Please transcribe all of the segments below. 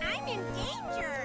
I'm in danger.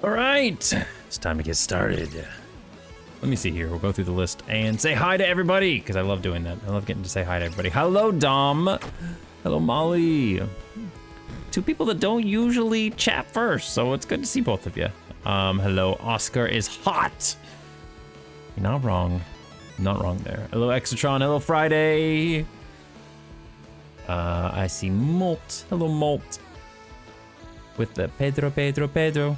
All right, it's time to get started. Let me see here. We'll go through the list and say hi to everybody because I love doing that. I love getting to say hi to everybody. Hello, Dom. Hello, Molly. Two people that don't usually chat first, so it's good to see both of you. Hello, Oscar is hot. You're not wrong. Not wrong there. Hello, Exatron. Hello, Friday. I see Molt. Hello, Molt. With the Pedro.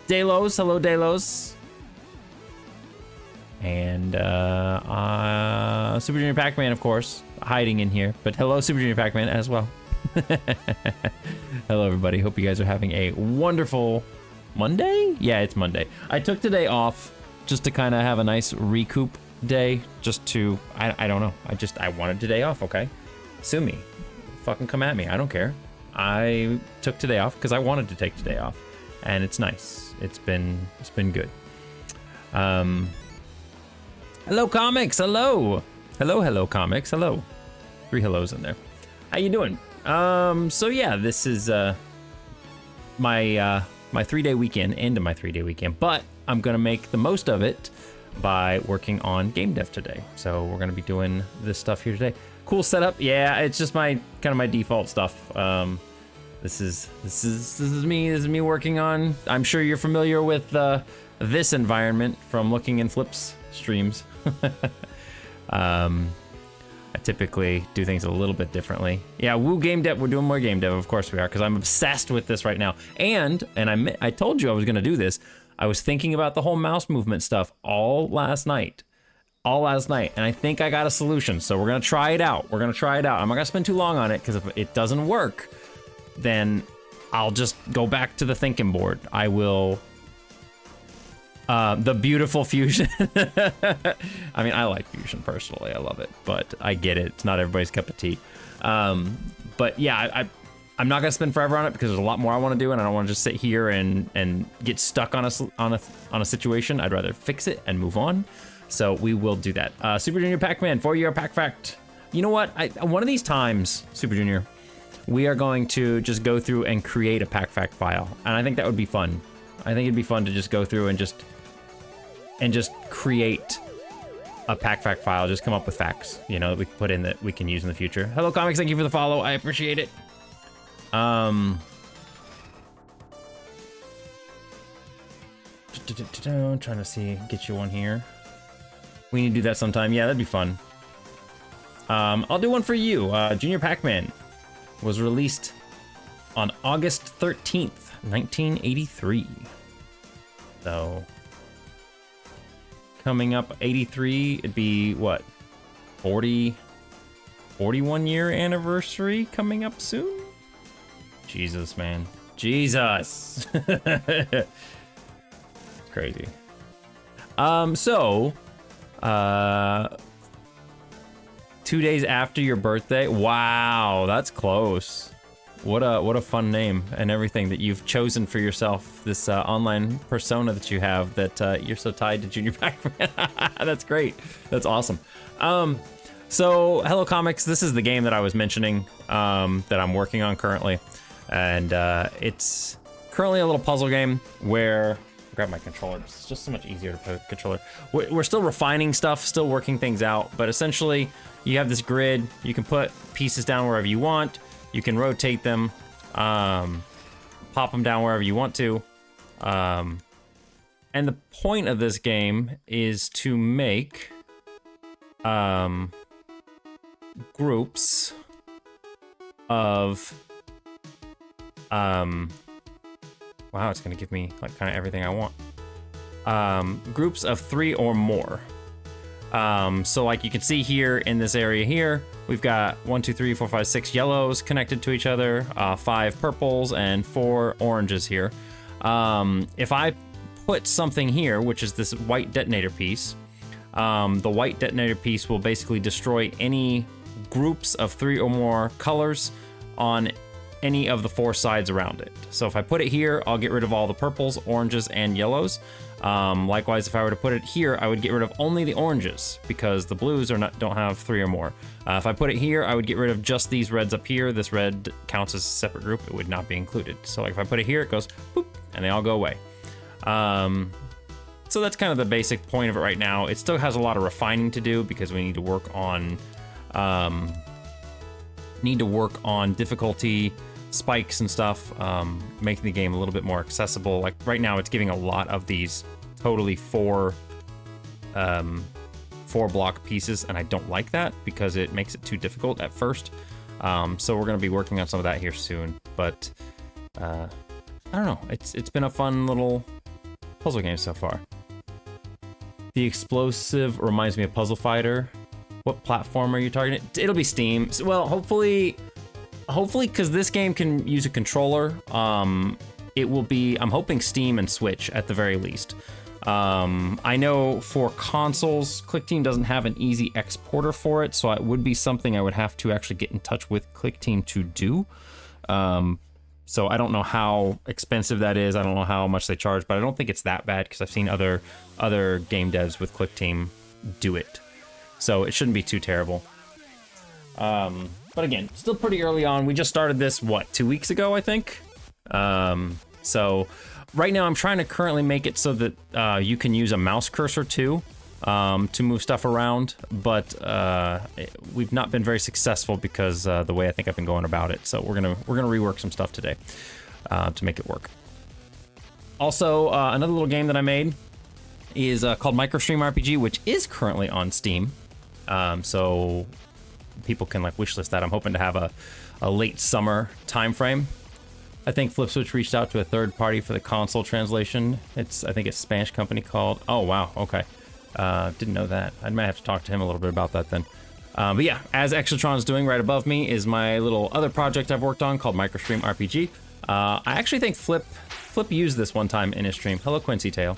Delos, hello Delos. And Super Junior Pac-Man, of course, hiding in here. But hello, Super Junior Pac-Man as well. Hello, everybody. Hope you guys are having a wonderful Monday? Yeah, it's Monday. I took today off just to kind of have a nice recoup day. Just to, I don't know. I wanted today off, okay? Sue me. Fucking come at me. I don't care. I took today off because I wanted to take today off. And it's nice. It's been good. Hello, comics. Hello. Hello, comics. Hello. 3 hellos in there. How you doing? So yeah, this is my 3-day weekend, end of my 3-day weekend. But I'm gonna make the most of it by working on game dev today. So we're gonna be doing this stuff here today. Cool setup. Yeah, it's just my kind of my default stuff. This is me working on. I'm sure you're familiar with this environment from looking in Flip's streams. I typically do things a little bit differently. Yeah, woo game dev. We're doing more game dev, of course we are, because I'm obsessed with this right now. And I told you I was gonna do this. I was thinking about the whole mouse movement stuff all last night, and I think I got a solution. So we're gonna try it out. I'm not gonna spend too long on it, because if it doesn't work, then I'll just go back to the thinking board. I will. The beautiful Fusion. I mean, I like Fusion personally. I love it, but I get it. It's not everybody's cup of tea. But yeah, I'm not gonna spend forever on it because there's a lot more I want to do, and I don't want to just sit here and get stuck on a situation. I'd rather fix it and move on. So we will do that. Super Junior Pac-Man, 4-year pack fact. You know what? One of these times, Super Junior, we are going to just go through and create a pack fact file, and I think that would be fun. I think it'd be fun to just go through and just create a pack fact file, just come up with facts, you know, that we can put in that we can use in the future. Hello Comics, thank you for the follow, I appreciate it. I'm trying to get you one here. We need to do that sometime. Yeah, that'd be fun. I'll do one for you. Junior Pac-Man was released on August 13th, 1983. So coming up 83, it'd be what, 41 year anniversary coming up soon? Jesus, man. Jesus. Crazy. So 2 days after your birthday. Wow, that's close. What a fun name and everything that you've chosen for yourself. This online persona that you have, that you're so tied to Junior Pac-Man. That's great. That's awesome. So Hello Comics, this is the game that I was mentioning that I'm working on currently, and it's currently a little puzzle game where grab my controller. It's just so much easier to play with the controller. We're still refining stuff, still working things out, but essentially you have this grid. You can put pieces down wherever you want. You can rotate them, pop them down wherever you want to. And the point of this game is to make groups of, wow, it's gonna give me like kind of everything I want. Groups of 3 or more. So like you can see here in this area here, we've got 1, 2, 3, 4, 5, 6 yellows connected to each other, 5 purples, and 4 oranges here. If I put something here, which is this white detonator piece, the white detonator piece will basically destroy any groups of 3 or more colors on any of the 4 sides around it. So if I put it here, I'll get rid of all the purples, oranges, and yellows. Likewise, if I were to put it here, I would get rid of only the oranges because the blues don't have 3 or more. If I put it here, I would get rid of just these reds up here. This red counts as a separate group. It would not be included. So like if I put it here, it goes boop, and they all go away. So that's kind of the basic point of it right now. It still has a lot of refining to do because we need to work on difficulty spikes and stuff, making the game a little bit more accessible. Like right now, it's giving a lot of these totally 4 block pieces, and I don't like that because it makes it too difficult at first. So we're gonna be working on some of that here soon. But I don't know. It's been a fun little puzzle game so far. The explosive reminds me of Puzzle Fighter. What platform are you targeting? It'll be Steam. Well, hopefully, because this game can use a controller, it will be, I'm hoping Steam and Switch at the very least. I know for consoles, ClickTeam doesn't have an easy exporter for it, so it would be something I would have to actually get in touch with ClickTeam to do. So I don't know how expensive that is. I don't know how much they charge, but I don't think it's that bad because I've seen other game devs with ClickTeam do it. So it shouldn't be too terrible. But again, still pretty early on. We just started this, what, 2 weeks ago, I think? So right now I'm trying to currently make it so that you can use a mouse cursor too to move stuff around, but we've not been very successful because the way I think I've been going about it. So we're gonna rework some stuff today to make it work. Also, another little game that I made is called Microstream RPG, which is currently on Steam. So people can like wishlist that. I'm hoping to have a late summer time frame. I think FlipSwitch reached out to a third party for the console translation. I think it's a Spanish company called, oh wow, okay. Didn't know that. I might have to talk to him a little bit about that then. But yeah, as Exotron's doing right above me is my little other project I've worked on called Microstream RPG. I actually think Flip used this one time in his stream. Hello, Quincy Tail.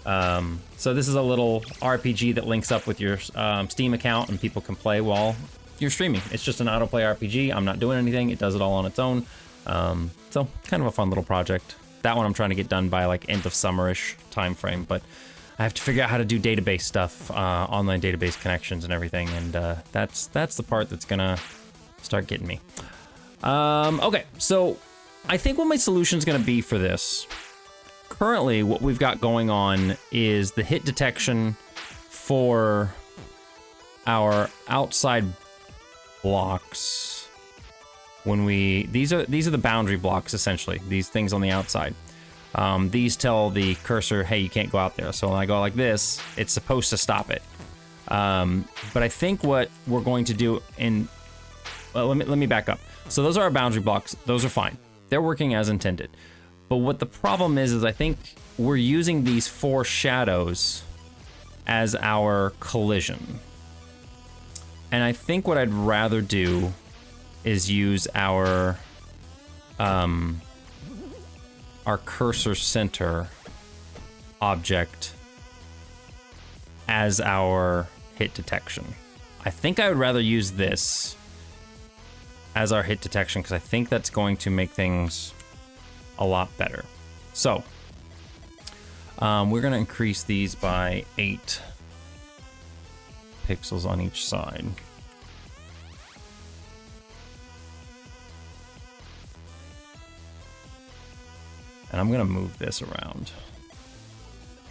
So this is a little RPG that links up with your Steam account and people can play while you're streaming. It's just an autoplay RPG. I'm not doing anything. It does it all on its own. So kind of a fun little project. That one I'm trying to get done by like end of summerish time frame, but I have to figure out how to do database stuff, online database connections and everything, and that's the part that's gonna start getting me. Okay, so I think what my solution is gonna be for this. Currently, what we've got going on is the hit detection for our outside blocks. When these are the boundary blocks essentially. These things on the outside. These tell the cursor, hey, you can't go out there. So when I go like this, it's supposed to stop it. But I think what we're going to do well, let me back up. So those are our boundary blocks. Those are fine. They're working as intended. But what the problem is I think we're using these 4 shadows as our collision. And I think what I'd rather do is use our cursor center object as our hit detection. I think I would rather use this as our hit detection because I think that's going to make things a lot better. So we're gonna increase these by 8 pixels on each side. And I'm gonna move this around.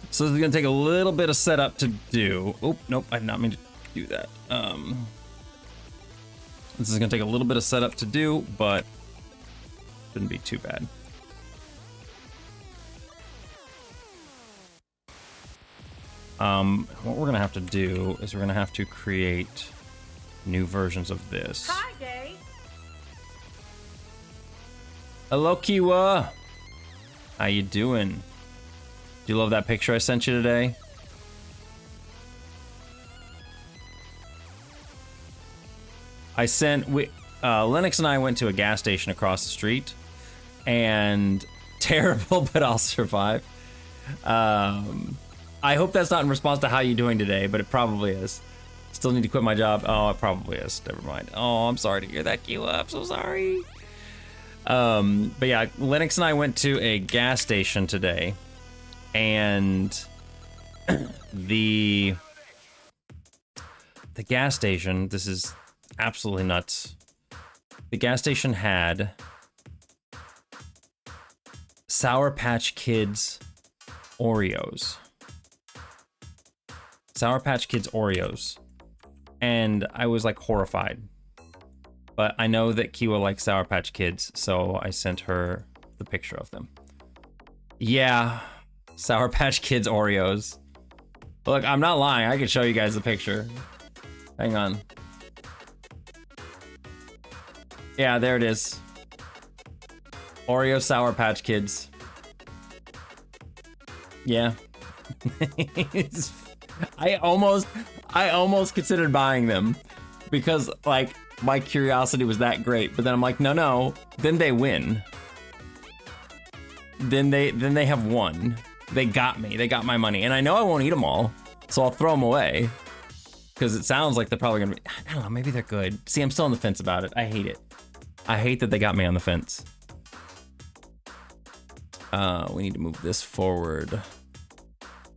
So this is gonna take a little bit of setup to do. Oh, nope, I did not mean to do that. This is gonna take a little bit of setup to do, but shouldn't be too bad. What we're gonna have to do is we're gonna have to create new versions of this. Hi, Dave. Hello, Kiwa. How you doing? Do you love that picture I sent you today? Lennox and I went to a gas station across the street, and terrible, but I'll survive. I hope that's not in response to how you doing today, but it probably is. Still need to quit my job. Oh, it probably is. Never mind. Oh, I'm sorry to hear that, Kiwa. I'm so sorry. But yeah, Lennox and I went to a gas station today, and the gas station, this is absolutely nuts. The gas station had Sour Patch Kids Oreos. Sour Patch Kids Oreos. And I was like horrified. But I know that Kiwa likes Sour Patch Kids, so I sent her the picture of them. Yeah, Sour Patch Kids Oreos. Look, I'm not lying. I can show you guys the picture. Hang on. Yeah, there it is. Oreo Sour Patch Kids. Yeah. I almost considered buying them because like my curiosity was that great, but then I'm like, no, then they win. Then they have won. They got me. They got my money, and I know I won't eat them all, so I'll throw them away. Because it sounds like they're probably gonna be. I don't know. Maybe they're good. See, I'm still on the fence about it. I hate it. I hate that they got me on the fence. We need to move this forward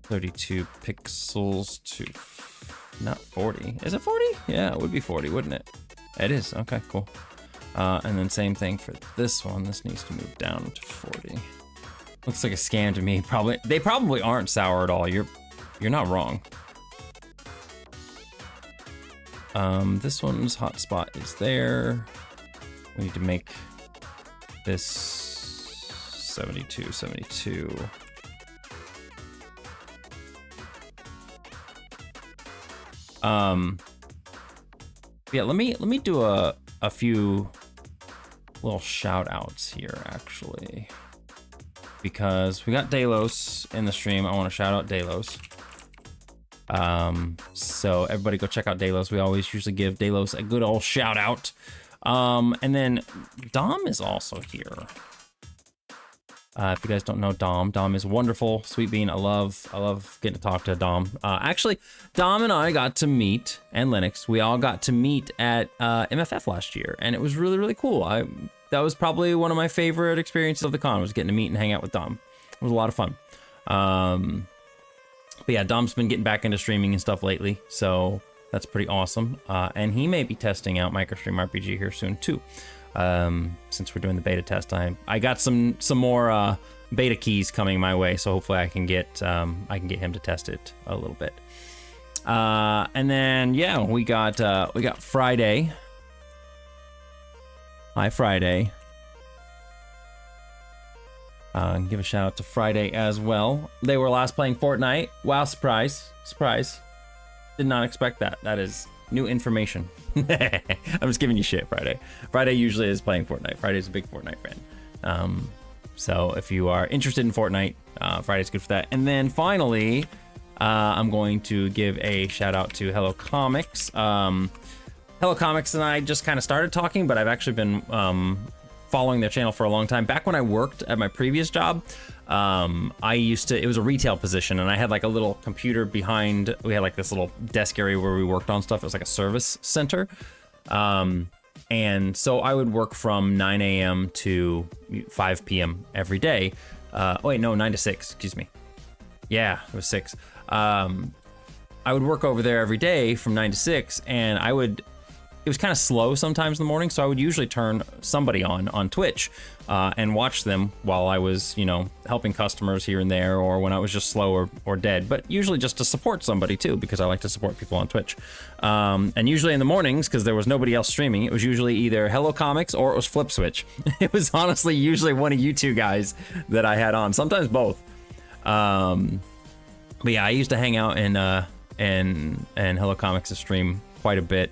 32 pixels to not 40. Is it 40? Yeah, it would be 40, wouldn't it? It is. Okay, cool. And then same thing for this one. This needs to move down to 40. Looks like a scam to me. They probably aren't sour at all. You're not wrong. This one's hotspot is there. We need to make this 72, 72. Yeah, let me do a few little shout outs here actually. Because we got Delos in the stream. I want to shout out Delos. So everybody go check out Delos. We always usually give Delos a good old shout out. And then Dom is also here. If you guys don't know Dom is wonderful, sweet bean. I love getting to talk to Dom. Actually, Dom and I got to meet, and Linux, we all got to meet at MFF last year, and it was really, really cool. That was probably one of my favorite experiences of the con, was getting to meet and hang out with Dom. It was a lot of fun. But yeah, Dom's been getting back into streaming and stuff lately, so that's pretty awesome. And he may be testing out MicroStream RPG here soon too. Since we're doing the beta test, I got some more beta keys coming my way, so hopefully I can get him to test it a little bit. And then yeah, we got Friday. Hi Friday. Give a shout out to Friday as well. They were last playing Fortnite. Wow, surprise. Did not expect that. That is new information. I'm just giving you shit, Friday. Friday usually is playing Fortnite. Friday's a big Fortnite fan. So if you are interested in Fortnite, Friday's good for that. And then finally, I'm going to give a shout out to Hello Comics. Hello Comics and I just kind of started talking, but I've actually been following their channel for a long time. Back when I worked at my previous job, it was a retail position, and I had like a little computer behind. We had like this little desk area where we worked on stuff. It was like a service center. And so I would work from 9 a.m. to 5 p.m. every day. Oh wait, no, 9 to 6, excuse me. Yeah, it was 6. I would work over there every day from 9 to 6, and it was kind of slow sometimes in the morning, so I would usually turn somebody on Twitch and watch them while I was, helping customers here and there, or when I was just slow or dead, but usually just to support somebody too, because I like to support people on Twitch. And usually in the mornings, because there was nobody else streaming, it was usually either Hello Comics or it was Flip Switch. It was honestly usually one of you two guys that I had on, sometimes both. But yeah, I used to hang out in Hello Comics' stream quite a bit.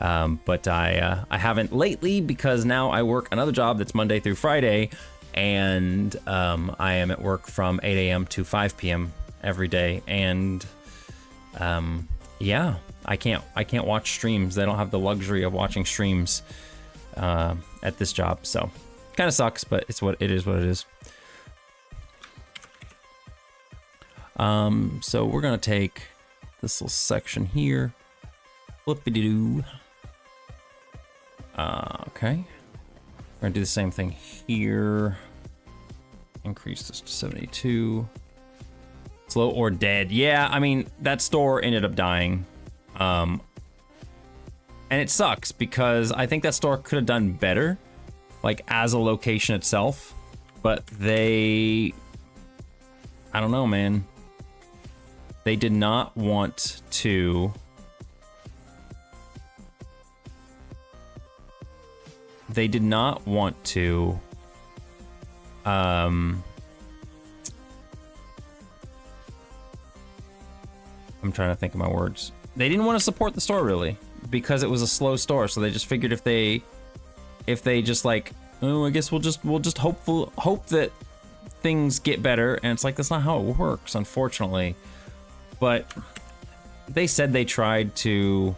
But I haven't lately, because now I work another job that's Monday through Friday, and I am at work from 8 a.m. to 5 p.m. every day, and yeah, I can't watch streams. They don't have the luxury of watching streams at this job, so kind of sucks, but it's what it is. So we're gonna take this little section here. Whoopity-doo. Okay. We're gonna do the same thing here. Increase this to 72. Slow or dead. Yeah, I mean, that store ended up dying. And it sucks because I think that store could have done better, like as a location itself, but I don't know, man. They did not want to I'm trying to think of my words. They didn't want to support the store really because it was a slow store, so they just figured if they just like, oh, I guess we'll just hope that things get better, and it's like that's not how it works, unfortunately. But they said they tried to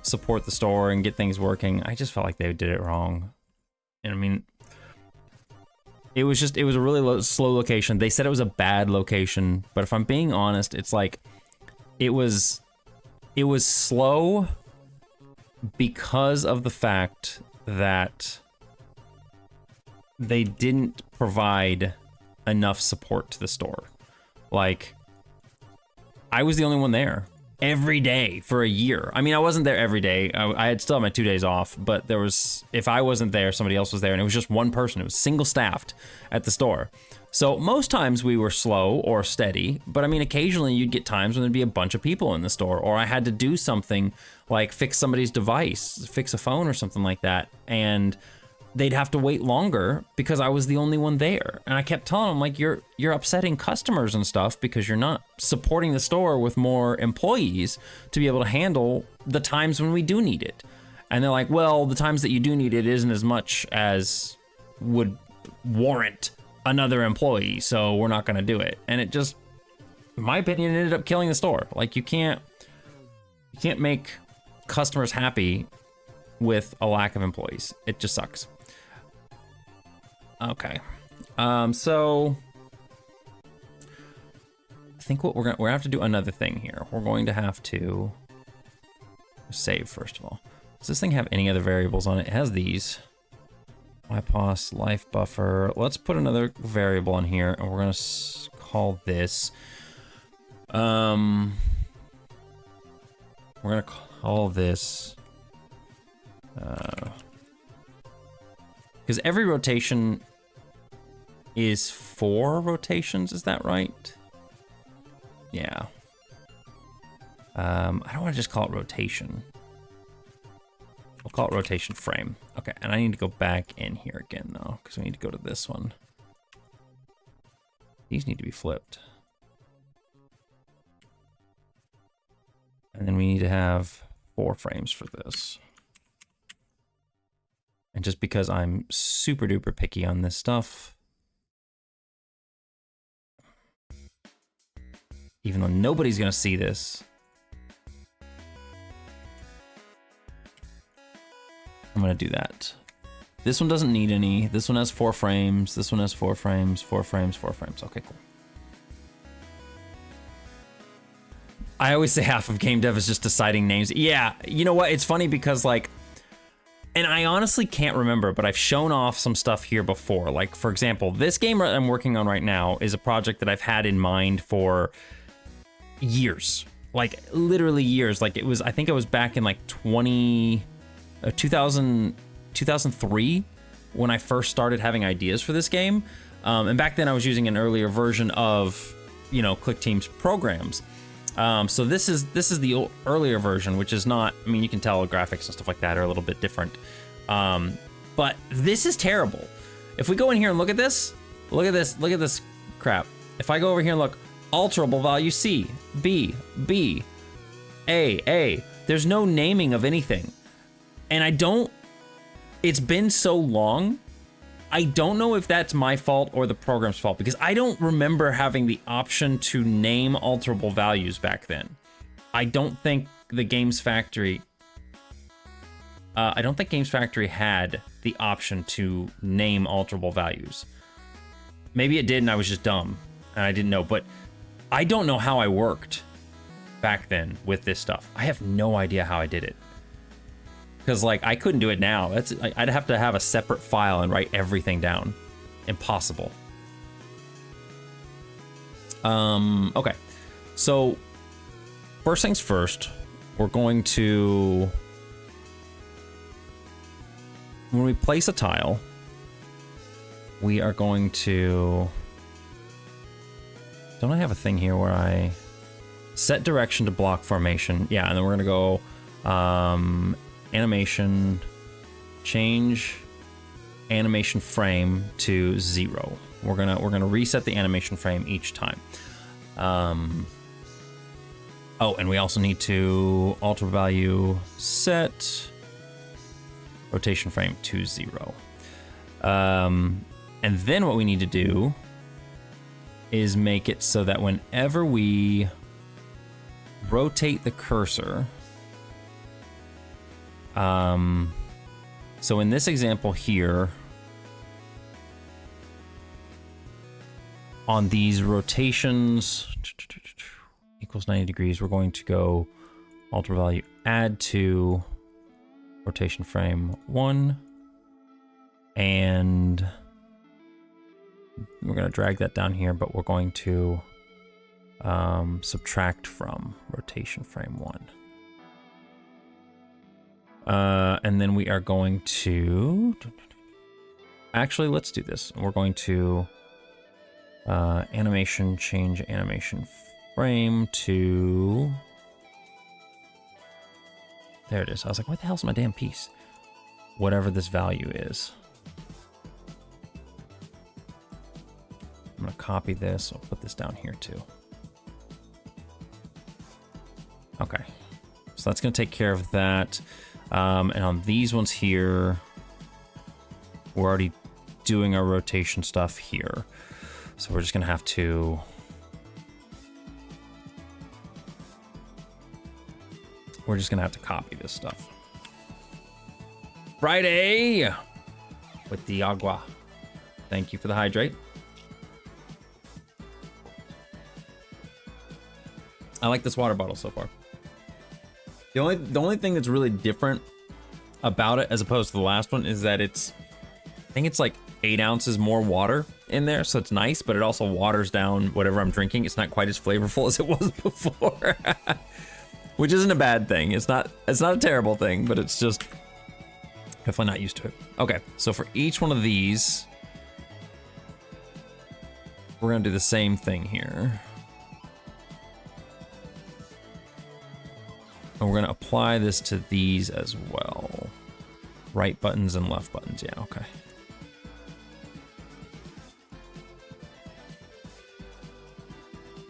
support the store and get things working. I just felt like they did it wrong. And I mean, it was a really slow location. They said it was a bad location, but if I'm being honest, it's like it was slow because of the fact that they didn't provide enough support to the store. Like, I was the only one there. every day for a year. I mean, I wasn't there every day. I had still had my 2 days off, but there was, if I wasn't there, somebody else was there, and it was just one person. It was single staffed at the store. So most times we were slow or steady, but I mean, occasionally you'd get times when there'd be a bunch of people in the store, or I had to do something like fix somebody's device, fix a phone or something like that, and they'd have to wait longer because I was the only one there. And I kept telling them, like, you're upsetting customers and stuff because you're not supporting the store with more employees to be able to handle the times when we do need it. And they're like, well, the times that you do need it isn't as much as would warrant another employee, so we're not gonna do it. And it just, in my opinion, ended up killing the store. Like, you can't make customers happy with a lack of employees. It just sucks. Okay, so I think what we're gonna have to do another thing here. We're going to have to save first of all. Does this thing have any other variables on it? It has these. YPOS, life buffer. Let's put another variable on here, and we're gonna call this. We're gonna call this. Because every rotation is 4 rotations, is that right? Yeah. I don't want to just call it rotation. I'll call it rotation frame. Okay, and I need to go back in here again though, because we need to go to this one. These need to be flipped. And then we need to have 4 frames for this. And just because I'm super duper picky on this stuff, even though nobody's gonna see this, I'm gonna do that. This one doesn't need any. This one has 4 frames. This one has 4 frames, 4 frames, 4 frames. Okay, cool. I always say half of game dev is just deciding names. Yeah, you know what? It's funny because, like, and I honestly can't remember, but I've shown off some stuff here before. Like, for example, this game I'm working on right now is a project that I've had in mind for years. Like, literally years. Like, it was, I think it was back in like 2003 when I first started having ideas for this game. And back then I was using an earlier version of, you know, ClickTeam's programs. So this is the earlier version, which is not, I mean, you can tell graphics and stuff like that are a little bit different. But this is terrible. If we go in here and look at this crap. If I go over here and look, alterable value C, B, B, A, there's no naming of anything. And it's been so long, I don't know if that's my fault or the program's fault, because I don't remember having the option to name alterable values back then. I don't think Games Factory had the option to name alterable values. Maybe it did and I was just dumb and I didn't know, but I don't know how I worked back then with this stuff. I have no idea how I did it. Because, like, I couldn't do it now. I'd have to have a separate file and write everything down. Impossible. Okay. So, first things first, we're going to... When we place a tile, we are going to... Don't I have a thing here where I... Set direction to block formation. Yeah, and then we're going to go... animation, change animation frame to 0. We're gonna reset the animation frame each time. Oh, and we also need to alter value set rotation frame to 0. And then what we need to do is make it so that whenever we rotate the cursor, so in this example here, on these rotations equals 90 degrees, we're going to go alter value add to rotation frame 1, and we're going to drag that down here, but we're going to Subtract from rotation frame 1. And then we are going to... Actually, let's do this. We're going to animation, change animation frame to... There it is. I was like, what the hell's my damn piece? Whatever this value is. I'm gonna copy this. I'll put this down here too. Okay. So that's gonna take care of that. And on these ones here, we're already doing our rotation stuff here. So we're just gonna have to... We're just gonna have to copy this stuff. Friday with the agua. Thank you for the hydrate. I like this water bottle so far. The only thing that's really different about it as opposed to the last one is that it's, I think it's like 8 ounces more water in there, so it's nice, but it also waters down whatever I'm drinking. It's not quite as flavorful as it was before, which isn't a bad thing. It's not a terrible thing, but it's just definitely not used to it. Okay, so for each one of these, we're gonna do the same thing here. And we're gonna apply this to these as well. Right buttons and left buttons, yeah, okay.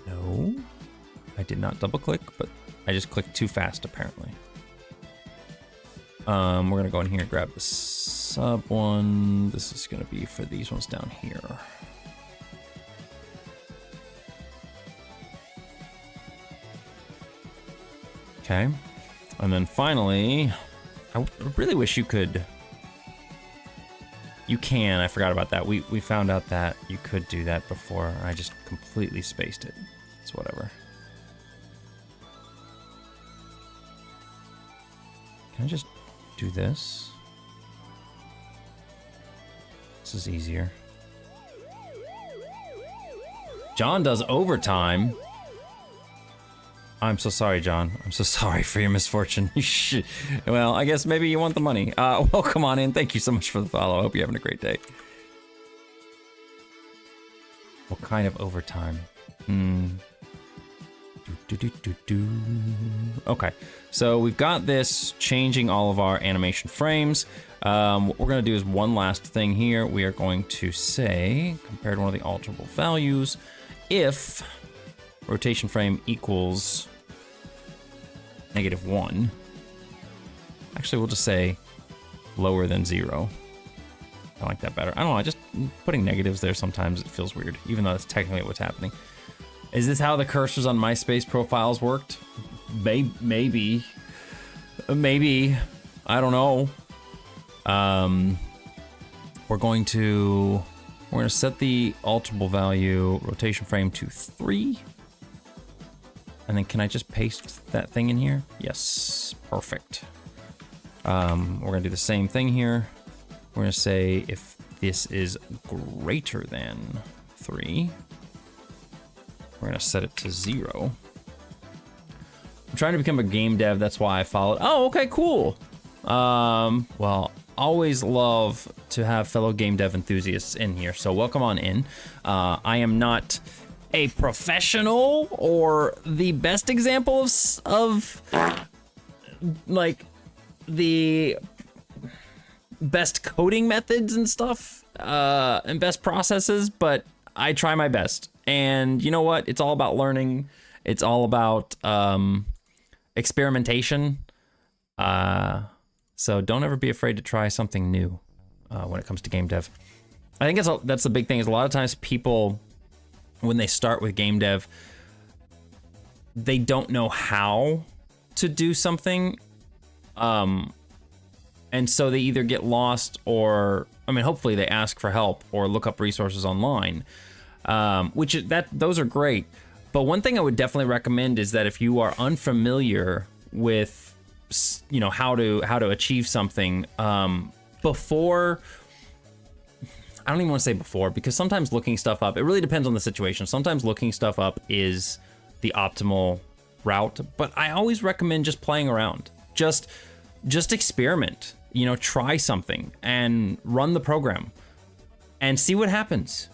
No, I did not double click, but I just clicked too fast apparently. We're gonna go in here and grab the sub one. This is gonna be for these ones down here. Okay, and then finally, I really wish you could, you can, I forgot about that. We found out that you could do that before. I just completely spaced it. It's whatever. Can I just do this? This is easier. John does overtime. I'm so sorry, John. I'm so sorry for your misfortune. Well, I guess maybe you want the money. Welcome on in. Thank you so much for the follow. I hope you're having a great day. What kind of overtime? Okay, so we've got this changing all of our animation frames. What we're gonna do is one last thing here. We are going to say, compared to one of the alterable values, if rotation frame equals -1. Actually, we'll just say lower than 0. I like that better. I don't know, just putting negatives there sometimes it feels weird, even though that's technically what's happening. Is this how the cursors on MySpace profiles worked? Maybe. Maybe. I don't know. We're gonna set the alterable value rotation frame to 3. And then can I just paste that thing in here? Yes, perfect. We're gonna do the same thing here. We're gonna say if this is greater than 3, we're gonna set it to 0. I'm trying to become a game dev, that's why I followed. Oh, okay, cool. Well, always love to have fellow game dev enthusiasts in here, so welcome on in. I am not a professional or the best example of like the best coding methods and stuff and best processes, but I try my best. And you know what? It's all about learning. It's all about experimentation. So don't ever be afraid to try something new when it comes to game dev. I think that's the big thing, is a lot of times people, when they start with game dev, they don't know how to do something. And so they either get lost or, I mean, hopefully they ask for help or look up resources online, those are great. But one thing I would definitely recommend is that if you are unfamiliar with, you know, how to achieve something, before, I don't even want to say before, because sometimes looking stuff up, it really depends on the situation. Sometimes looking stuff up is the optimal route, but I always recommend just playing around. Just experiment, you know, try something and run the program and see what happens.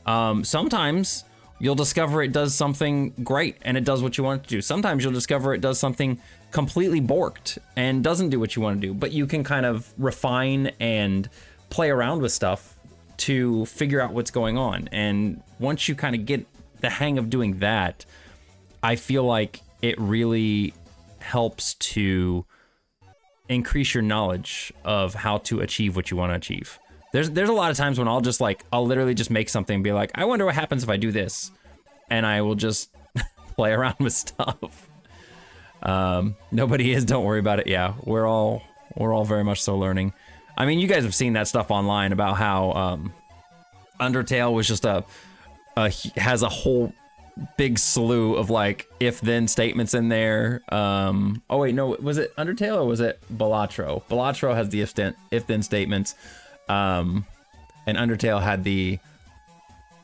Sometimes you'll discover it does something great and it does what you want it to do. Sometimes you'll discover it does something completely borked and doesn't do what you want to do, but you can kind of refine and play around with stuff to figure out what's going on. And once you kind of get the hang of doing that, I feel like it really helps to increase your knowledge of how to achieve what you want to achieve. There's a lot of times when I'll literally just make something and be like, I wonder what happens if I do this. And I will just play around with stuff. Nobody is, don't worry about it. Yeah, we're all very much so learning. I mean, you guys have seen that stuff online about how Undertale was just has a whole big slew of like if-then statements in there. Oh wait, no, was it Undertale or was it Balatro? Balatro has the if-then statements. And Undertale had the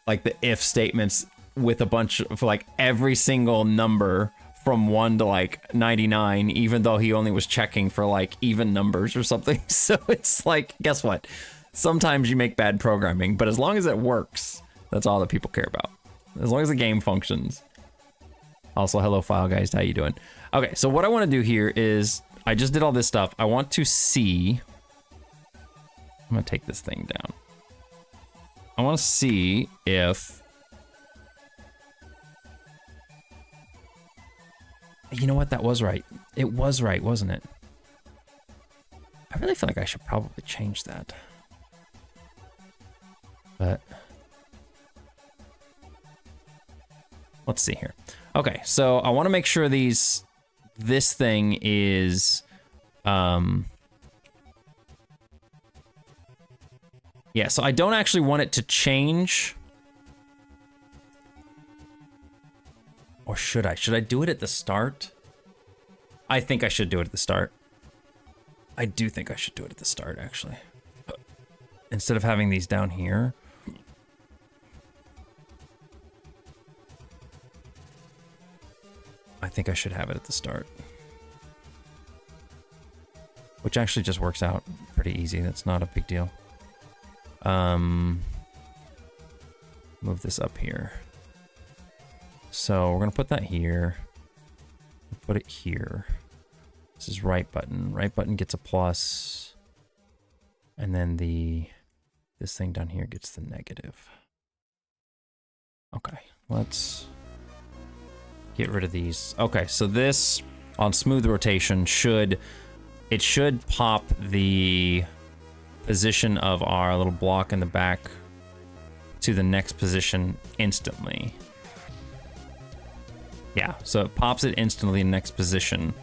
if statements with a bunch of like every single number from 1 to like 99, even though he only was checking for like even numbers or something. So it's like, guess what? Sometimes you make bad programming, but as long as it works, that's all that people care about. As long as the game functions. Also, hello File Guys, how you doing? Okay, so what I want to do here is, I just did all this stuff. I want to see, I'm gonna take this thing down. I want to see if, you know what, that was right. It was right, wasn't it? I really feel like I should probably change that. But let's see here. Okay, so I want to make sure this thing is yeah, so I don't actually want it to change. Or should I? Should I do it at the start? I think I should do it at the start. I do think I should do it at the start, actually. Instead of having these down here. I think I should have it at the start. Which actually just works out pretty easy. That's not a big deal. Move this up here. So we're gonna put that here. Put it here. This is right button. Right button gets a plus. And then this thing down here gets the negative. Okay, let's get rid of these. Okay, so this on smooth rotation should pop the position of our little block in the back to the next position instantly. Yeah, so it pops it instantly in the next position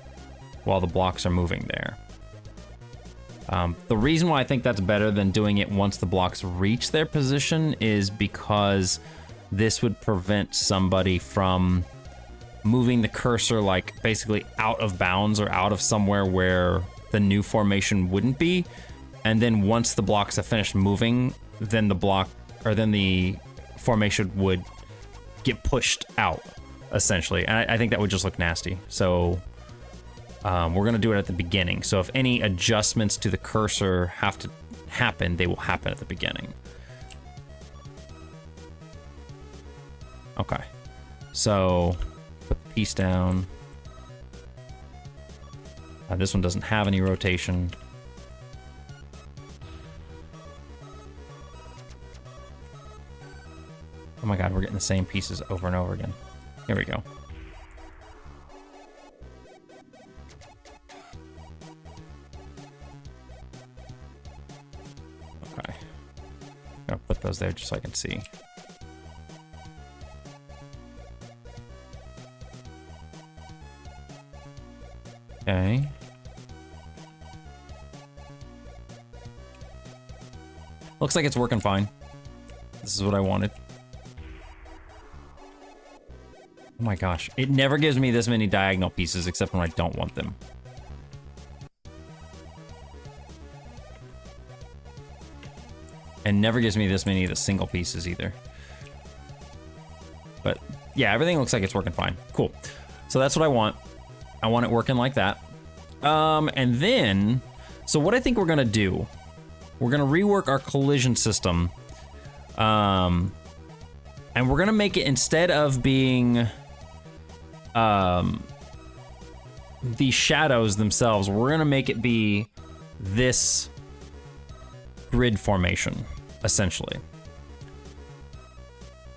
while the blocks are moving there. The reason why I think that's better than doing it once the blocks reach their position is because this would prevent somebody from moving the cursor like basically out of bounds or out of somewhere where the new formation wouldn't be. And then once the blocks have finished moving, then the formation would get pushed out, essentially. And I think that would just look nasty. So we're gonna do it at the beginning. So if any adjustments to the cursor have to happen, they will happen at the beginning. Okay, so put the piece down. This one doesn't have any rotation. Oh my god, we're getting the same pieces over and over again. Here we go. Okay. I'm gonna put those there just so I can see. Okay. Looks like it's working fine. This is what I wanted. Oh my gosh, it never gives me this many diagonal pieces except when I don't want them. And never gives me this many of the single pieces either. But Yeah, everything looks like it's working fine. Cool. So that's what I want. I want it working like that. And then, so what I think we're gonna do, we're gonna rework our collision system. And we're gonna make it, instead of being the shadows themselves, we're gonna make it be this grid formation, essentially.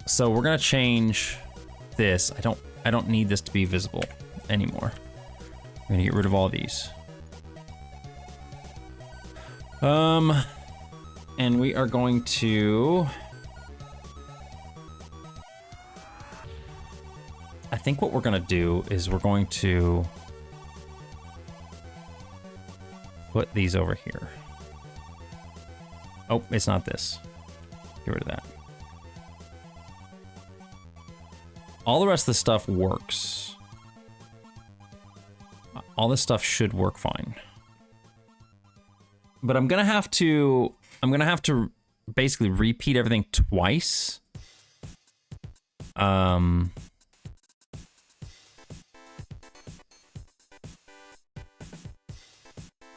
So we're gonna change this. I don't need this to be visible anymore. I'm gonna get rid of all these. And we are going to, I think what we're gonna do is we're going to put these over here. Oh, it's not this. Get rid of that. All the rest of the stuff works. All this stuff should work fine. But I'm gonna have to basically repeat everything twice.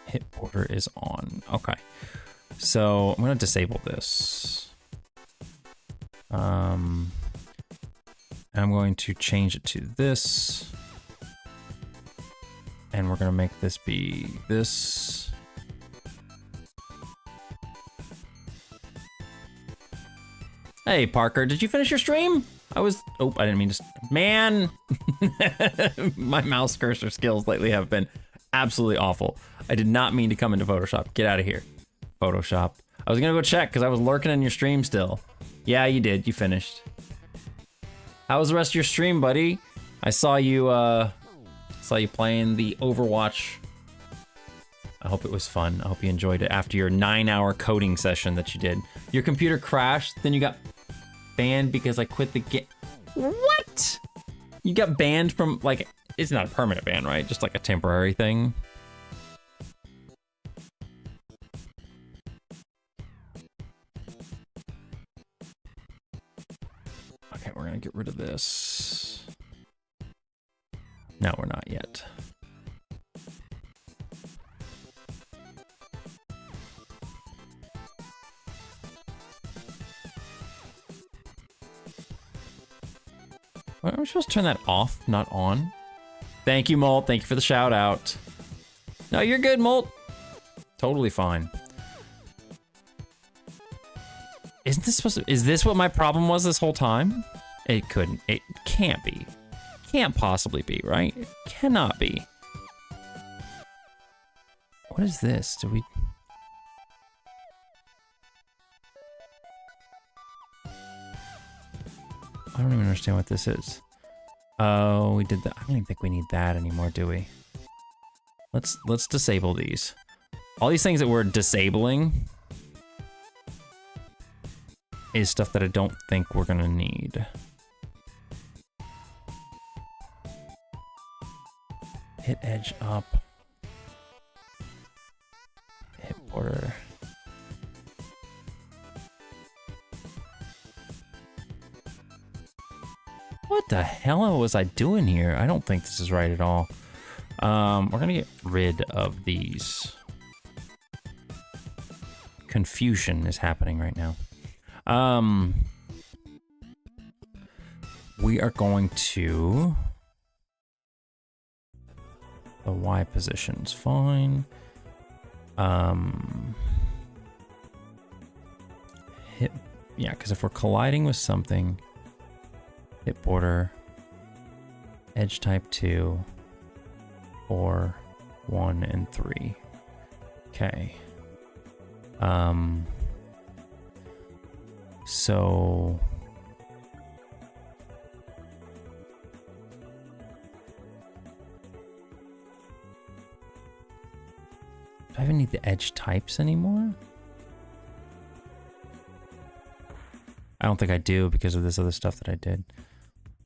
Hit border is on. Okay. So I'm gonna disable this. I'm going to change it to this. And we're gonna make this be this. Hey, Parker, did you finish your stream? Oh, I didn't mean to, man. My mouse cursor skills lately have been absolutely awful. I did not mean to come into Photoshop. Get out of here, Photoshop. I was gonna go check because I was lurking in your stream still. Yeah, you did, you finished. How was the rest of your stream, buddy? I saw you playing the Overwatch. I hope it was fun. I hope you enjoyed it after your 9-hour coding session that you did. Your computer crashed, then you got banned because I quit the game. What? You got banned from, like, it's not a permanent ban, right? Just like a temporary thing. Okay, we're gonna get rid of this. No, we're not yet. Am I supposed to turn that off, not on? Thank you, Molt. Thank you for the shout out. No, you're good, Molt. Totally fine. Isn't this supposed to, is this what my problem was this whole time? It couldn't, it can't be. Can't possibly be, right? It cannot be. What is this? Do we... I don't even understand what this is. Oh, we did that. I don't even think we need that anymore, do we? Let's disable these. All these things that we're disabling is stuff that I don't think we're gonna need. Hit edge up. Hit border. What the hell was I doing here? I don't think this is right at all. We're gonna get rid of these. Confusion is happening right now. We are going to... The Y position's fine. Hit... Yeah, because if we're colliding with something... Hit border, edge type 2, 4, 1, and 3. Okay. So... Do I even need the edge types anymore? I don't think I do because of this other stuff that I did.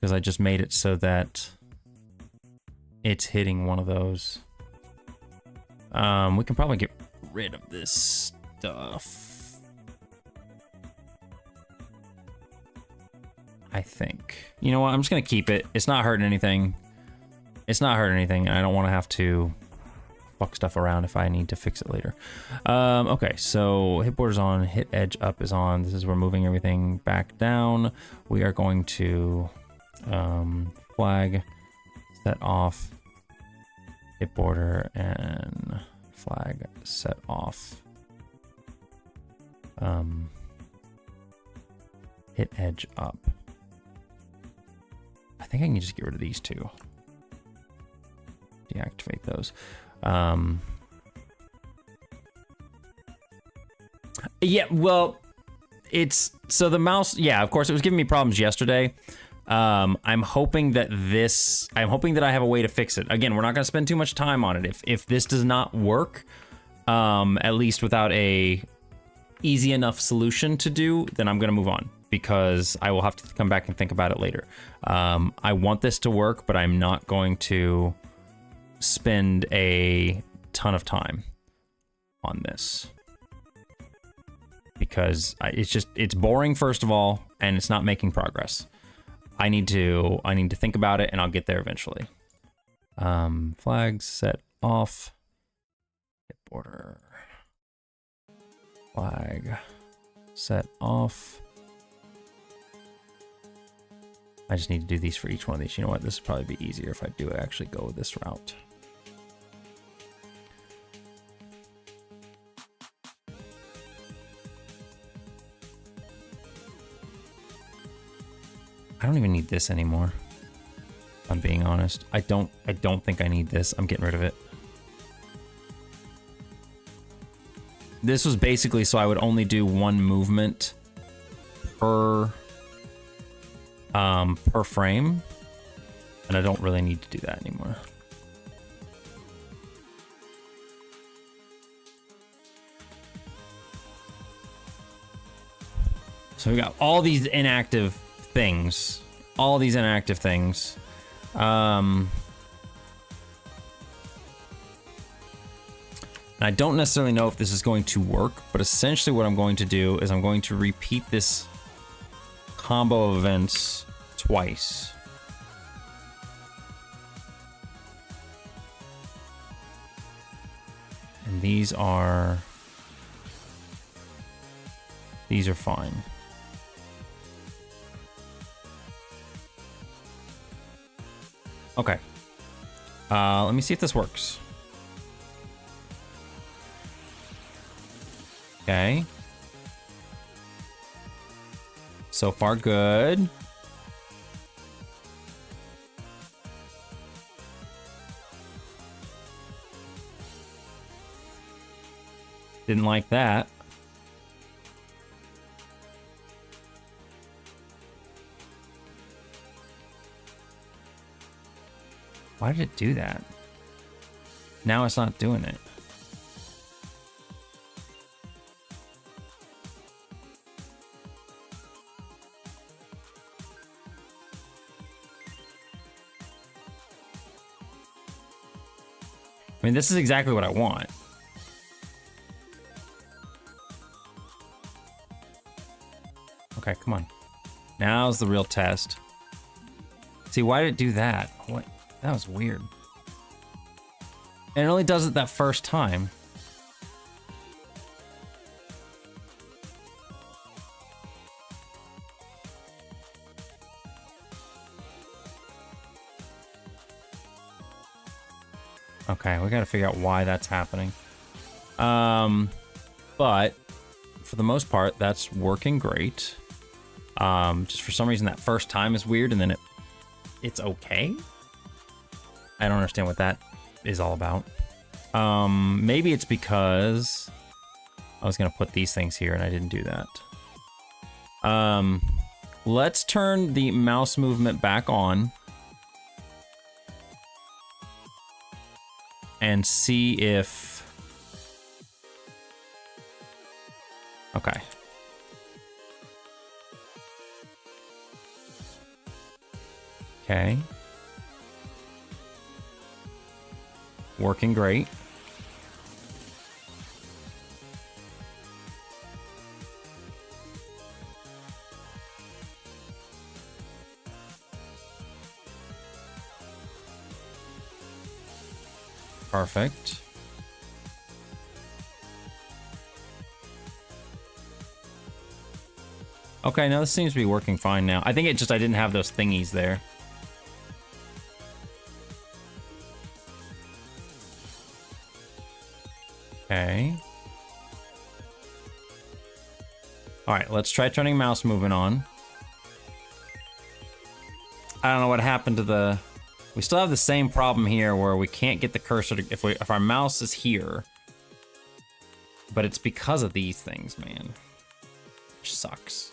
Because I just made it so that it's hitting one of those. We can probably get rid of this stuff. I think. You know what? I'm just gonna keep it. It's not hurting anything. It's not hurting anything, and I don't want to have to fuck stuff around if I need to fix it later. Okay, so hit border's on, hit edge up is on. This is where moving everything back down. We are going to flag set off, hit border, and flag set off. Hit edge up. I think I can just get rid of these two. Deactivate those. Yeah, well, it's so the mouse. Yeah, of course, it was giving me problems yesterday. I'm hoping that I have a way to fix it. Again, we're not going to spend too much time on it. If this does not work, at least without a easy enough solution to do, then I'm going to move on, because I will have to come back and think about it later. I want this to work, but I'm not going to spend a ton of time on this, because it's boring, first of all, and it's not making progress. I need to think about it, and I'll get there eventually. Flags set off. Hit border. Flag set off. I just need to do these for each one of these. You know what? This would probably be easier if I do actually go this route. I don't even need this anymore, if I'm being honest. I don't think I need this. I'm getting rid of it. This was basically so I would only do one movement per frame, and I don't really need to do that anymore. So we got all these inactive things. And I don't necessarily know if this is going to work, but essentially what I'm going to do is I'm going to repeat this combo of events twice. And these are fine. Okay. Let me see if this works. Okay. So far, good. Didn't like that. Why did it do that? Now it's not doing it. I mean, this is exactly what I want. Okay, come on. Now's the real test. See, why did it do that? What? That was weird. And it only does it that first time. Okay, we gotta figure out why that's happening. But for the most part, that's working great. Just for some reason, that first time is weird, and then it's okay. I don't understand what that is all about. Maybe it's because I was gonna put these things here and I didn't do that. Let's turn the mouse movement back on and see if... Okay. Okay. Working great. Perfect. Okay, now this seems to be working fine now. I think it just, I didn't have those thingies there. Okay. All right, let's try turning mouse movement on. I don't know what happened to the... We still have the same problem here where we can't get the cursor to... If our mouse is here. But it's because of these things, man. Which sucks.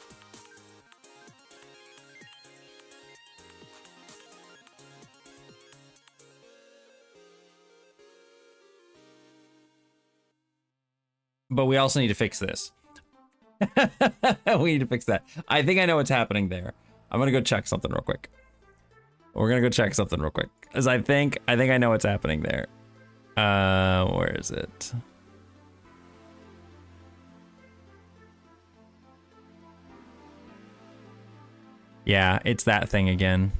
But we also need to fix this. We need to fix that. I think I know what's happening there. I'm gonna go check something real quick. We're gonna go check something real quick. Cause I think I know what's happening there. Where is it? Yeah, it's that thing again.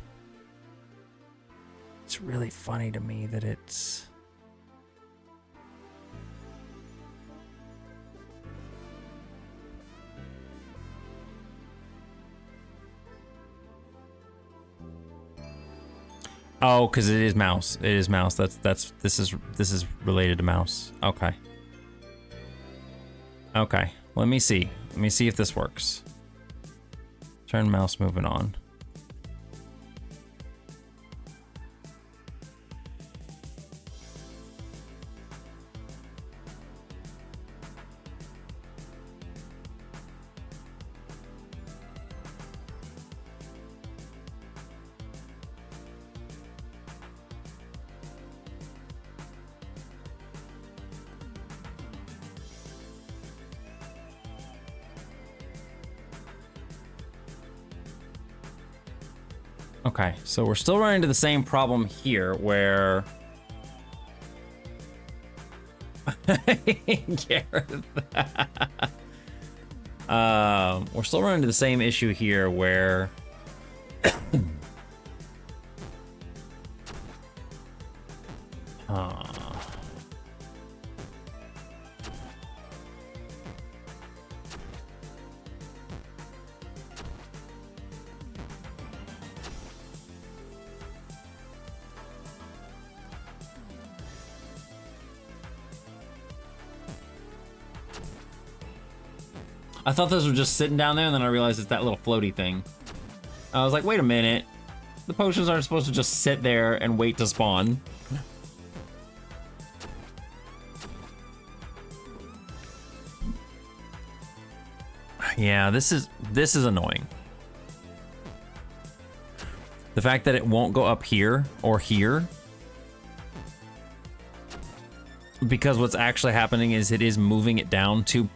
It's really funny to me that it's... Oh, because it is mouse. It is mouse. This is related to mouse. Okay. Okay. Let me see. Let me see if this works. Turn mouse moving on. Okay, so we're still running into the same problem here where... Gareth. We're still running into the same issue here where... I thought those were just sitting down there, and then I realized it's that little floaty thing. I was like, wait a minute. The potions aren't supposed to just sit there and wait to spawn. Yeah, this is annoying. The fact that it won't go up here or here. Because what's actually happening is it is moving it down 2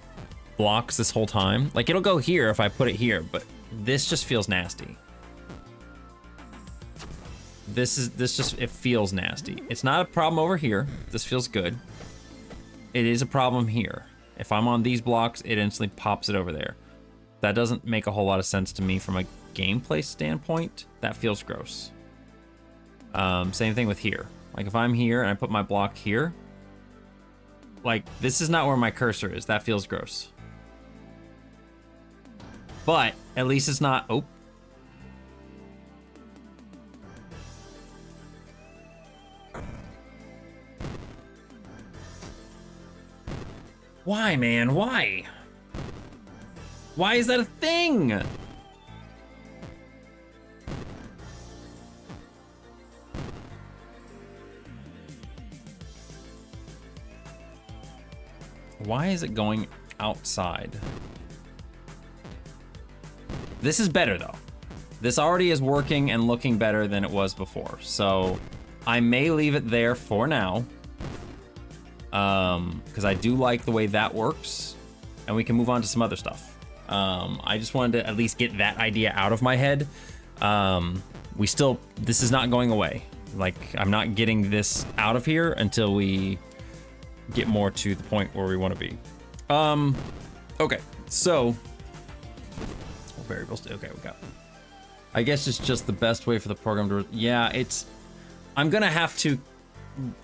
blocks this whole time. Like, it'll go here if I put it here, but this just feels nasty. This just, it feels nasty. It's not a problem over here. This feels good. It is a problem here. If I'm on these blocks, it instantly pops it over there. That doesn't make a whole lot of sense to me from a gameplay standpoint. That feels gross. Same thing with here. Like, if I'm here and I put my block here, like, this is not where my cursor is. That feels gross. But at least it's not... Oh. Why, man? Why? Why is that a thing? Why is it going outside? This is better though. This already is working and looking better than it was before. So I may leave it there for now. Because I do like the way that works. And we can move on to some other stuff. I just wanted to at least get that idea out of my head. This is not going away. Like, I'm not getting this out of here until we get more to the point where we want to be. Okay, so variables. Okay, we got. I guess it's just the best way for the program to. Yeah, I'm gonna have to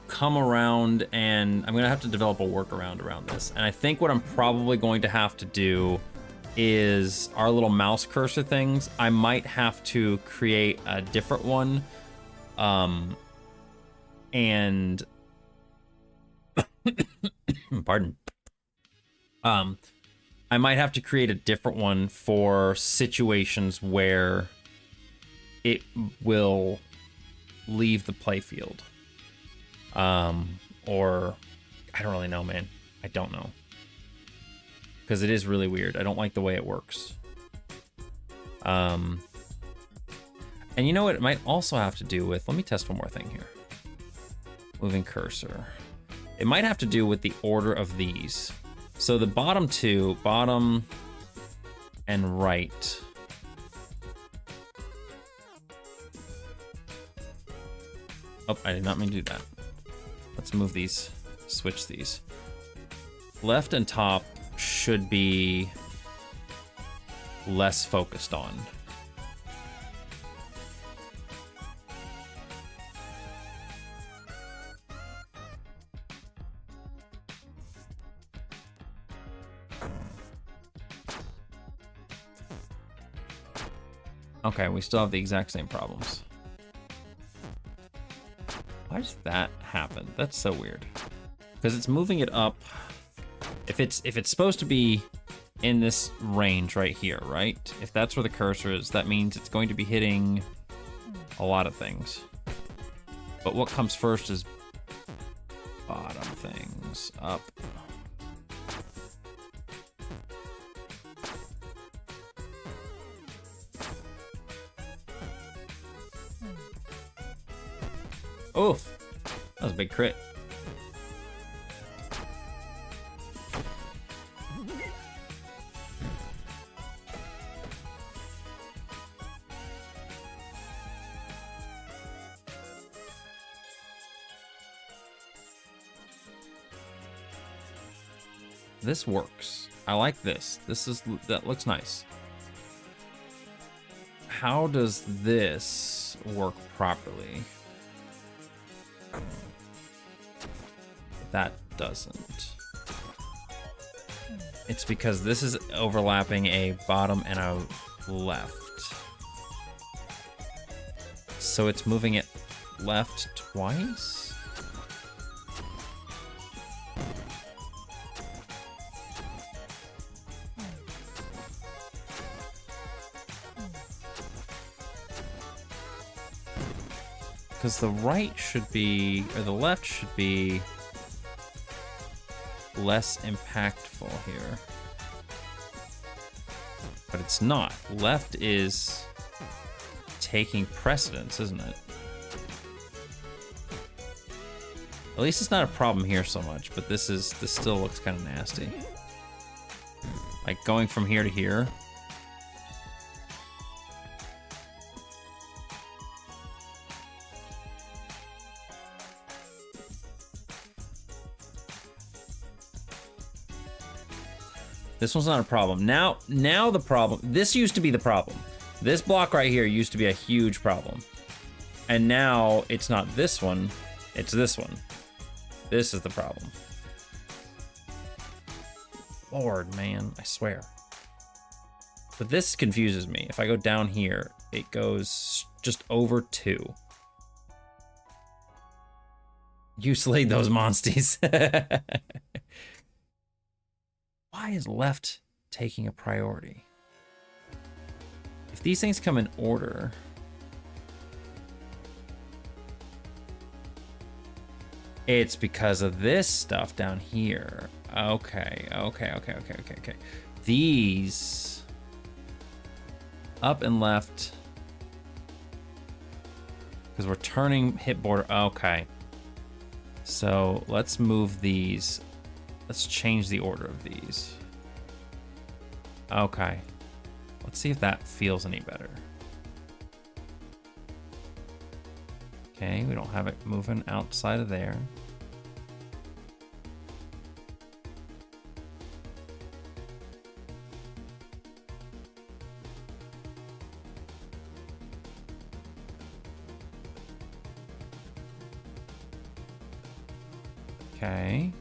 come around and I'm gonna have to develop a workaround around this. And I think what I'm probably going to have to do is our little mouse cursor things. I might have to create a different one. And pardon. I might have to create a different one for situations where it will leave the playfield. Or I don't really know, man. I don't know. Because it is really weird. I don't like the way it works. And you know what it might also have to do with, let me test one more thing here. Moving cursor. It might have to do with the order of these. So the bottom two, bottom and right. Oh, I did not mean to do that. Let's move these, switch these. Left and top should be less focused on. Okay, we still have the exact same problems. Why does that happen? That's so weird. Because it's moving it up. If it's supposed to be in this range right here, right? If that's where the cursor is, that means it's going to be hitting a lot of things. But what comes first is bottom things, up. Oh, that was a big crit. This works. I like this. That looks nice. How does this work properly? That doesn't. It's because this is overlapping a bottom and a left. So it's moving it left twice? Because the right should be, or the left should be less impactful here. But it's not. Left is taking precedence, isn't it? At least it's not a problem here so much, but this still looks kind of nasty. Like going from here to here. This one's not a problem. Now the problem, this used to be the problem. This block right here used to be a huge problem. And now it's not this one, it's this one. This is the problem. Lord, man, I swear. But this confuses me. If I go down here, it goes just over 2. You slayed those monsties. Why is left taking a priority? If these things come in order, it's because of this stuff down here. Okay. These up and left, because we're turning hit border. Okay. So let's move these. Let's change the order of these. Okay. Let's see if that feels any better. Okay, we don't have it moving outside of there. Okay.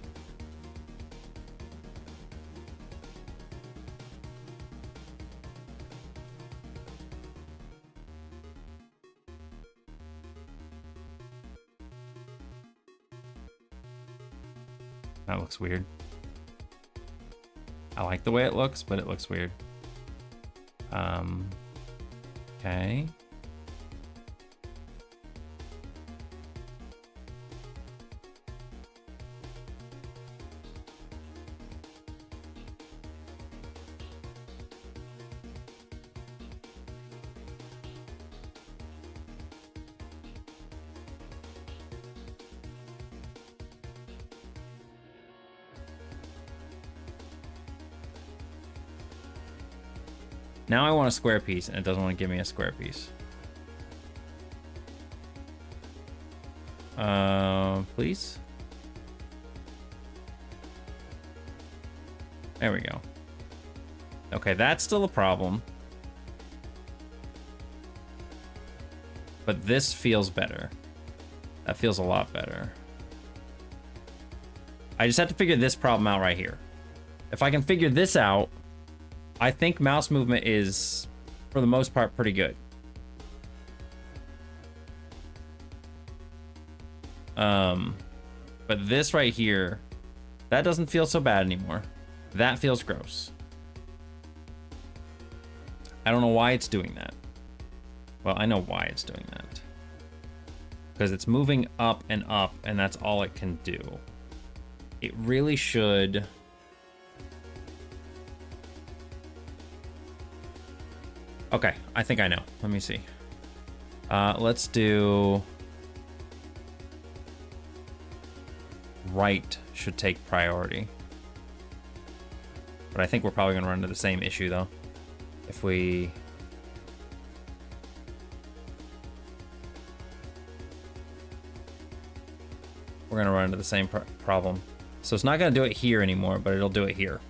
That looks weird. I like the way it looks, but it looks weird. Okay. Now I want a square piece, and it doesn't want to give me a square piece. Please? There we go. Okay, that's still a problem. But this feels better. That feels a lot better. I just have to figure this problem out right here. If I can figure this out, I think mouse movement is, for the most part, pretty good. But this right here, that doesn't feel so bad anymore. That feels gross. I don't know why it's doing that. Well, I know why it's doing that. Because it's moving up, and that's all it can do. It really should... Okay, I think I know. Let me see. Let's do... Right should take priority. But I think we're probably going to run into the same issue, though. If we... We're going to run into the same problem. So it's not going to do it here anymore, but it'll do it here.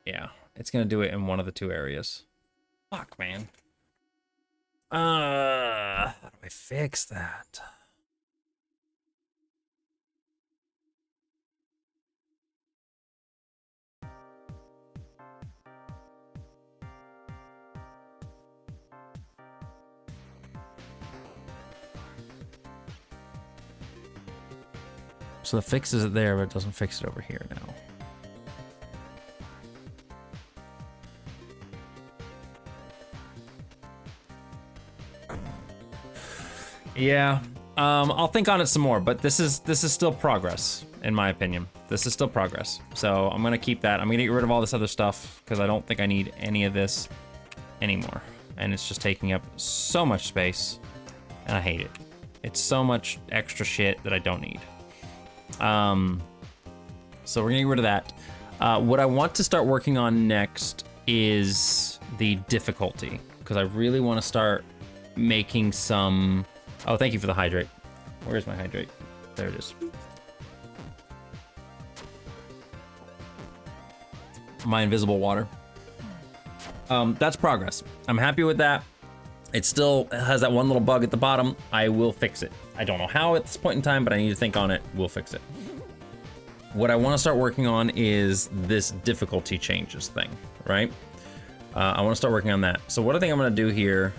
Yeah, it's going to do it in one of the two areas. Fuck, man. How do I fix that? So the fix is there, but it doesn't fix it over here now. Yeah, I'll think on it some more, but this is still progress, in my opinion. This is still progress. So I'm gonna keep that. I'm gonna get rid of all this other stuff because I don't think I need any of this anymore. And it's just taking up so much space, and I hate it. It's so much extra shit that I don't need. So we're gonna get rid of that. What I want to start working on next is the difficulty, because I really want to start making some... Oh, thank you for the hydrate. Where's my hydrate? There it is. My invisible water. That's progress. I'm happy with that. It still has that one little bug at the bottom. I will fix it. I don't know how at this point in time, but I need to think on it. We'll fix it. What I want to start working on is this difficulty changes thing, right? I want to start working on that. So what I think I'm going to do here,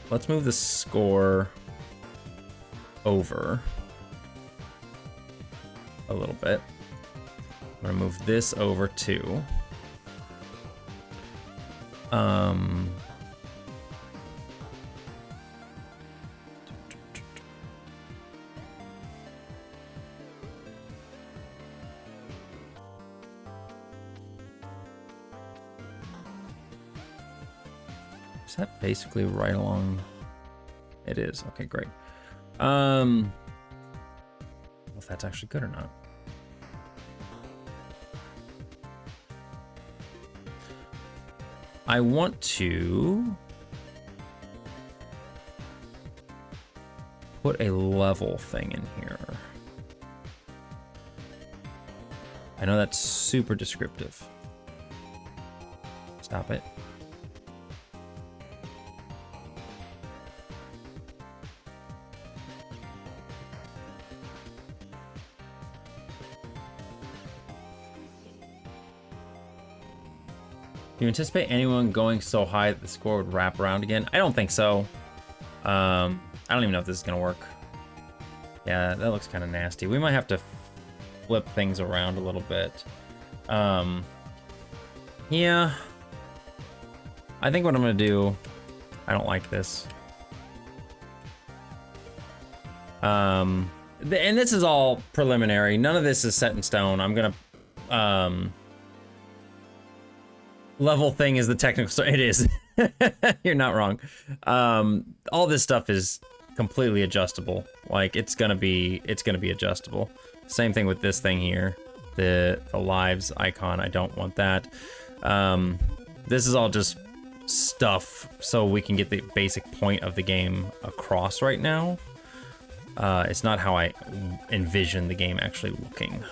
let's move the score over a little bit. I'm going to move this over too. Is that basically right along? It is. Okay, great. Well, if that's actually good or not. I want to put a level thing in here. I know that's super descriptive. Stop it. Do you anticipate anyone going so high that the score would wrap around again? I don't think so. I don't even know if this is gonna work. Yeah, that looks kind of nasty. We might have to flip things around a little bit. Yeah. I think what I'm gonna do, I don't like this. And this is all preliminary. None of this is set in stone. I'm gonna, level thing is the technical story. It is. You're not wrong. All this stuff is completely adjustable. Like it's gonna be adjustable. Same thing with this thing here. The lives icon. I don't want that. This is all just stuff so we can get the basic point of the game across right now. It's not how I envision the game actually looking.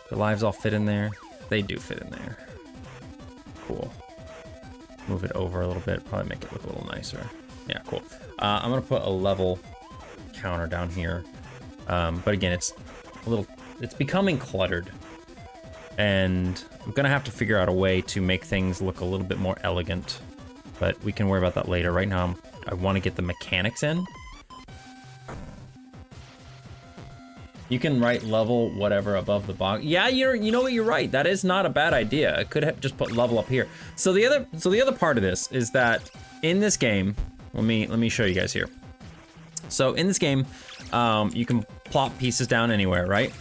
The lives all fit in there. They do fit in there. Cool. Move it over a little bit, probably make it look a little nicer. Yeah, cool. I'm gonna put a level counter down here. But again, it's becoming cluttered. And I'm gonna have to figure out a way to make things look a little bit more elegant. But we can worry about that later. Right now, I wanna get the mechanics in. You can write level whatever above the box. Yeah, you know what, you're right. That is not a bad idea. I could have just put level up here. So the other part of this is that in this game, let me show you guys here. So in this game, you can plop pieces down anywhere, right?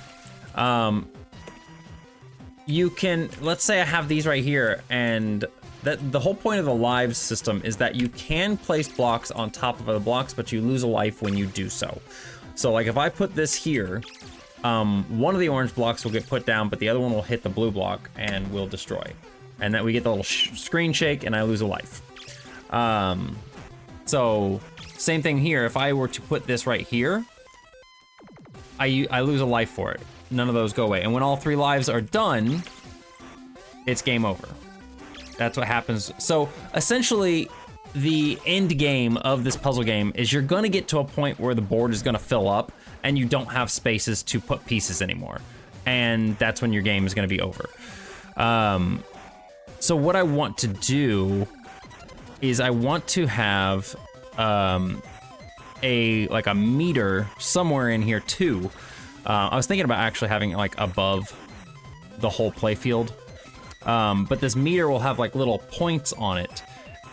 You can, let's say I have these right here, and the whole point of the lives system is that you can place blocks on top of other blocks, but you lose a life when you do so. So like if I put this here, one of the orange blocks will get put down, but the other one will hit the blue block and will destroy. And then we get the little screen shake and I lose a life. So same thing here. If I were to put this right here, I lose a life for it. None of those go away. And when all 3 lives are done, it's game over. That's what happens. So essentially, the end game of this puzzle game is you're gonna get to a point where the board is gonna fill up and you don't have spaces to put pieces anymore. And that's when your game is gonna be over. So what I want to do is I want to have like a meter somewhere in here too. I was thinking about actually having it like above the whole playfield. But this meter will have like little points on it.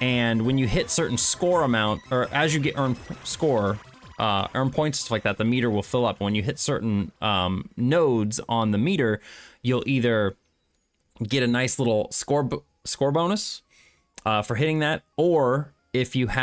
And when you hit certain score amount, or as you get earn score, earn points, stuff like that, the meter will fill up. When you hit certain nodes on the meter, you'll either get a nice little score bonus for hitting that, or if you've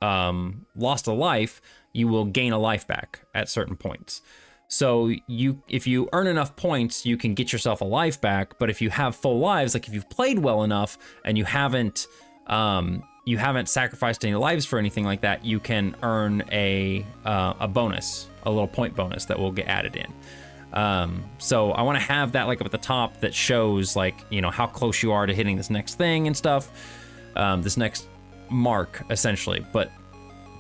lost a life, you will gain a life back at certain points. So if you earn enough points, you can get yourself a life back. But if you have full lives, like if you've played well enough and you haven't sacrificed any lives for anything like that, you can earn a bonus, a little point bonus that will get added in. So I want to have that like up at the top that shows like, you know, how close you are to hitting this next thing and stuff, this next mark essentially. But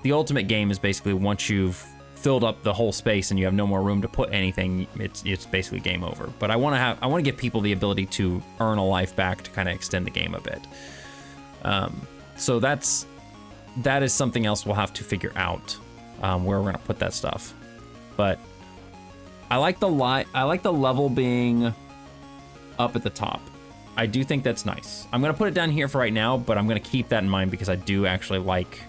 the ultimate game is basically once you've filled up the whole space and you have no more room to put anything, it's basically game over. But I want to give people the ability to earn a life back to kind of extend the game a bit. So that is something else we'll have to figure out where we're gonna put that stuff. But I like the level being up at the top. I do think that's nice. I'm gonna put it down here for right now, but I'm gonna keep that in mind because I do actually like.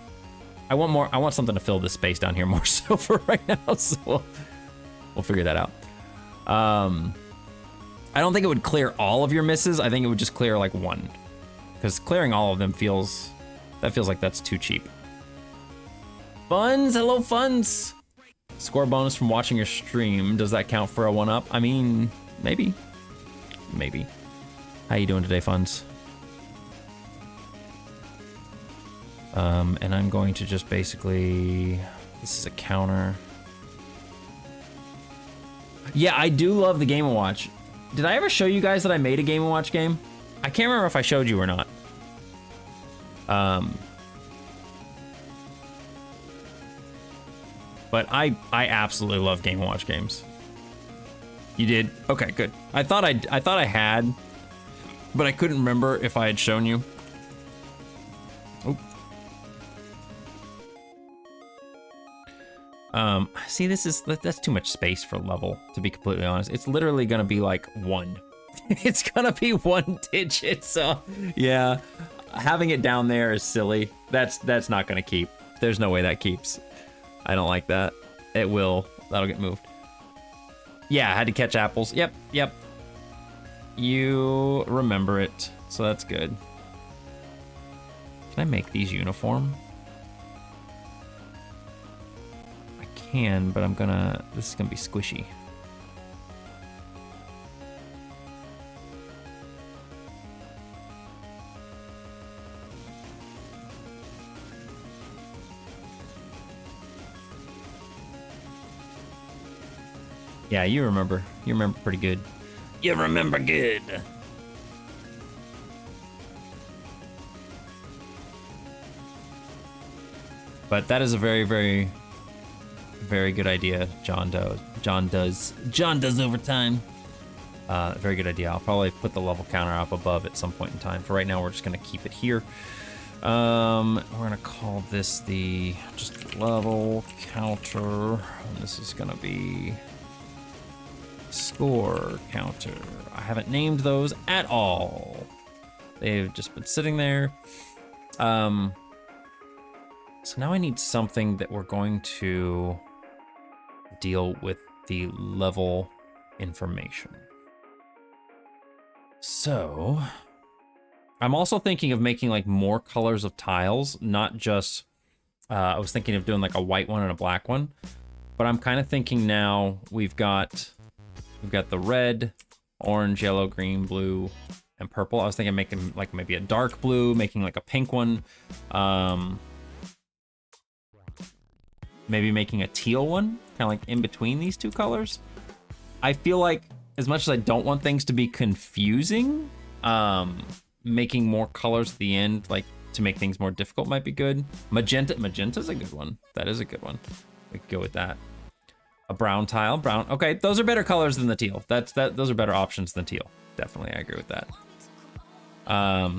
I want something to fill this space down here more so for right now, so we'll figure that out. I don't think it would clear all of your misses. I think it would just clear like one, because clearing all of them feels like that's too cheap. Funds, hello Funds. Score bonus from watching your stream. Does that count for a 1-up? I mean, maybe. How you doing today, Funds? And I'm going to just basically, this is a counter. Yeah, I do love the Game & Watch. Did I ever show you guys that I made a Game & Watch game? I can't remember if I showed you or not. But I absolutely love Game & Watch games. You did? Okay, good. I thought I had. but I couldn't remember if I had shown you. Oop. See, that's too much space for level, to be completely honest. It's literally gonna be like 1. It's gonna be 1 digit, so yeah. Having it down there is silly. That's not gonna keep. There's no way that keeps. I don't like that. It will. That'll get moved. Yeah, I had to catch apples. Yep. You remember it, so that's good. Can I make these uniform? I can, but this is gonna be squishy. Yeah, you remember. You remember pretty good. You remember good. But that is a very, very, very good idea, John does. John does overtime. Very good idea. I'll probably put the level counter up above at some point in time. For right now, we're just gonna keep it here. We're gonna call this the just level counter. And this is gonna be score counter. I haven't named those at all. They've just been sitting there. So now I need something that we're going to deal with the level information. So I'm also thinking of making like more colors of tiles, not just, I was thinking of doing like a white one and a black one, but I'm kind of thinking now we've got the red, orange, yellow, green, blue, and purple. I was thinking making like maybe a dark blue, making like a pink one. Maybe making a teal one, kind of like in between these two colors. I feel like as much as I don't want things to be confusing, making more colors at the end, like to make things more difficult might be good. Magenta's a good one. That is a good one. We could go with that. A brown tile, brown. Okay, those are better colors than the teal. Those are better options than teal. Definitely, I agree with that. I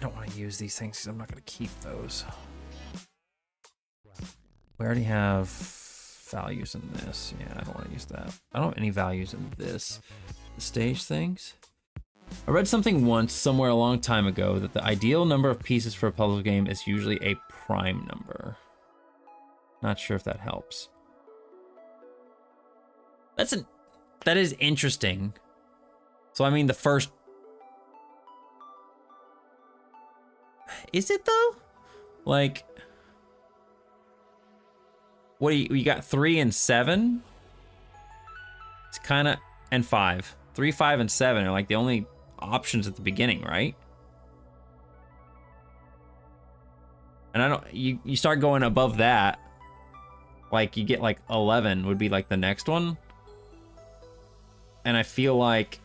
don't want to use these things because I'm not going to keep those. We already have values in this. Yeah, I don't want to use that. I don't have any values in this. The stage things. I read something once somewhere a long time ago that the ideal number of pieces for a puzzle game is usually a prime number. Not sure if that helps. That is interesting. So I mean the first, is it though? Like, what do you got 3 and 7? It's kind of, and 5. 3, 5, and 7 are like the only options at the beginning, right? And I don't, you start going above that, like you get like 11 would be like the next one. And I feel like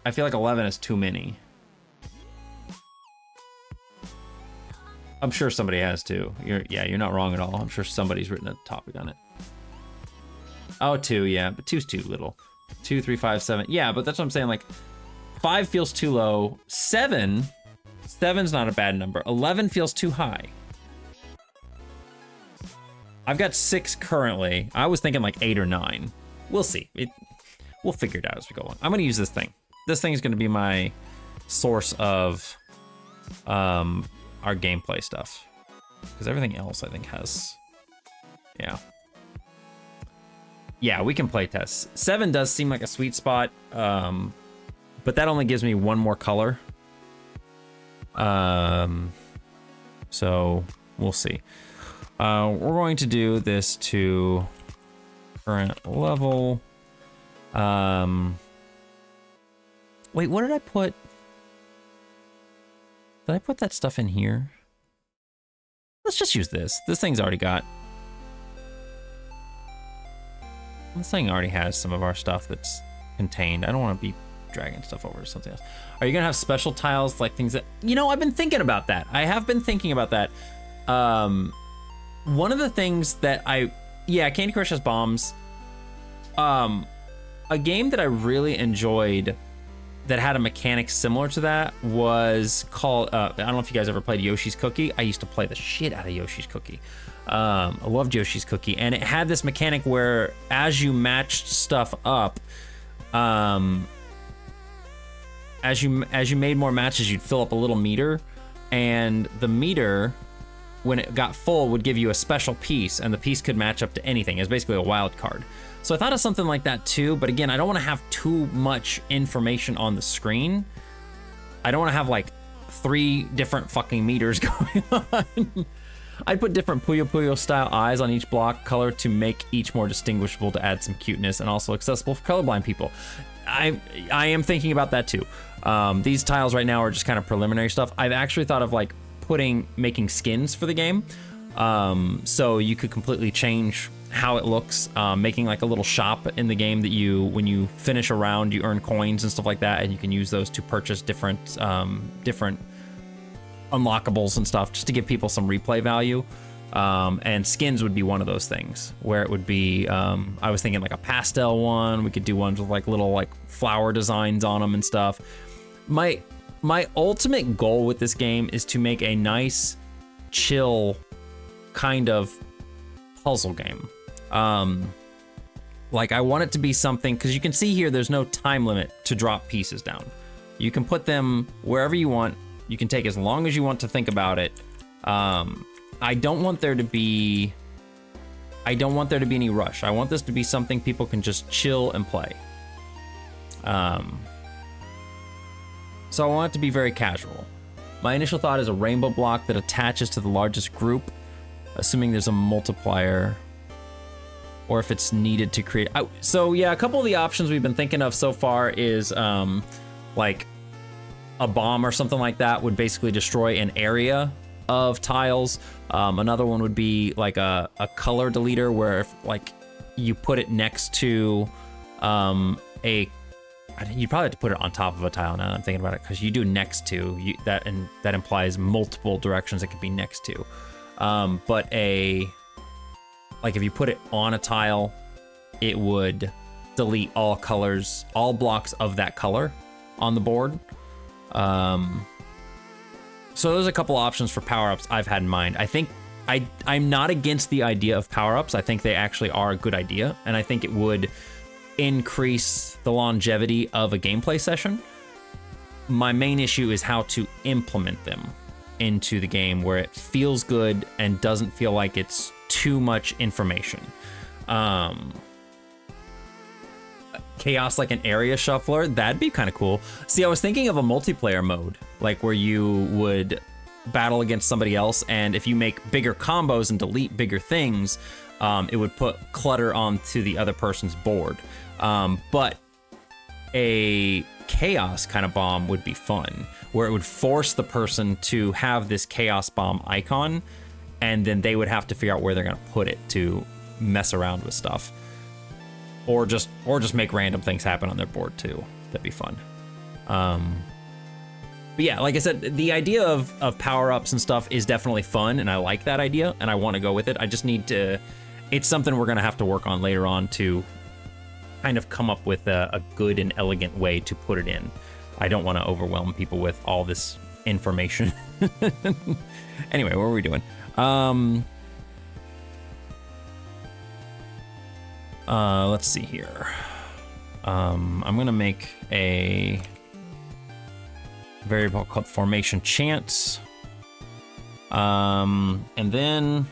11 is too many. I'm sure somebody has too. You're not wrong at all. I'm sure somebody's written a topic on it. Oh, 2, yeah, but 2's too little. 2, 3, 5, 7. Yeah, but that's what I'm saying. Like, 5 feels too low. 7's not a bad number. 11 feels too high. I've got 6 currently. I was thinking like 8 or 9. We'll see. We'll figure it out as we go on. I'm gonna use this thing. This thing is gonna be my source of our gameplay stuff, because everything else I think has, yeah, we can play test. 7 does seem like a sweet spot, but that only gives me one more color, so we'll see. We're going to do this to current level. Wait, what did I put? Did I put that stuff in here? Let's just use this. This thing's already got. This thing already has some of our stuff that's contained. I don't want to be dragging stuff over to something else. Are you gonna have special tiles, like things that, you know, I've been thinking about that. I have been thinking about that. One of the things that I yeah, Candy Crush has bombs. A game that I really enjoyed that had a mechanic similar to that was called, I don't know if you guys ever played Yoshi's Cookie. I used to play the shit out of Yoshi's Cookie. I loved Yoshi's Cookie, and it had this mechanic where as you matched stuff up, as you made more matches, you'd fill up a little meter, and the meter, when it got full, would give you a special piece, and the piece could match up to anything. It was basically a wild card. So I thought of something like that too, but again, I don't want to have too much information on the screen. I don't want to have like 3 different fucking meters going on. I'd put different Puyo Puyo style eyes on each block color to make each more distinguishable, to add some cuteness, and also accessible for colorblind people. I am thinking about that too. These tiles right now are just kind of preliminary stuff. I've actually thought of like making skins for the game. So you could completely change how it looks, making like a little shop in the game that when you finish a round, you earn coins and stuff like that, and you can use those to purchase different unlockables and stuff, just to give people some replay value. And skins would be one of those things where it would be, I was thinking like a pastel one. We could do ones with like little like flower designs on them and stuff. My ultimate goal with this game is to make a nice, chill kind of puzzle game. Like I want it to be something, because you can see here there's no time limit to drop pieces down. You can put them wherever you want. You can take as long as you want to think about it. I don't want there to be any rush. I want this to be something people can just chill and play. So I want it to be very casual. My initial thought is a rainbow block that attaches to the largest group, assuming there's a multiplier, or if it's needed to create. So yeah, a couple of the options we've been thinking of so far is like a bomb or something like that would basically destroy an area of tiles. Another one would be like a color deleter, where if like you put it next to you'd probably have to put it on top of a tile now that I'm thinking about it, because you do next to, that implies multiple directions it could be next to. But like if you put it on a tile, it would delete all colors, all blocks of that color on the board. So there's a couple options for power-ups I've had in mind. I think I'm not against the idea of power-ups. I think they actually are a good idea, and I think it would increase the longevity of a gameplay session. My main issue is how to implement them into the game where it feels good and doesn't feel like it's too much information. Chaos like an area shuffler, that'd be kind of cool. See, I was thinking of a multiplayer mode, like where you would battle against somebody else, and if you make bigger combos and delete bigger things, it would put clutter onto the other person's board. But a chaos kind of bomb would be fun, where it would force the person to have this chaos bomb icon, and then they would have to figure out where they're gonna put it to mess around with stuff. Or just make random things happen on their board too. That'd be fun. But yeah, like I said, the idea of power-ups and stuff is definitely fun, and I like that idea, and I want to go with it. I just need to, it's something we're gonna have to work on later on to kind of come up with a good and elegant way to put it in. I don't want to overwhelm people with all this information. Anyway, what were we doing? Let's see here. I'm gonna make a variable called formation chance. And then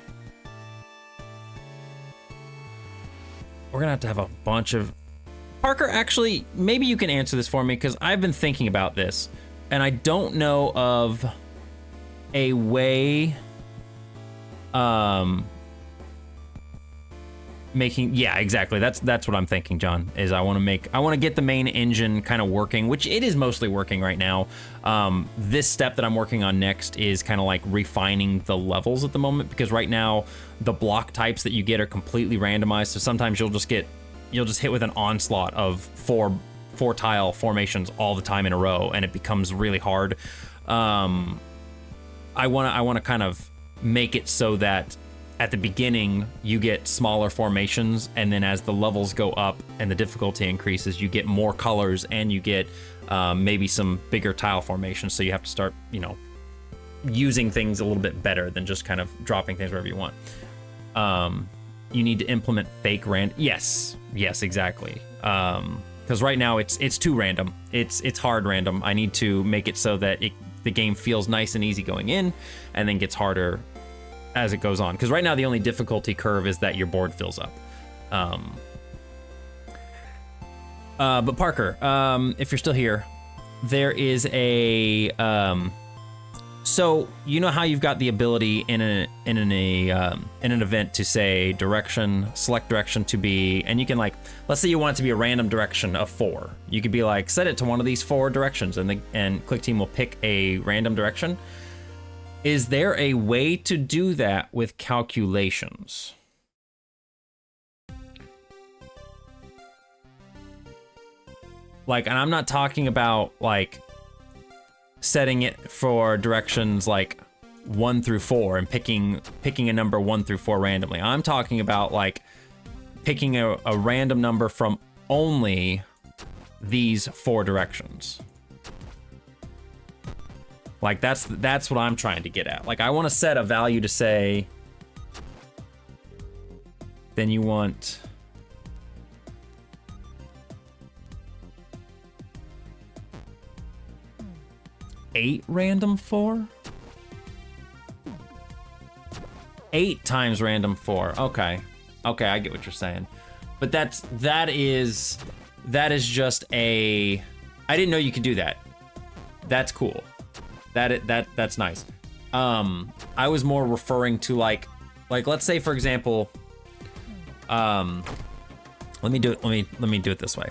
we're gonna have to have a bunch of... Parker, actually, maybe you can answer this for me, because I've been thinking about this, and I don't know of a way making... Yeah, exactly. That's what I'm thinking, John, is I want to get the main engine kind of working, which it is mostly working right now. This step that I'm working on next is kind of like refining the levels at the moment, because right now the block types that you get are completely randomized. So sometimes you'll just hit with an onslaught of four tile formations all the time in a row, and it becomes really hard. I want to kind of make it so that at the beginning you get smaller formations, and then as the levels go up and the difficulty increases, you get more colors and you get maybe some bigger tile formations. So you have to start, you know, using things a little bit better than just kind of dropping things wherever you want. You need to implement fake random. Yes, exactly. Because right now it's too random. It's hard random. I need to make it so that the game feels nice and easy going in, and then gets harder as it goes on. Because right now the only difficulty curve is that your board fills up. But Parker, if you're still here, there is a so you know how you've got the ability in an event to say direction, select direction to be, and you can, like, let's say you want it to be a random direction of 4. You could be like, set it to one of these 4 directions, and Click Team will pick a random direction. Is there a way to do that with calculations? Like, and I'm not talking about like setting it for directions like 1 through 4 and picking a number 1 through 4 randomly. I'm talking about like picking a random number from only these 4 directions. Like that's what I'm trying to get at. Like I want to set a value to say, then you want 8 random 4? 8 times random 4. Okay, I get what you're saying. But that is just a. I didn't know you could do that. That's cool. That's nice. I was more referring to like let's say for example, let me do it this way.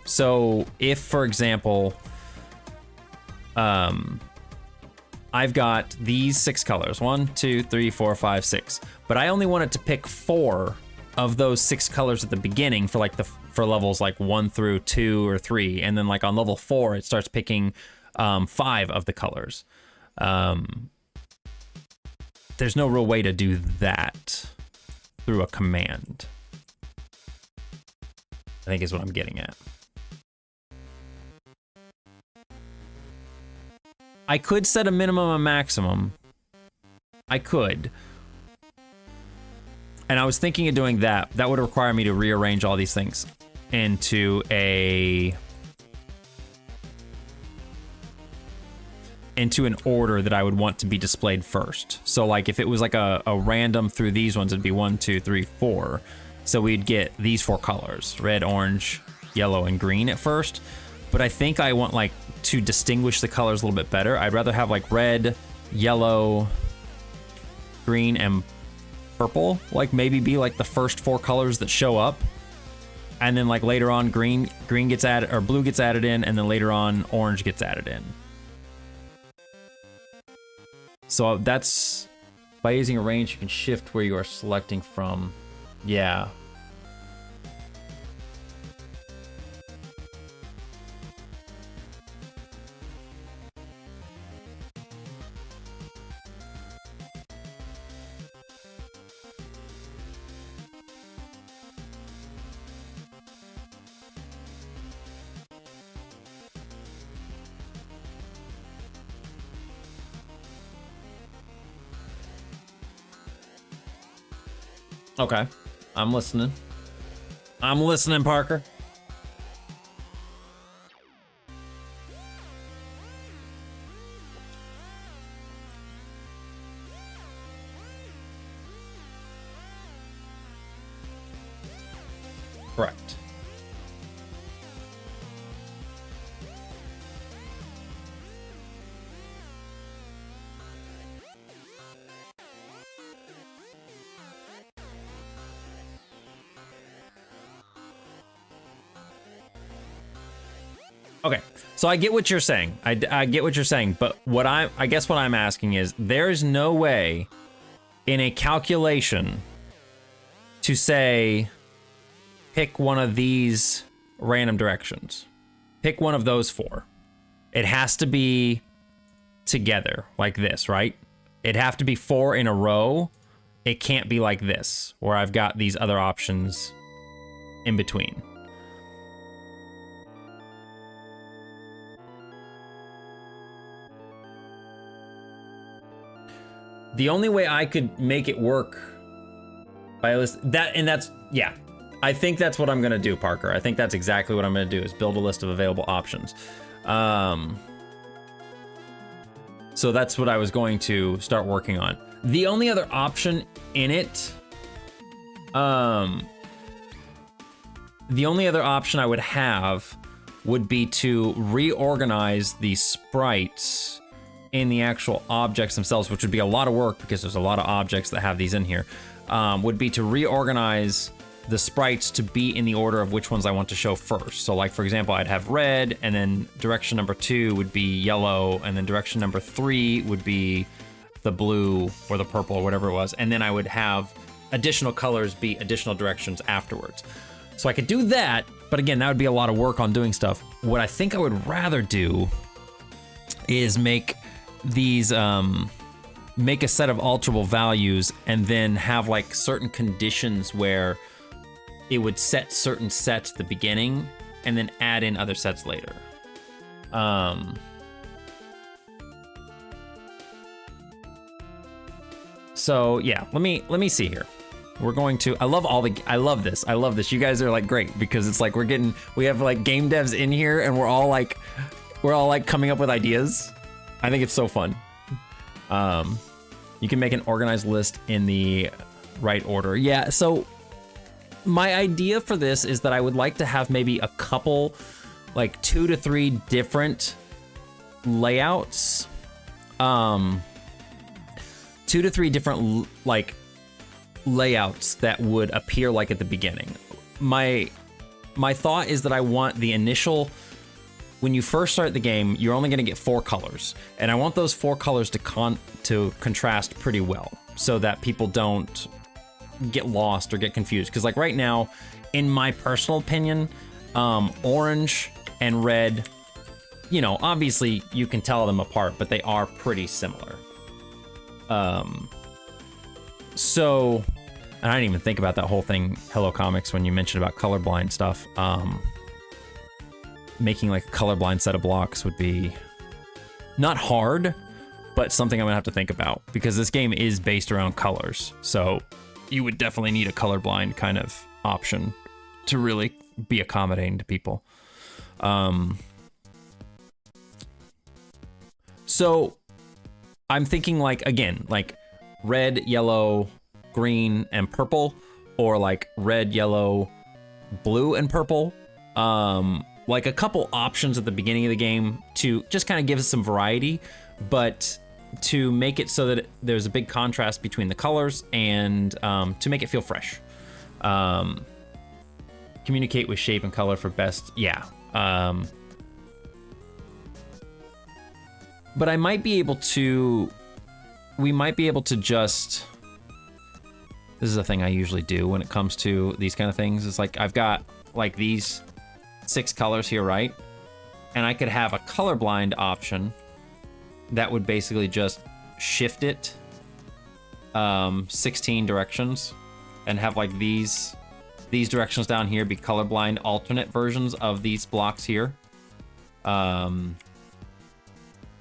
So if for example, I've got these 6 colors, 1, 2, 3, 4, 5, 6, but I only wanted to pick 4 of those 6 colors at the beginning for like for levels like 1 through 2 or 3, and then like on level 4 it starts picking 5 of the colors. There's no real way to do that through a command, I think is what I'm getting at. I could set a minimum and maximum. I could. And I was thinking of doing that. That would require me to rearrange all these things into an order that I would want to be displayed first. So like if it was like a random through these ones, it'd be 1, 2, 3, 4. So we'd get these 4 colors, red, orange, yellow, and green at first. But I think I want like to distinguish the colors a little bit better. I'd rather have like red, yellow, green, and purple, like maybe be like the first 4 colors that show up. And then like later on green gets added, or blue gets added in, and then later on orange gets added in. So that's, by using a range, you can shift where you are selecting from. Yeah. Okay, I'm listening. I'm listening, Parker. Correct. Okay, so I get what you're saying. I get what you're saying, but I guess what I'm asking is, there's no way in a calculation to say, pick one of these random directions. Pick one of those 4. It has to be together like this, right? It'd have to be 4 in a row it can't be like this, where I've got these other options in between. The only way I could make it work by yeah. I think that's what I'm gonna do, Parker. I think that's exactly what I'm gonna do, is build a list of available options. So that's what I was going to start working on. The only other option in it, the only other option I would have would be to reorganize the sprites in the actual objects themselves, which would be a lot of work because there's a lot of objects that have these in here, would be to reorganize the sprites to be in the order of which ones I want to show first. So like, for example, I'd have red, and then direction number 2 would be yellow, and then direction number 3 would be the blue or the purple or whatever it was. And then I would have additional colors be additional directions afterwards. So I could do that, but again, that would be a lot of work on doing stuff. What I think I would rather do is make these, make a set of alterable values and then have like certain conditions where it would set certain sets at the beginning and then add in other sets later. So yeah, let me see here. We're going to, I love this. You guys are like great, because it's like we have like game devs in here, and we're all like coming up with ideas. I think it's so fun. You can make an organized list in the right order. Yeah, so my idea for this is that I would like to have maybe a couple, like 2 to 3 different layouts. 2 to 3 different like layouts that would appear like at the beginning. My thought is that I want the initial, when you first start the game, you're only gonna get 4 colors. And I want those 4 colors to contrast pretty well so that people don't get lost or get confused. Because like right now, in my personal opinion, orange and red, you know, obviously you can tell them apart, but they are pretty similar. So, and I didn't even think about that whole thing, Hello Comics, when you mentioned about colorblind stuff. Making like a colorblind set of blocks would be not hard, but something I'm gonna have to think about, because this game is based around colors. So you would definitely need a colorblind kind of option to really be accommodating to people. So I'm thinking like, again, like red, yellow, green, and purple, or like red, yellow, blue, and purple. Like a couple options at the beginning of the game to just kind of give us some variety, but to make it so that there's a big contrast between the colors and to make it feel fresh. Communicate with shape and color for best, yeah. But I might be able to, we might be able to just, this is a thing I usually do when it comes to these kind of things. It's like, I've got like these 6 colors here, right? And I could have a colorblind option that would basically just shift it 16 directions and have like these directions down here be colorblind alternate versions of these blocks here.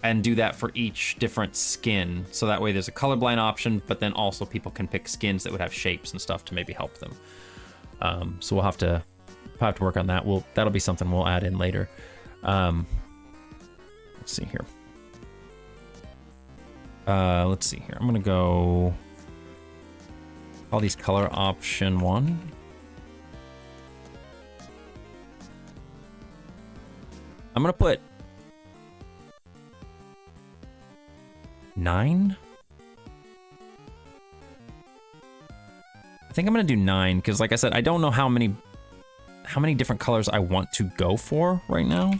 And do that for each different skin. So that way there's a colorblind option, but then also people can pick skins that would have shapes and stuff to maybe help them. So we'll have to work on that. That'll be something we'll add in later. Let's see here. Let's see here. I'm gonna go call these color option 1. I'm gonna put 9. I think I'm gonna do 9 because, like I said, I don't know how many different colors I want to go for right now.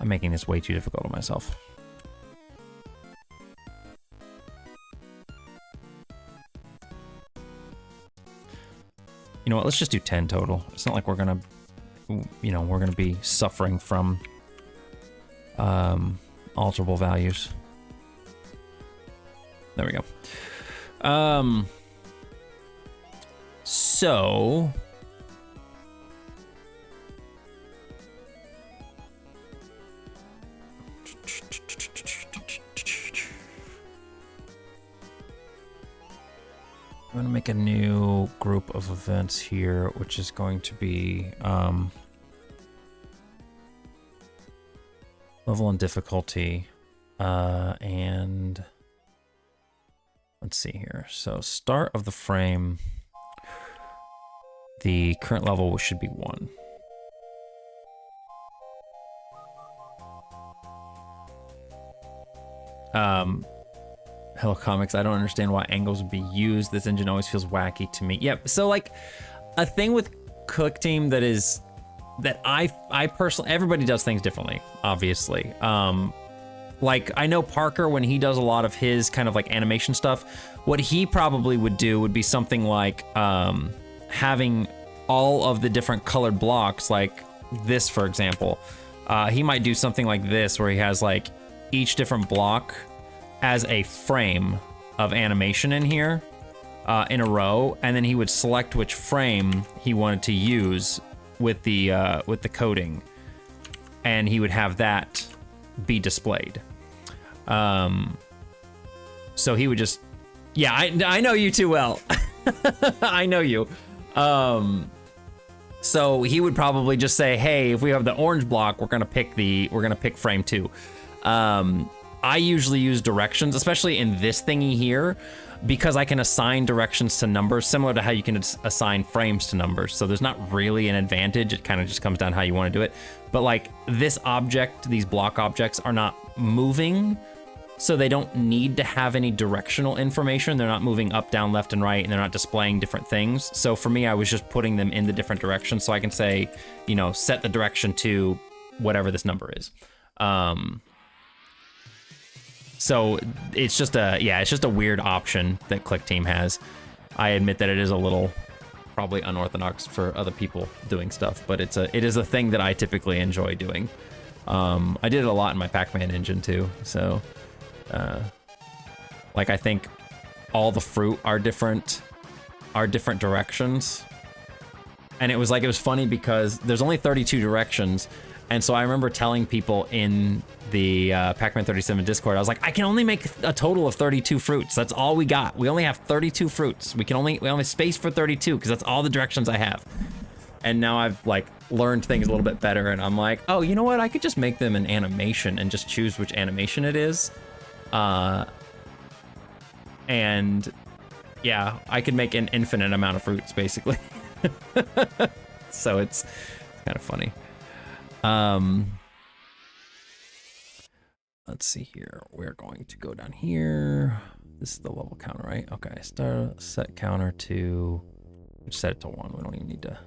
I'm making this way too difficult on myself. You know what? Let's just do 10 total. It's not like we're gonna, you know, we're gonna be suffering from alterable values. There we go. So I'm gonna make a new group of events here, which is going to be level and difficulty, and let's see here. So start of the frame, the current level should be 1. Hello Comics, I don't understand why angles would be used. This engine always feels wacky to me. Yep, so like a thing with Click Team that is, that I personally, everybody does things differently, obviously. Like I know Parker, when he does a lot of his kind of like animation stuff, what he probably would do would be something like having all of the different colored blocks, like this, for example. He might do something like this, where he has like each different block as a frame of animation in here, in a row, and then he would select which frame he wanted to use with the coding, and he would have that be displayed. So he would just, yeah, I know you too well. I know you. So he would probably just say, hey, if we have the orange block, we're gonna pick frame 2. I usually use directions, especially in this thingy here, because I can assign directions to numbers, similar to how you can assign frames to numbers. So there's not really an advantage. It kind of just comes down how you want to do it. But like this object, these block objects are not moving, so they don't need to have any directional information. They're not moving up, down, left, and right, and they're not displaying different things. So for me, I was just putting them in the different directions, so I can say, you know, set the direction to whatever this number is. So it's just a weird option that Click Team has. I admit that it is a little probably unorthodox for other people doing stuff, but it is a thing that I typically enjoy doing. I did it a lot in my Pac-Man engine too. So, like I think all the fruit are different directions. And it was funny because there's only 32 directions. And so I remember telling people in the Pac-Man 37 Discord, I was like, I can only make a total of 32 fruits. That's all we got. We only have 32 fruits. We only have space for 32 because that's all the directions I have. And now I've like learned things a little bit better, and I'm like, oh, you know what? I could just make them an animation and just choose which animation it is. And yeah, I could make an infinite amount of fruits basically. So it's kind of funny. Let's see here. We're going to go down here. This is the level counter, right? Okay, set counter to, set it to 1. We don't even need to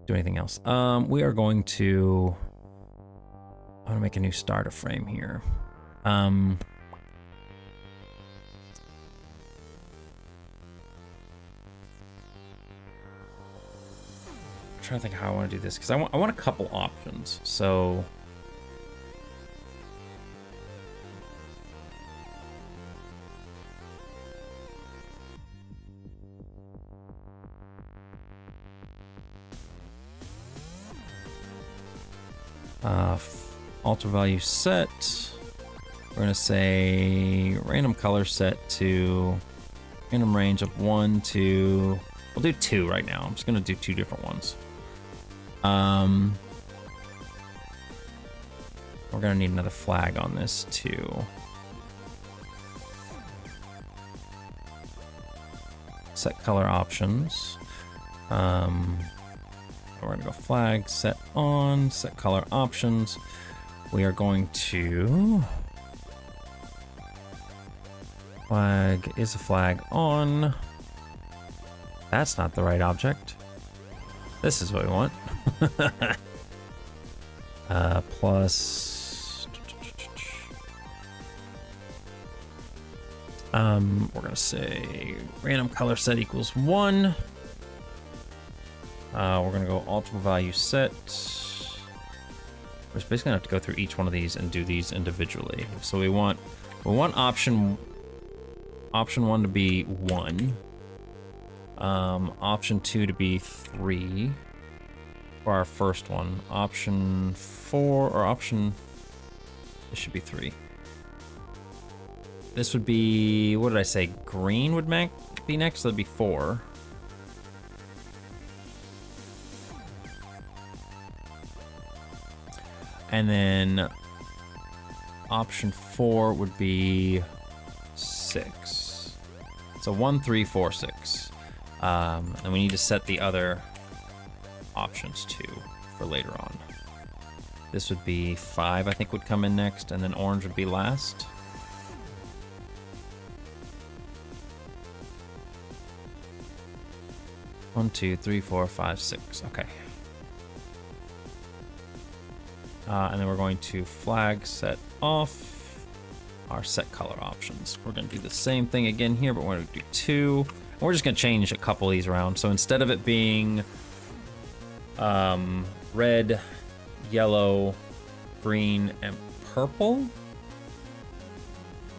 do anything else. We are going to, I want to make a new starter frame here. I'm trying to think how I want to do this, because I want a couple options. So alter value set, we're gonna say random color set to random range of 1 to, we'll do 2 right now. I'm just gonna do 2 different ones. We're gonna need another flag on this too. Set color options. We're gonna go flag, set on, set color options. We are going to, flag is a flag on. That's not the right object. This is what we want. Plus, we're gonna say random color set equals 1. We're gonna go alter value set. We're basically gonna have to go through each one of these and do these individually. So we want option option 1 to be 1. Option 2 to be 3 for our first one. Option 4 or option, this should be 3. This would be, what did I say? Green would be next, so that'd be 4. And then option 4 would be 6. So 1, 3, 4, 6. And we need to set the other options too for later on. This would be 5, I think, would come in next, and then orange would be last. One, 2, 3, 4, 5, 6. Okay. And then we're going to flag set off our set color options. We're going to do the same thing again here, but we're going to do 2. And we're just going to change a couple of these around. So instead of it being red, yellow, green, and purple,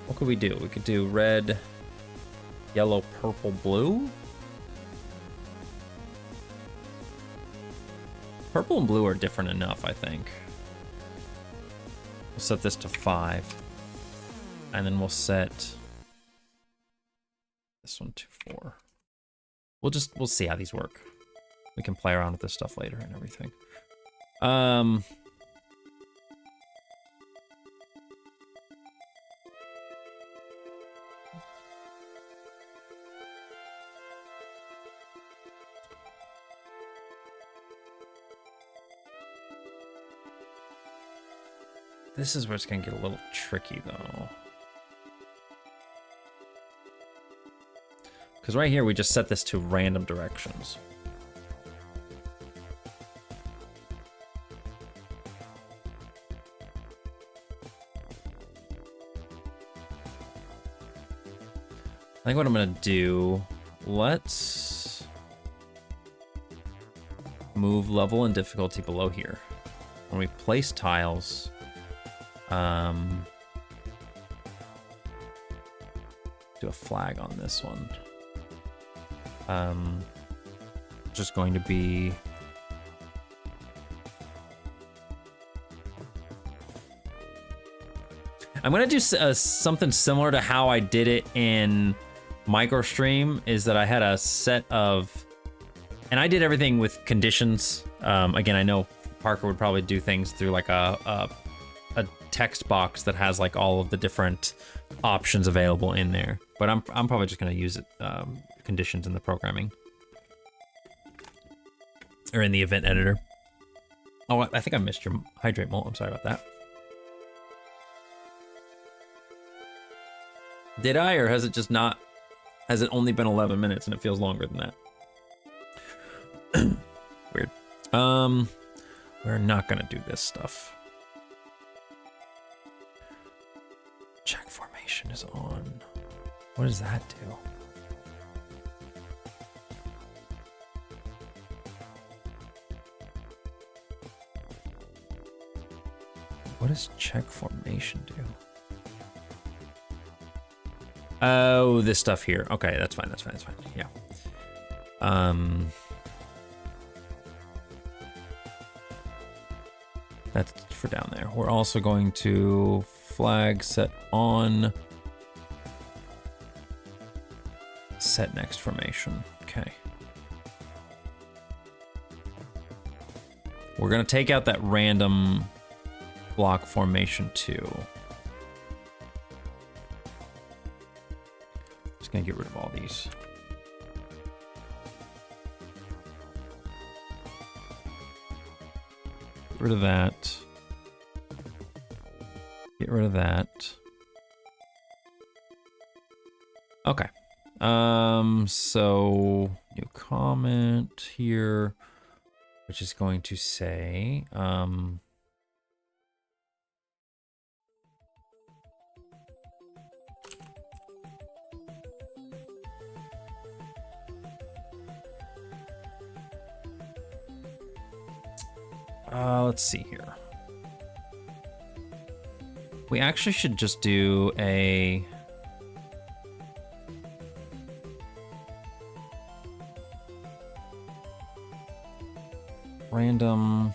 what could we do? We could do red, yellow, purple, blue. Purple and blue are different enough, I think. We'll set this to 5. And then we'll set this one to 4. We'll see how these work. We can play around with this stuff later and everything. This is where it's gonna get a little tricky though. Because right here we just set this to random directions. I think what I'm gonna do, let's move level and difficulty below here. When we place tiles, do a flag on this one. Just going to be I'm gonna do something similar to how I did it in MicroStream, is that I had a set of, and I did everything with conditions. Again, I know Parker would probably do things through like a text box that has like all of the different options available in there, but I'm probably just going to use it conditions in the programming or in the event editor. Oh, I think I missed your hydrate molt. I'm sorry about that. Did I, or has it just not, has it only been 11 minutes and it feels longer than that? Weird. We're not gonna do this stuff. Check formation is on. What does that do? What does check formation do? Oh, this stuff here. Okay, that's fine. That's fine. That's fine. Yeah. That's for down there. We're also going to flag set on, set next formation. Okay. We're gonna take out that random block formation too. Just gonna get rid of all these. Get rid of that. Get rid of that. Okay. So new comment here, which is going to say, let's see here. We actually should just do a Random.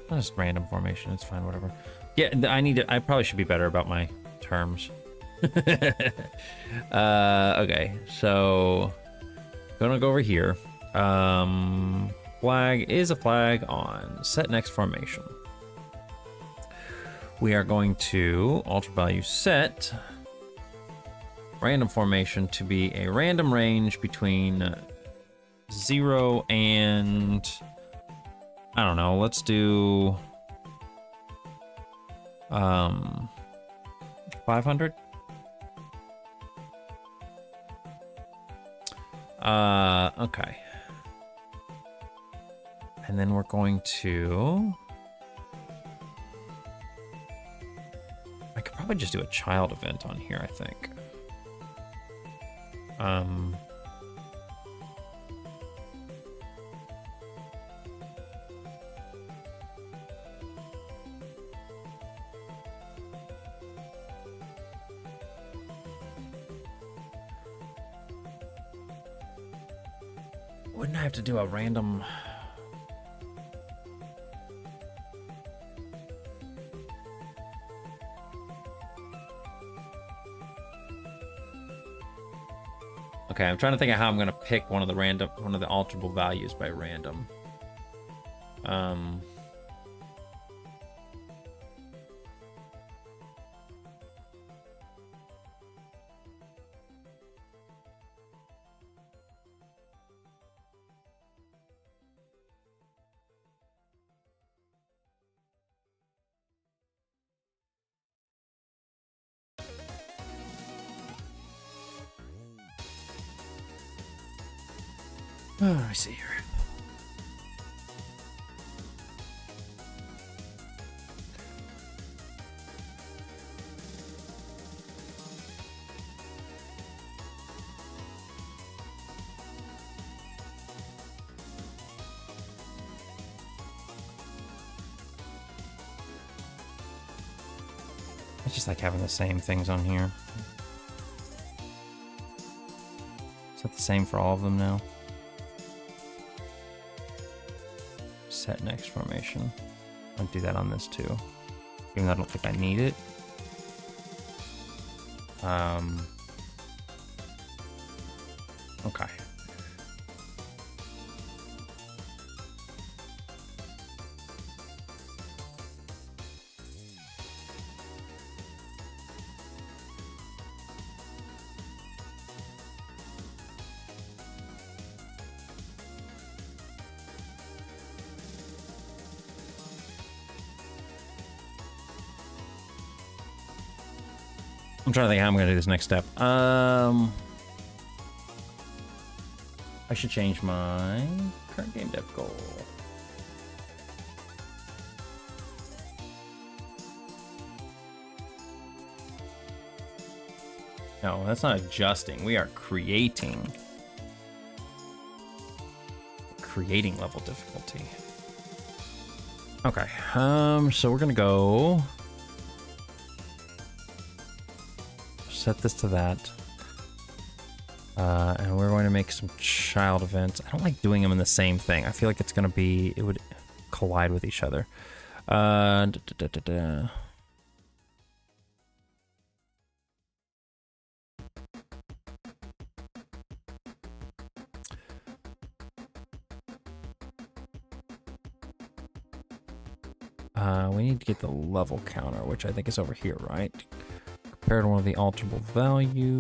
Just random formation. It's fine. Whatever. Yeah, I probably should be better about my terms. Okay, so gonna go over here. Flag is a flag on set next formation. We are going to alter value set random formation to be a random range between 0 and, I don't know, let's do 500. Okay. And then we're going to, I could probably just do a child event on here, I think. Wouldn't I have to do a random? Okay, I'm trying to think of how I'm gonna pick one of the alterable values by random. Oh, I see here. I just like having the same things on here. Is that the same for all of them now? Set next formation. I'll do that on this too. Even though I don't think I need it. Okay. I'm trying to think how I'm going to do this next step. I should change my current game dev goal. No, that's not adjusting. We are creating level difficulty. Okay. So we're going to go set this to that. And we're going to make some child events. I don't like doing them in the same thing. I feel like it's going to be, it would collide with each other. We need to get the level counter, which I think is over here, right? Compare to one of the alterable values.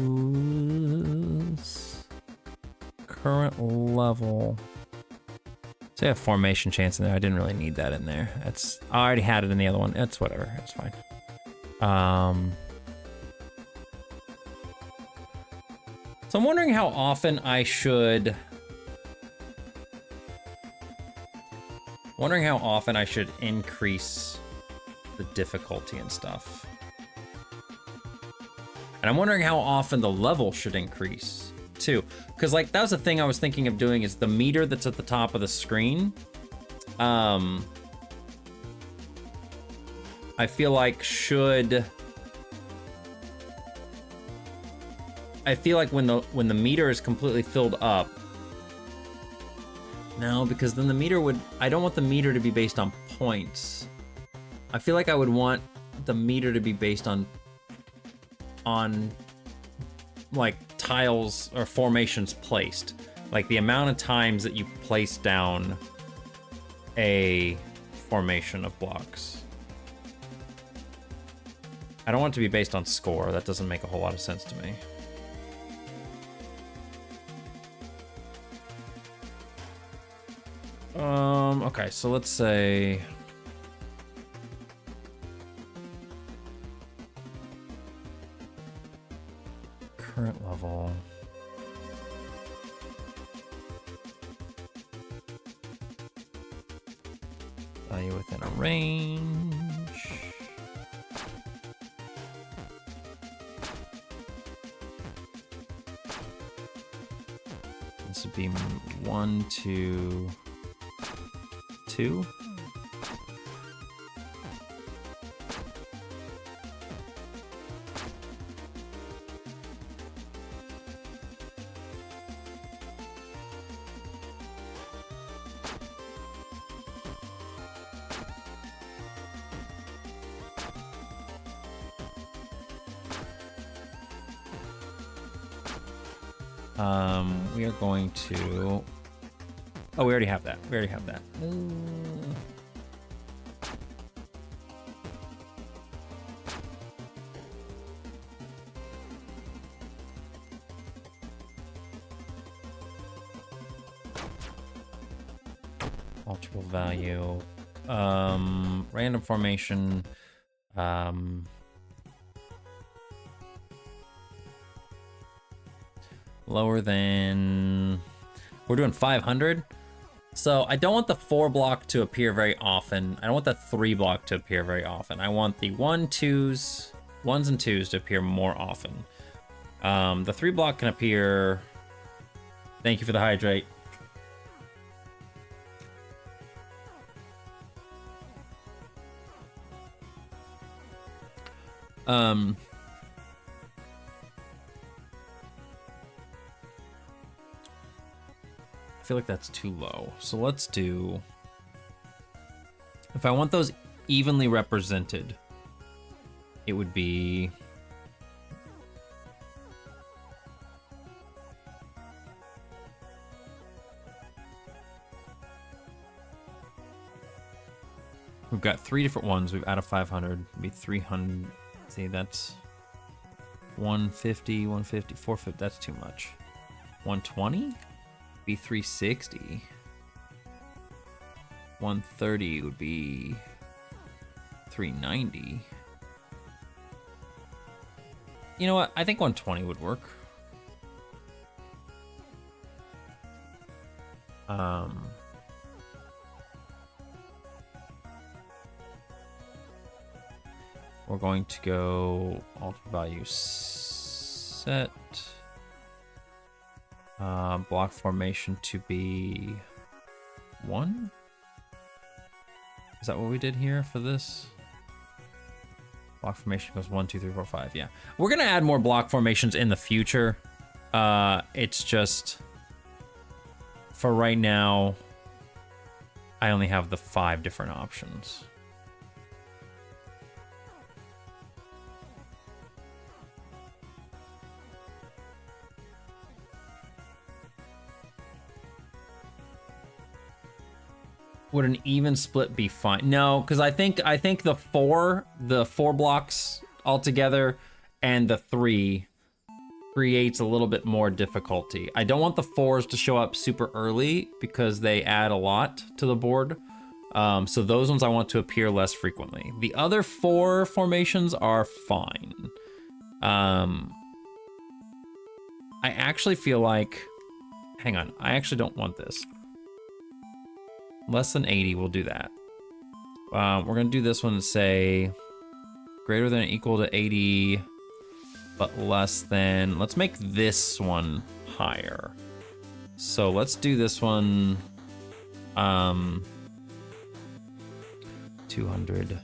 Current level. So I have formation chance in there. I didn't really need that in there. I already had it in the other one. It's whatever. It's fine. So I'm wondering how often I should increase the difficulty and stuff. And I'm wondering how often the level should increase too. Because like that was the thing I was thinking of doing, is the meter that's at the top of the screen. I feel like should I feel like when the meter is completely filled up. No, because then the meter would, I don't want the meter to be based on points. I feel like I would want the meter to be based on like tiles or formations placed. Like the amount of times that you place down a formation of blocks. I don't want it to be based on score. That doesn't make a whole lot of sense to me. Okay, so let's say current level. Value within a range. This would be 1, 2, 2. We are going to. Oh, we already have that. We already have that. Multiple value. Random formation. Lower than, we're doing 500. So I don't want the 4 block to appear very often. I don't want the 3 block to appear very often. I want the 1, 2s, 1s and 2s to appear more often. The 3 block can appear. Thank you for the hydrate. I feel like that's too low. So let's do, if I want those evenly represented, it would be we've got 3 different ones. We've out of 500, it'd be 300. See, that's 150, 150, 450. That's too much. 120? Be 360. 130 would be 390. You know what? I think 120 would work. We're going to go alt value set. Block formation to be 1. Is that what we did here for this? Block formation goes 1, 2, 3, 4, 5. Yeah, we're gonna add more block formations in the future. It's just for right now, I only have the 5 different options. Would an even split be fine? No, because I think the 4 blocks altogether and the 3 creates a little bit more difficulty. I don't want the 4s to show up super early because they add a lot to the board. So those ones I want to appear less frequently. The other 4 formations are fine. I actually feel like, hang on, I actually don't want this. Less than 80, we'll do that. We're gonna do this one and say greater than or equal to 80, but less than, let's make this one higher. So let's do this one, 200.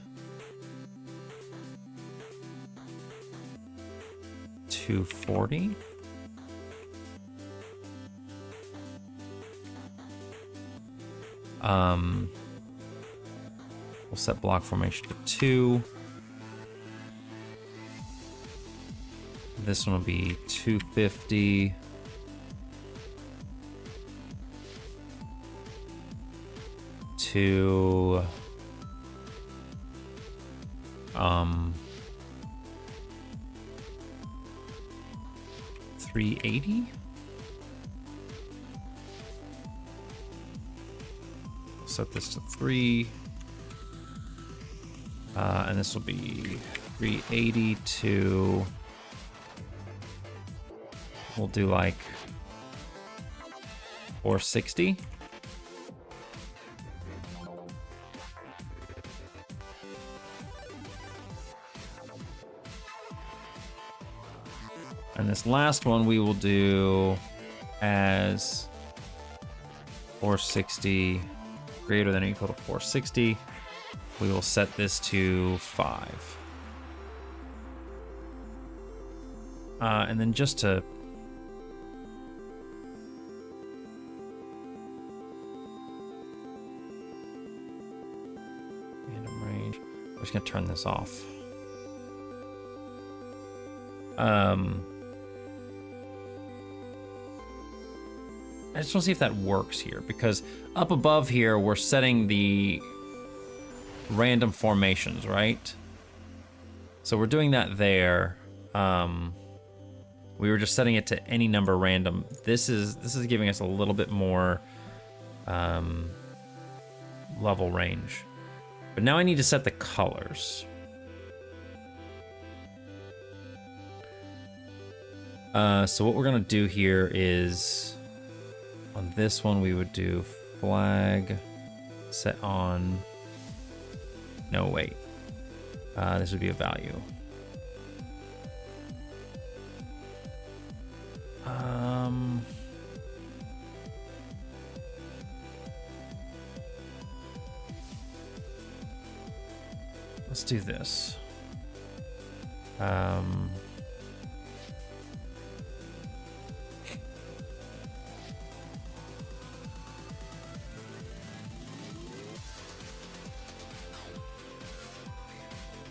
240. We'll set block formation to 2. This one will be 250. To 380. Set this to 3. And this will be 380 to, we'll do like 460. And this last one we will do as 460 greater than or equal to 460. We will set this to 5. And then just to random range, we're just gonna turn this off. I just want to see if that works here, because up above here, we're setting the random formations, right? So we're doing that there. We were just setting it to any number random. This is giving us a little bit more level range. But now I need to set the colors. So what we're gonna do here is, on this one, we would do flag set on, no, wait. This would be a value. Let's do this.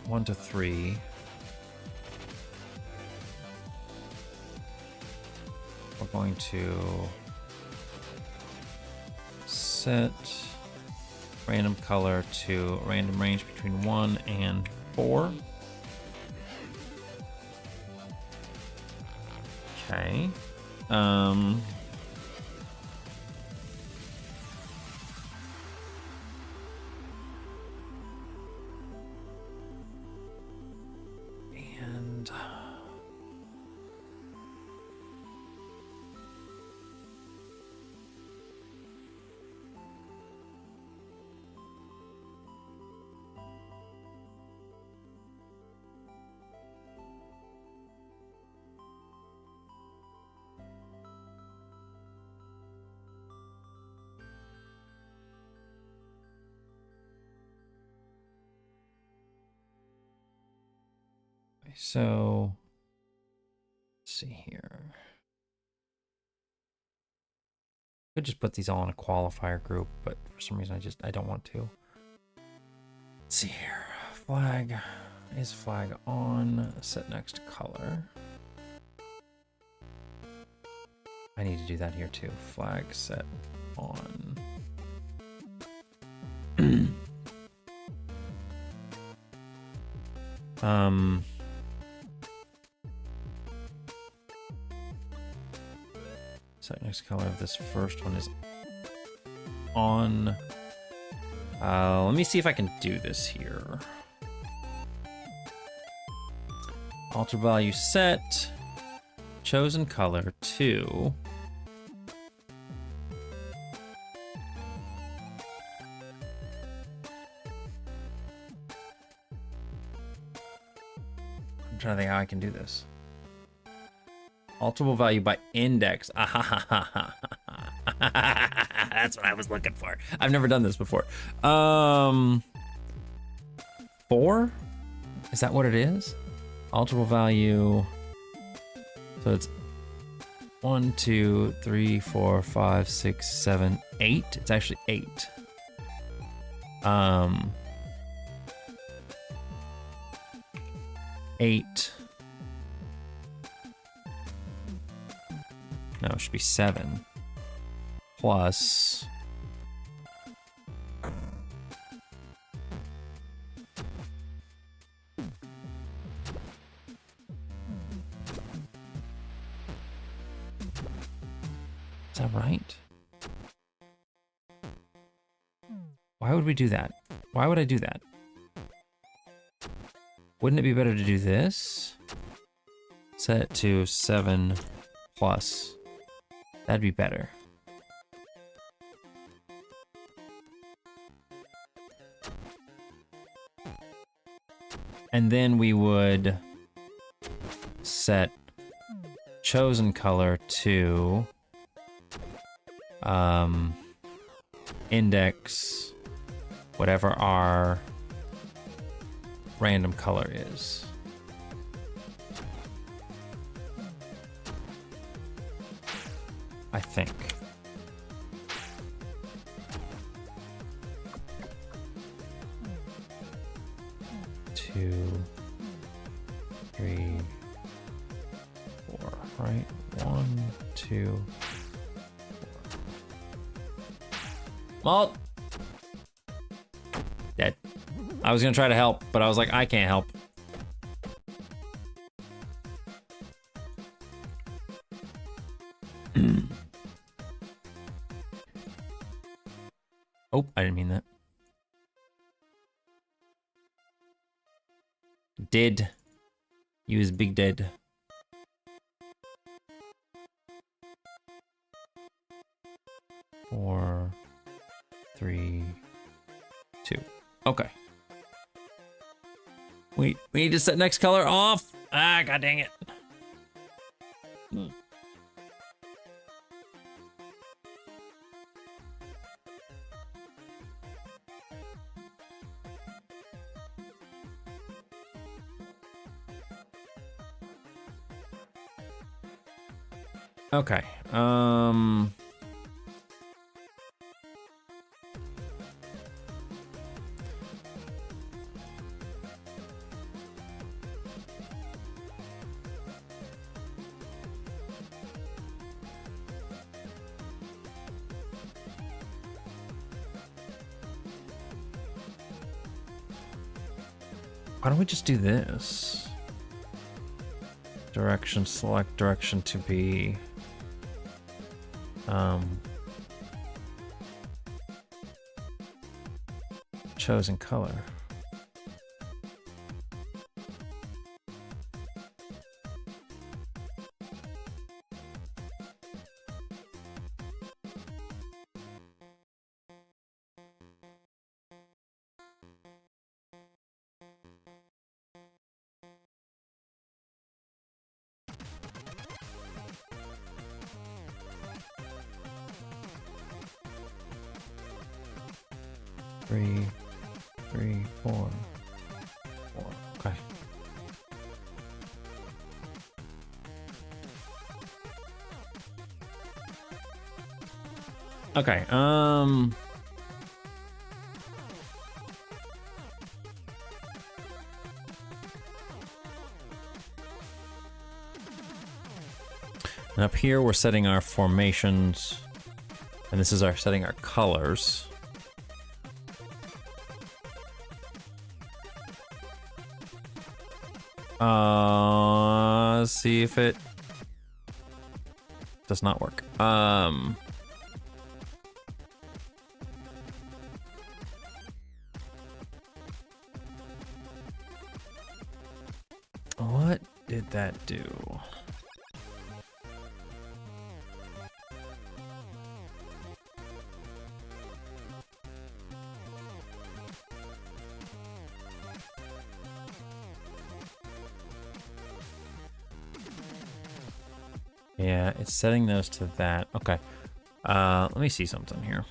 1 to 3. We're going to set random color to random range between 1 and 4. Okay. So, let's see here. Could just put these all in a qualifier group, but for some reason I don't want to. Let's see here. Flag is flag on, set next to color. I need to do that here too. Flag set on. Set next color of this first one is on. Let me see if I can do this here. Alter value set, chosen color to I'm trying to think how I can do this. Alterable value by index. That's what I was looking for. I've never done this before. 4? Is that what it is? Alterable value. So it's 1, 2, 3, 4, 5, 6, 7, 8. It's actually 8. 8. No, it should be 7. Plus. Is that right? Why would we do that? Why would I do that? Wouldn't it be better to do this? Set it to 7 plus. That'd be better. And then we would set chosen color to index whatever our random color is. I think. Two, 3, 4, right? 1, 2, 4. Well, dead. I was gonna try to help, but I was like, I can't help. Oh, I didn't mean that. Did use big dead. Four, 3, 2. Okay. Wait, we need to set next color off. Ah, god dang it. Okay. Why don't we just do this? Direction, select direction to be. Chosen color. Three, 4, 4. Okay. Okay. And up here we're setting our formations, and this is our setting our colors. See if it does not work. What did that do? Yeah, it's setting those to that. Okay. Let me see something here.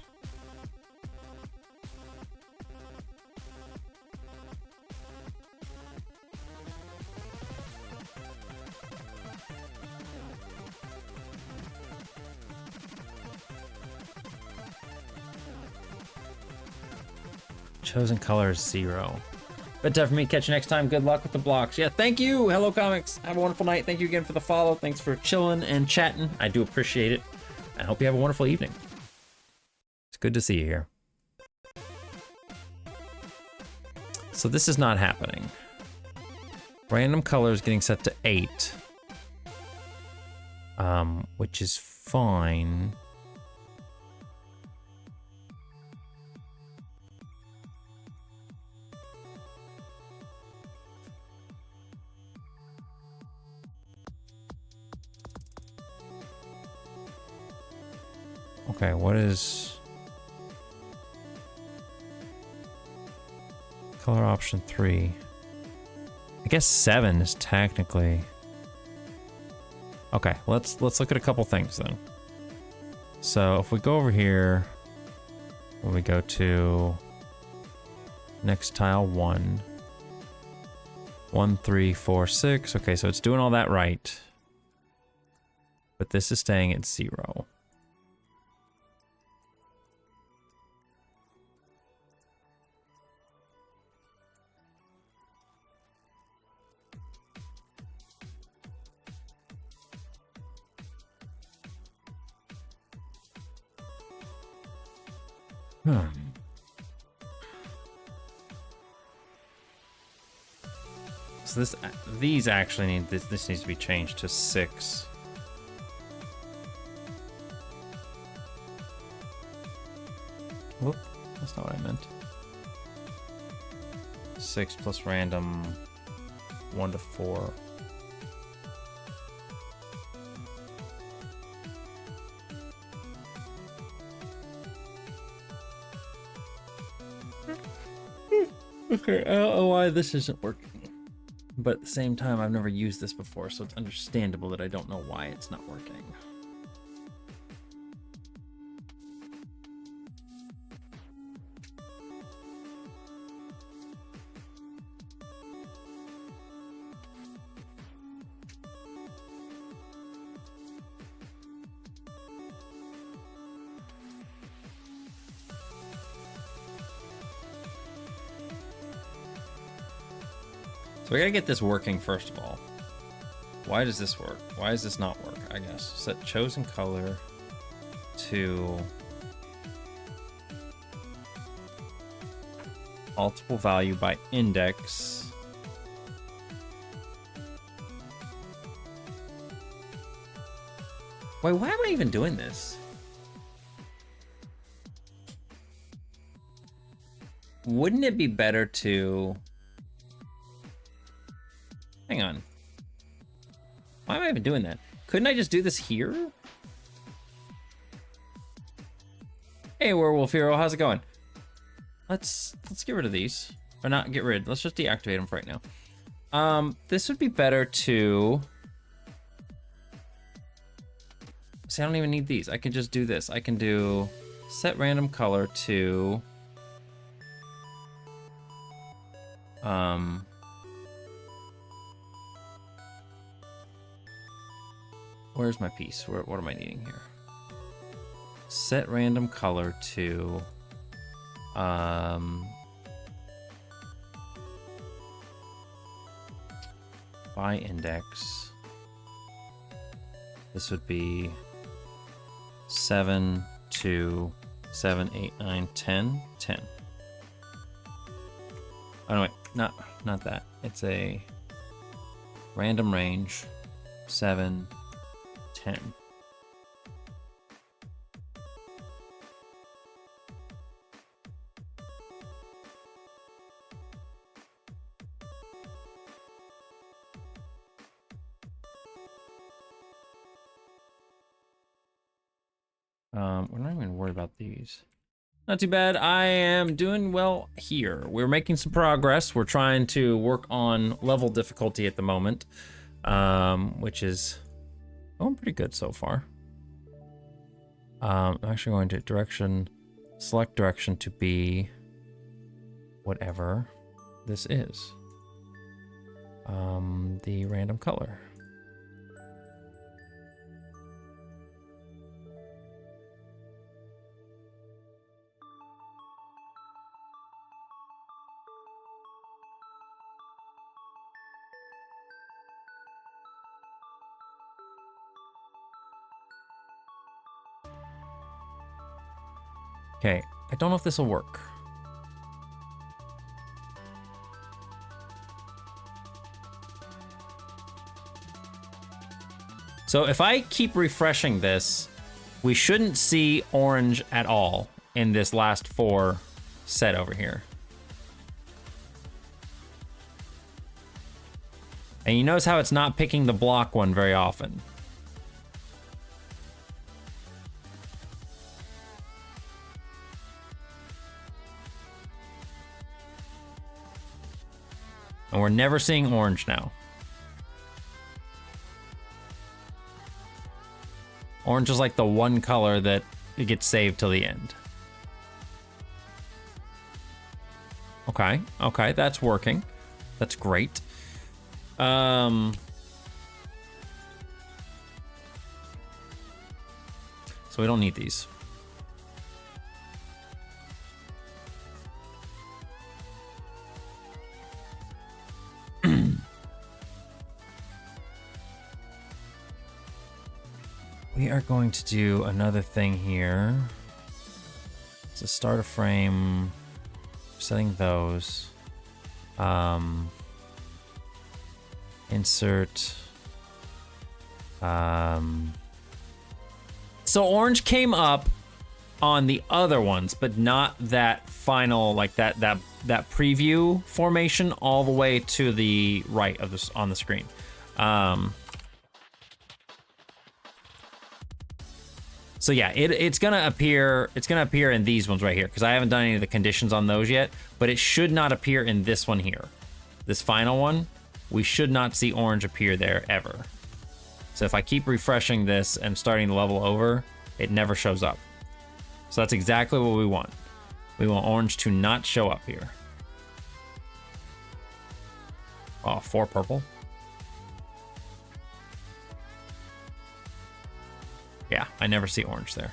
Chosen color is 0. But definitely catch you next time. Good luck with the blocks. Yeah, thank you. Hello Comics. Have a wonderful night. Thank you again for the follow. Thanks for chilling and chatting. I do appreciate it. I hope you have a wonderful evening. It's good to see you here. So this is not happening. Random colors getting set to 8. Which is fine. Okay, what is color option 3? I guess 7 is technically. Okay, let's look at a couple things then. So if we go over here, when we go to next tile 1, 1, 3, 4, 6. Okay, so it's doing all that right, but this is staying at 0. So these actually need this needs to be changed to 6. Whoop, that's not what I meant. 6 plus random 1 to 4. Okay, I don't know why this isn't working. But at the same time, I've never used this before, so it's understandable that I don't know why it's not working. So we gotta get this working first of all. Why does this work? Why does this not work, I guess? Set chosen color to multiple value by index. Wait, why am I even doing this? Wouldn't it be better to... Hang on. Why am I even doing that? Couldn't I just do this here? Hey, Werewolf Hero, how's it going? Let's get rid of these. Or not get rid, let's just deactivate them for right now. This would be better to... See, I don't even need these. I can just do this. I can do set random color to... Where's my piece? What am I needing here? Set random color to by index. This would be 7 to 7, 8, 9, 10, 10. Oh no, wait, not that. It's a random range 7, 10. We're not even worried about these. Not too bad. I am doing well here. We're making some progress. We're trying to work on level difficulty at the moment, which is going pretty good so far. I'm actually going to direction, select direction to be whatever this is. The random color. Okay, I don't know if this will work. So if I keep refreshing this, we shouldn't see orange at all in this last 4 set over here. And you notice how it's not picking the block one very often. And we're never seeing orange now. Orange is like the one color that it gets saved till the end. Okay, okay, that's working. That's great. So we don't need these. We are going to do another thing here. So start a frame, setting those. Insert. So orange came up on the other ones, but not that final, like that preview formation all the way to the right of this on the screen. So yeah, it's gonna appear. It's gonna appear in these ones right here because I haven't done any of the conditions on those yet. But it should not appear in this one here, this final one. We should not see orange appear there ever. So if I keep refreshing this and starting the level over, it never shows up. So that's exactly what we want. We want orange to not show up here. Oh, 4 purple. Yeah, I never see orange there.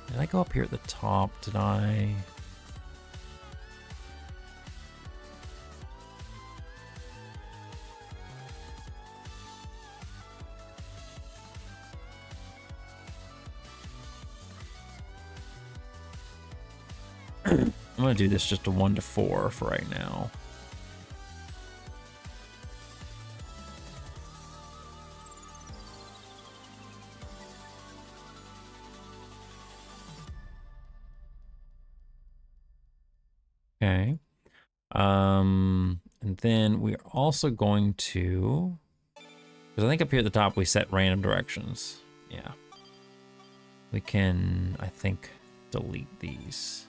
Did I go up here at the top? Did I? I'm gonna do this just a 1 to 4 for right now. Okay. And then we're also going to, because I think up here at the top we set random directions. Yeah. We can, I think, delete these.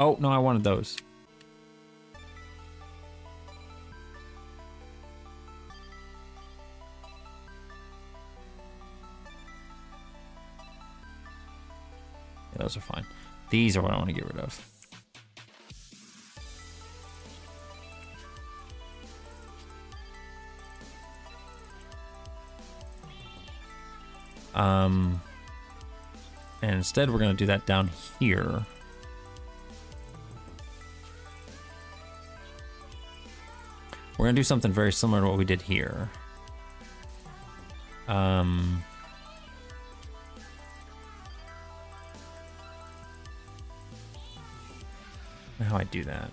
Oh, no, I wanted those. Yeah, those are fine. These are what I want to get rid of. And instead we're going to do that down here. We're going to do something very similar to what we did here. How I do that?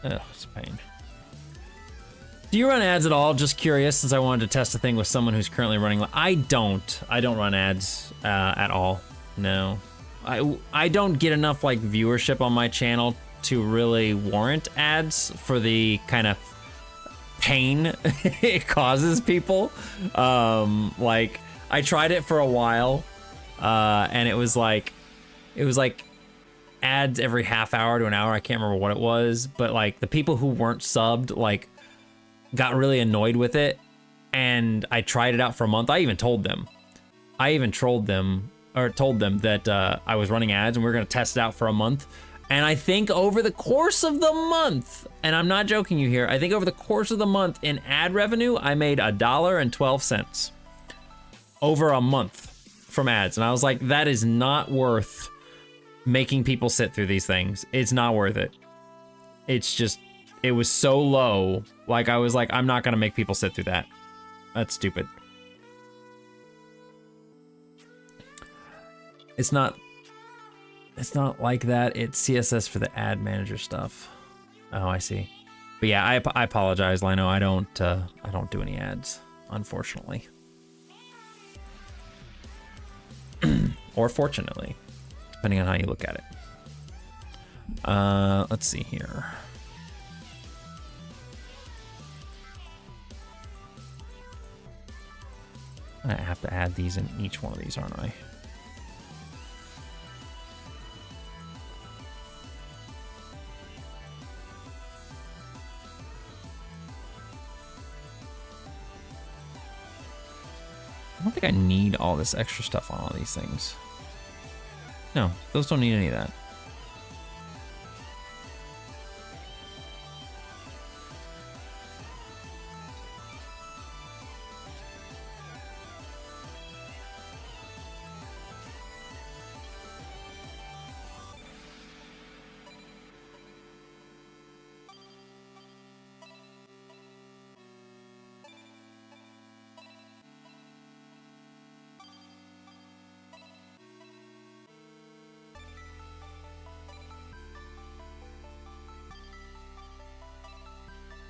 Ugh, it's a pain. Do you run ads at all? Just curious, since I wanted to test a thing with someone who's currently running. I don't run ads at all. No, I don't get enough like viewership on my channel to really warrant ads for the kind of pain it causes people. Like I tried it for a while, and it was like ads every half hour to an hour. I can't remember what it was, but like the people who weren't subbed like got really annoyed with it, and I tried it out for a month. I even told them that I was running ads and we were gonna test it out for a month, And I think over the course of the month, and I'm not joking you here, I think over the course of the month in ad revenue, I made $1.12 over a month from ads. And I was like, that is not worth making people sit through these things. It's not worth it. It's just, it was so low. Like, I was like, I'm not gonna make people sit through that. That's stupid. It's not like that. It's CSS for the ad manager stuff. Oh, I see. But yeah, I apologize, Lino. I don't do any ads, unfortunately. Or fortunately, depending on how you look at it. Let's see here. I have to add these in each one of these, aren't I? I don't think I need all this extra stuff on all these things. No, those don't need any of that.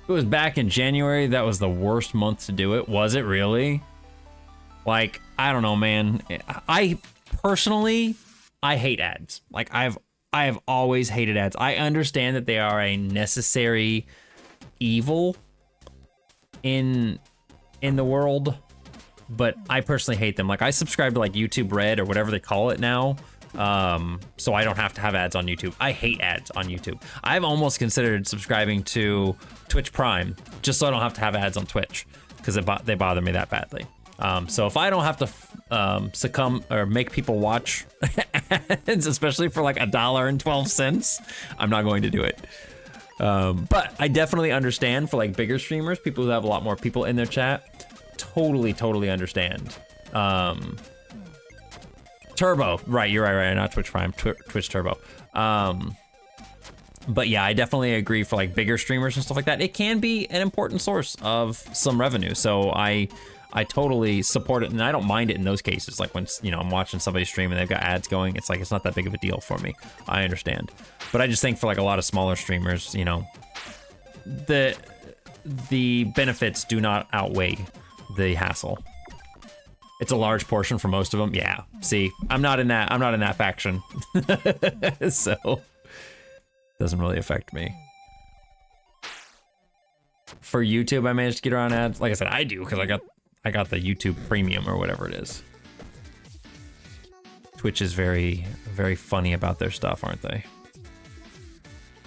It was back in January. That was the worst month to do it. Was it really? Like, I don't know, man. I personally, I hate ads. Like, I have always hated ads. I understand that they are a necessary evil in the world, but I personally hate them. Like, I subscribe to like YouTube Red or whatever they call it now. So I don't have to have ads on YouTube. I hate ads on YouTube. I've almost considered subscribing to Twitch Prime just so I don't have to have ads on Twitch because they bother me that badly. So if I don't have to succumb or make people watch ads, especially for like $1.12, I'm not going to do it. But I definitely understand for like bigger streamers, people who have a lot more people in their chat, totally understand. Turbo, right? You're right. Not Twitch Prime, Twitch Turbo. But yeah, I definitely agree for like bigger streamers and stuff like that. It can be an important source of some revenue. So I totally support it, and I don't mind it in those cases. Like when I'm watching somebody stream and they've got ads going, it's like it's not that big of a deal for me. I understand, but I just think for like a lot of smaller streamers, the benefits do not outweigh the hassle. It's a large portion for most of them. Yeah. See, I'm not in that faction. So it doesn't really affect me. For YouTube, I managed to get around ads. Like I said, I do because I got the YouTube Premium or whatever it is. Twitch is very funny about their stuff, aren't they?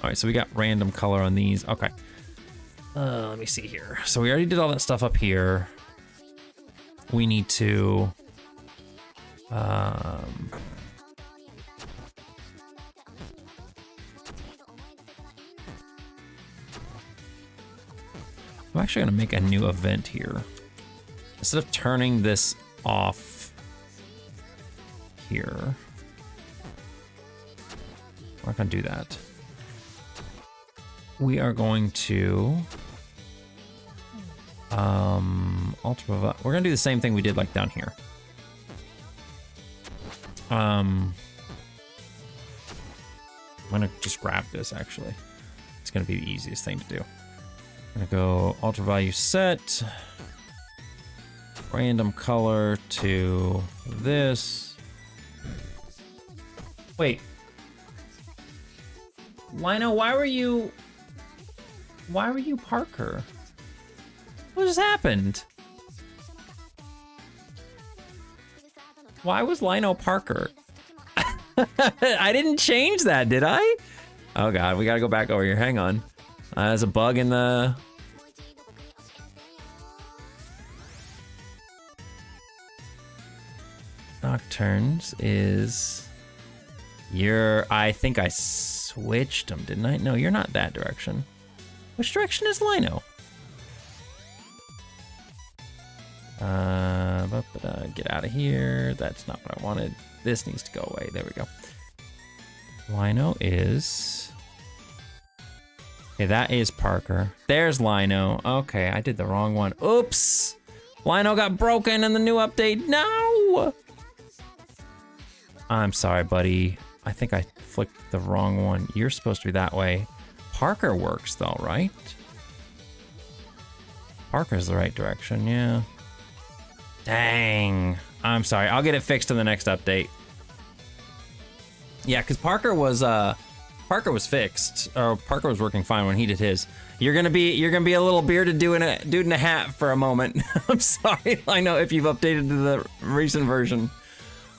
All right, so we got random color on these. Okay. Let me see here. So we already did all that stuff up here. We need to I'm actually gonna make a new event here. Instead of turning this off here, we're not gonna do that. We are going to we're gonna do the same thing we did like down here. I'm gonna just grab this actually. It's gonna be the easiest thing to do. I'm gonna go ultra value set, random color to this. Wait, Lino, why were you Parker? What just happened? Why was Lino Parker? I didn't change that, did I? Oh god, we gotta go back over here. Hang on. There's a bug in the... Nocturnes is... I think I switched them, didn't I? No, you're not that direction. Which direction is Lino? Get out of here. That's not what I wanted. This needs to go away. There we go. Lino is... Okay, that is Parker. There's Lino. Okay, I did the wrong one. Oops! Lino got broken in the new update. No! I'm sorry, buddy. I think I flicked the wrong one. You're supposed to be that way. Parker works though, right? Parker's the right direction, yeah. Dang. I'm sorry. I'll get it fixed in the next update. Yeah, because Parker was fixed, or Parker was working fine when he did his. You're gonna be a little bearded dude in a hat for a moment. I'm sorry. I know if you've updated to the recent version.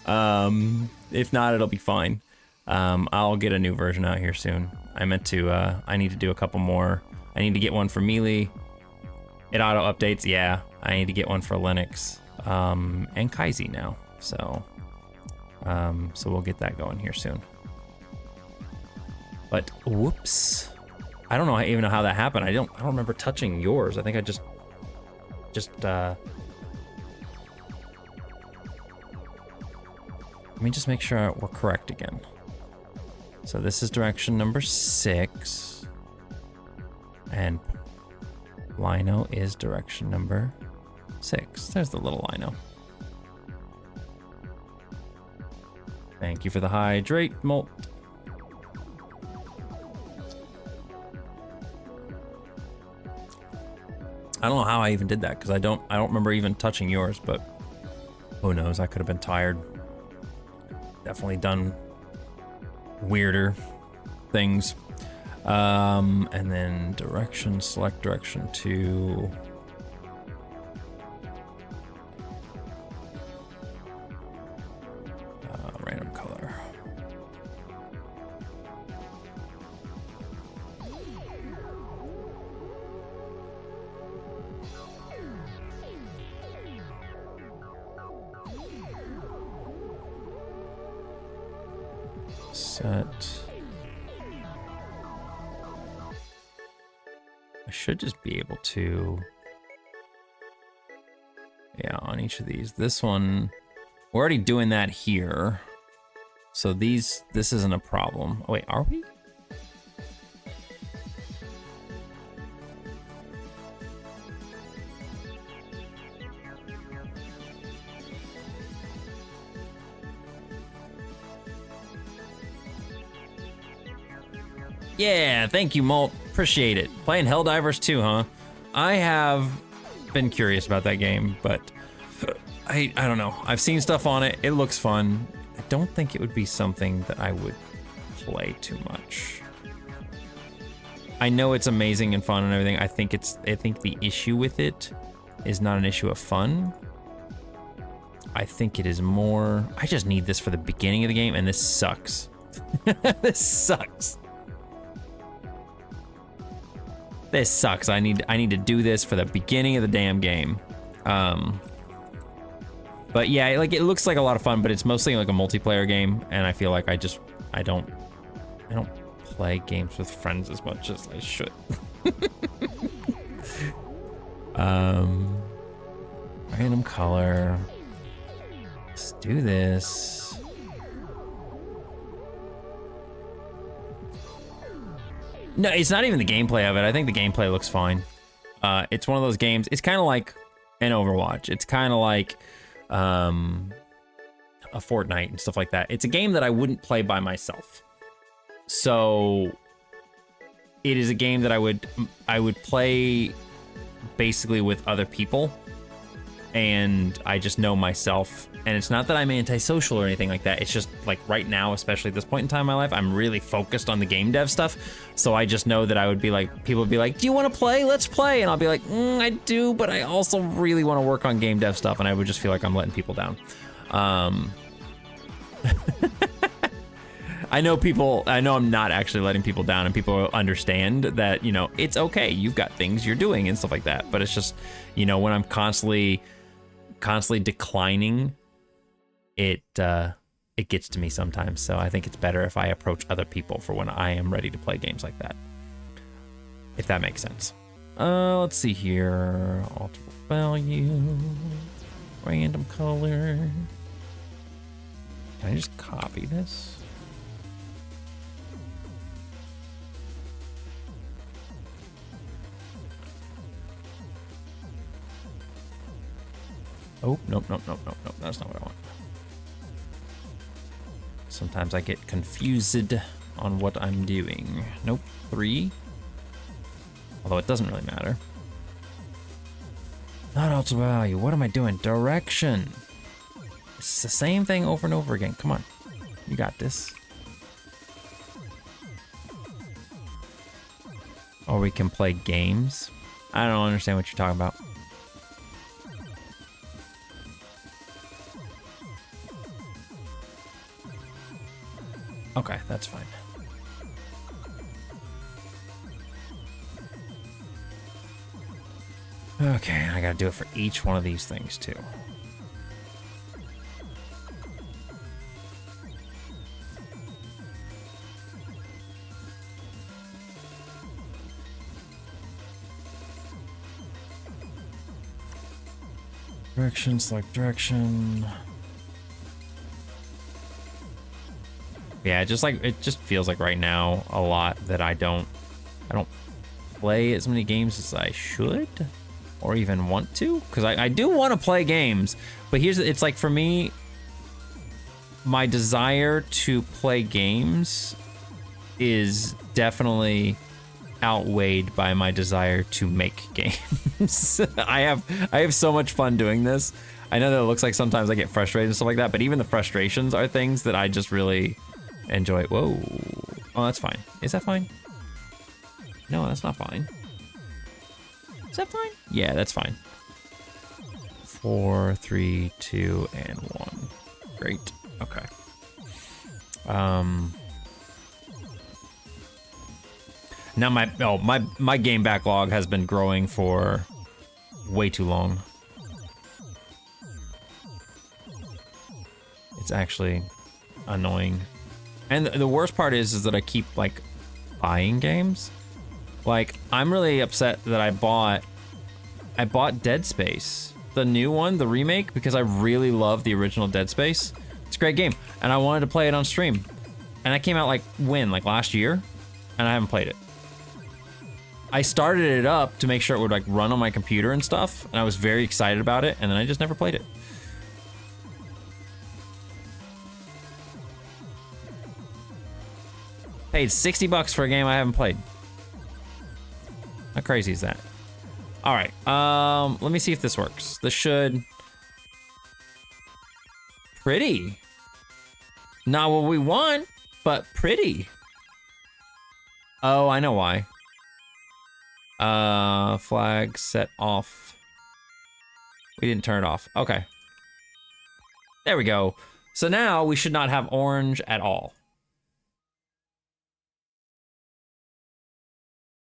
If not, it'll be fine. I'll get a new version out here soon. I meant to. I need to do a couple more. I need to get one for Melee. It auto updates. Yeah, I need to get one for Linux and Kaizi now. So we'll get that going here soon. But whoops, I don't even know how that happened. I don't remember touching yours. I think I just let me just make sure we're correct again. So this is direction number 6, and Lino is direction number 6. There's the little Lino. Thank you for the hydrate, Molt. I don't know how I even did that, because I don't remember even touching yours, but who knows? I could have been tired. Definitely done weirder things. And then direction, select direction to random color. Set. I should just be able to, yeah, on each of these. This one, we're already doing that here. So this isn't a problem. Oh wait, are we? Yeah, thank you, Molt. Appreciate it. Playing Helldivers 2, huh? I have been curious about that game, but I don't know. I've seen stuff on it. It looks fun. I don't think it would be something that I would play too much. I know it's amazing and fun and everything. I think the issue with it is not an issue of fun. I think it is more, I just need this for the beginning of the game, and this sucks. This sucks. This sucks. I need to do this for the beginning of the damn game. But yeah, like it looks like a lot of fun, but it's mostly like a multiplayer game, and I feel like I don't play games with friends as much as I should. Random color. Let's do this. No, it's not even the gameplay of it. I think the gameplay looks fine. It's one of those games. It's kind of like an Overwatch. It's kind of like a Fortnite and stuff like that. It's a game that I wouldn't play by myself. So it is a game that I would play basically with other people, and I just know myself. And it's not that I'm antisocial or anything like that. It's just like right now, especially at this point in time in my life, I'm really focused on the game dev stuff. So I just know that I would be like, people would be like, do you want to play? Let's play. And I'll be like, I do, but I also really want to work on game dev stuff. And I would just feel like I'm letting people down. I know I'm not actually letting people down, and people understand that, you know, it's okay. You've got things you're doing and stuff like that. But it's just, you know, when I'm constantly declining, it it gets to me sometimes. So I think it's better if I approach other people for when I am ready to play games like that. If that makes sense. Let's see here. Alter value. Random color. Can I just copy this? Oh, nope. That's not what I want. Sometimes I get confused on what I'm doing. Nope, 3. Although it doesn't really matter. Not alter value. What am I doing? Direction. It's the same thing over and over again. Come on. You got this. Or we can play games. I don't understand what you're talking about. Okay, that's fine. Okay, I gotta do it for each one of these things too. Direction, select direction. Yeah, just like it just feels like right now a lot that I don't play as many games as I should or even want to, because I do want to play games, but it's like for me, my desire to play games is definitely outweighed by my desire to make games. I have so much fun doing this. I know that it looks like sometimes I get frustrated and stuff like that, but even the frustrations are things that I just really enjoy. Whoa. Oh, that's fine. Is that fine? No, that's not fine. Is that fine? Yeah, that's fine. 4, 3, 2, and 1. Great. Okay. Now my game backlog has been growing for way too long. It's actually annoying. And the worst part is that I keep like buying games. Like I'm really upset that I bought Dead Space, the new one, the remake, because I really love the original Dead Space. It's a great game, and I wanted to play it on stream. And that came out like last year, and I haven't played it. I started it up to make sure it would like run on my computer and stuff, and I was very excited about it, and then I just never played it. Paid $60 for a game I haven't played. How crazy is that? All right, let me see if this works. This should... Pretty. Not what we want, but pretty. Oh, I know why. Flag set off. We didn't turn it off. Okay. There we go. So now we should not have orange at all.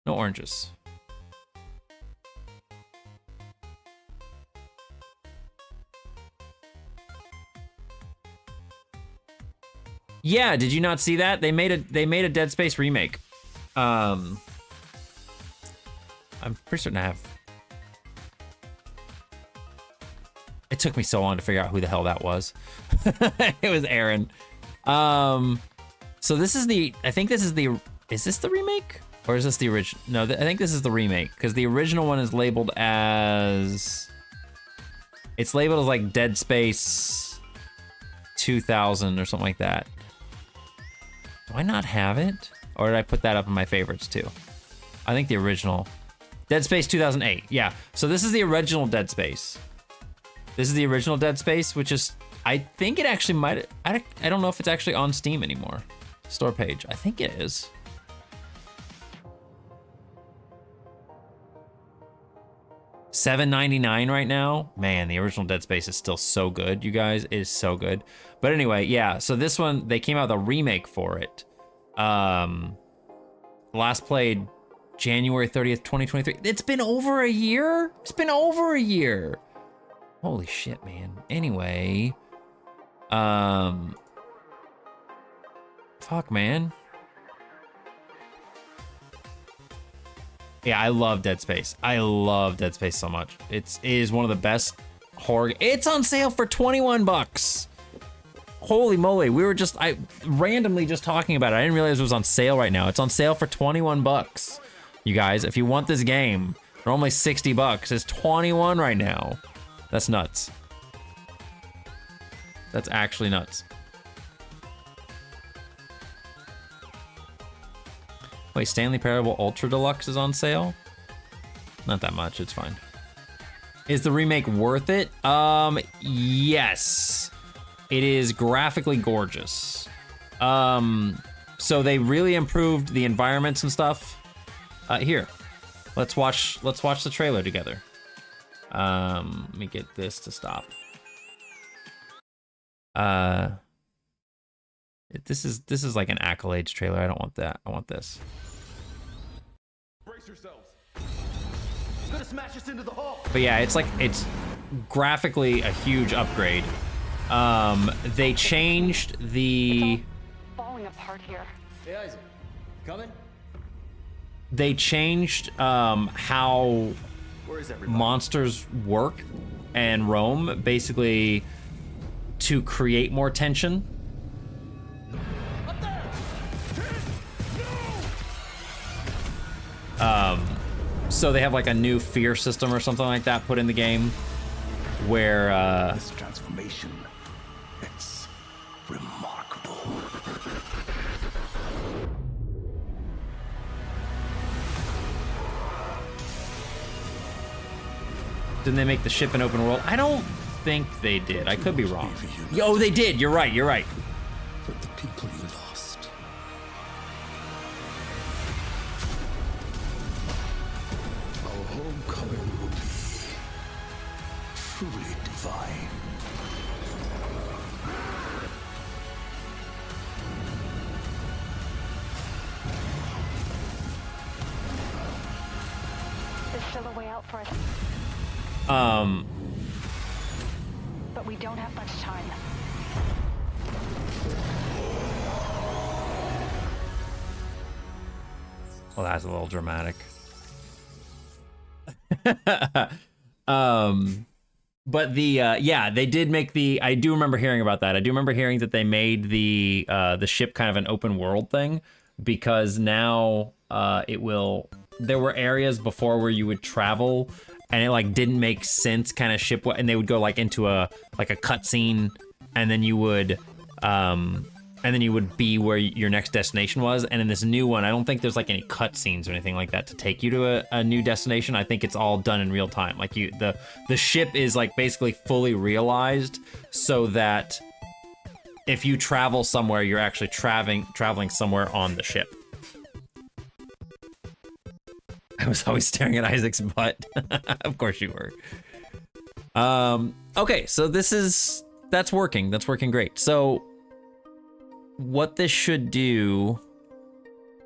No oranges. Yeah, did you not see that? They made a Dead Space remake. I'm pretty certain I have. It took me so long to figure out who the hell that was. It was Aaron. So this is I think this is is this the remake? Or is this the original? No, I think this is the remake, because the original one is labeled as... It's labeled as like Dead Space 2000 or something like that. Do I not have it? Or did I put that up in my favorites too? I think the original. Dead Space 2008, yeah. So this is the original Dead Space. This is the original Dead Space, which is... I think it actually might... I don't know if it's actually on Steam anymore. Store page. I think it is. $7.99 right now. Man, the original Dead Space is still so good, you guys. It is so good. But anyway, yeah, so this one, they came out with a remake for it. Last played January 30th, 2023. It's been over a year? It's been over a year. Holy shit, man. Anyway, Fuck, man. Yeah, I love Dead Space. I love Dead Space so much. It is one of the best horror. It's on sale for 21 bucks. Holy moly, we were just randomly just talking about it. I didn't realize it was on sale right now. It's on sale for 21 bucks. You guys, if you want this game, normally 60 bucks. It's 21 right now. That's nuts. That's actually nuts. Wait, Stanley Parable Ultra Deluxe is on sale? Not that much, it's fine. Is the remake worth it? Yes. It is graphically gorgeous. So they really improved the environments and stuff. Here, let's watch the trailer together. Let me get this to stop. This is like an Accolades trailer. I don't want that. I want this. Brace yourselves. It's gonna smash us into the hull. But yeah, it's graphically a huge upgrade. They changed the. Falling apart here. Hey, Isaac, coming? They changed how Where is everybody? monsters work and roam, basically to create more tension. Up there! So they have like a new fear system or something like that put in the game, where This transformation, it's remarkable. didn't they make the ship an open world? I don't think they did. I could be wrong. Oh, they did. You're right. You're right. With the people you lost. Our homecoming will be truly divine. There's still a way out for us, but we don't have much time. Well, that's a little dramatic. But the yeah, they did make the. I do remember hearing about that. I do remember hearing that they made the ship kind of an open world thing, because now it will. There were areas before where you would travel, and it like didn't make sense, kind of ship, and they would go like into a cutscene, and then you would be where your next destination was. And in this new one, I don't think there's like any cutscenes or anything like that to take you to a new destination. I think it's all done in real time. Like the ship is like basically fully realized, so that if you travel somewhere, you're actually traveling somewhere on the ship. I was always staring at Isaac's butt. Of course you were. Okay, so that's working. That's working great. So what this should do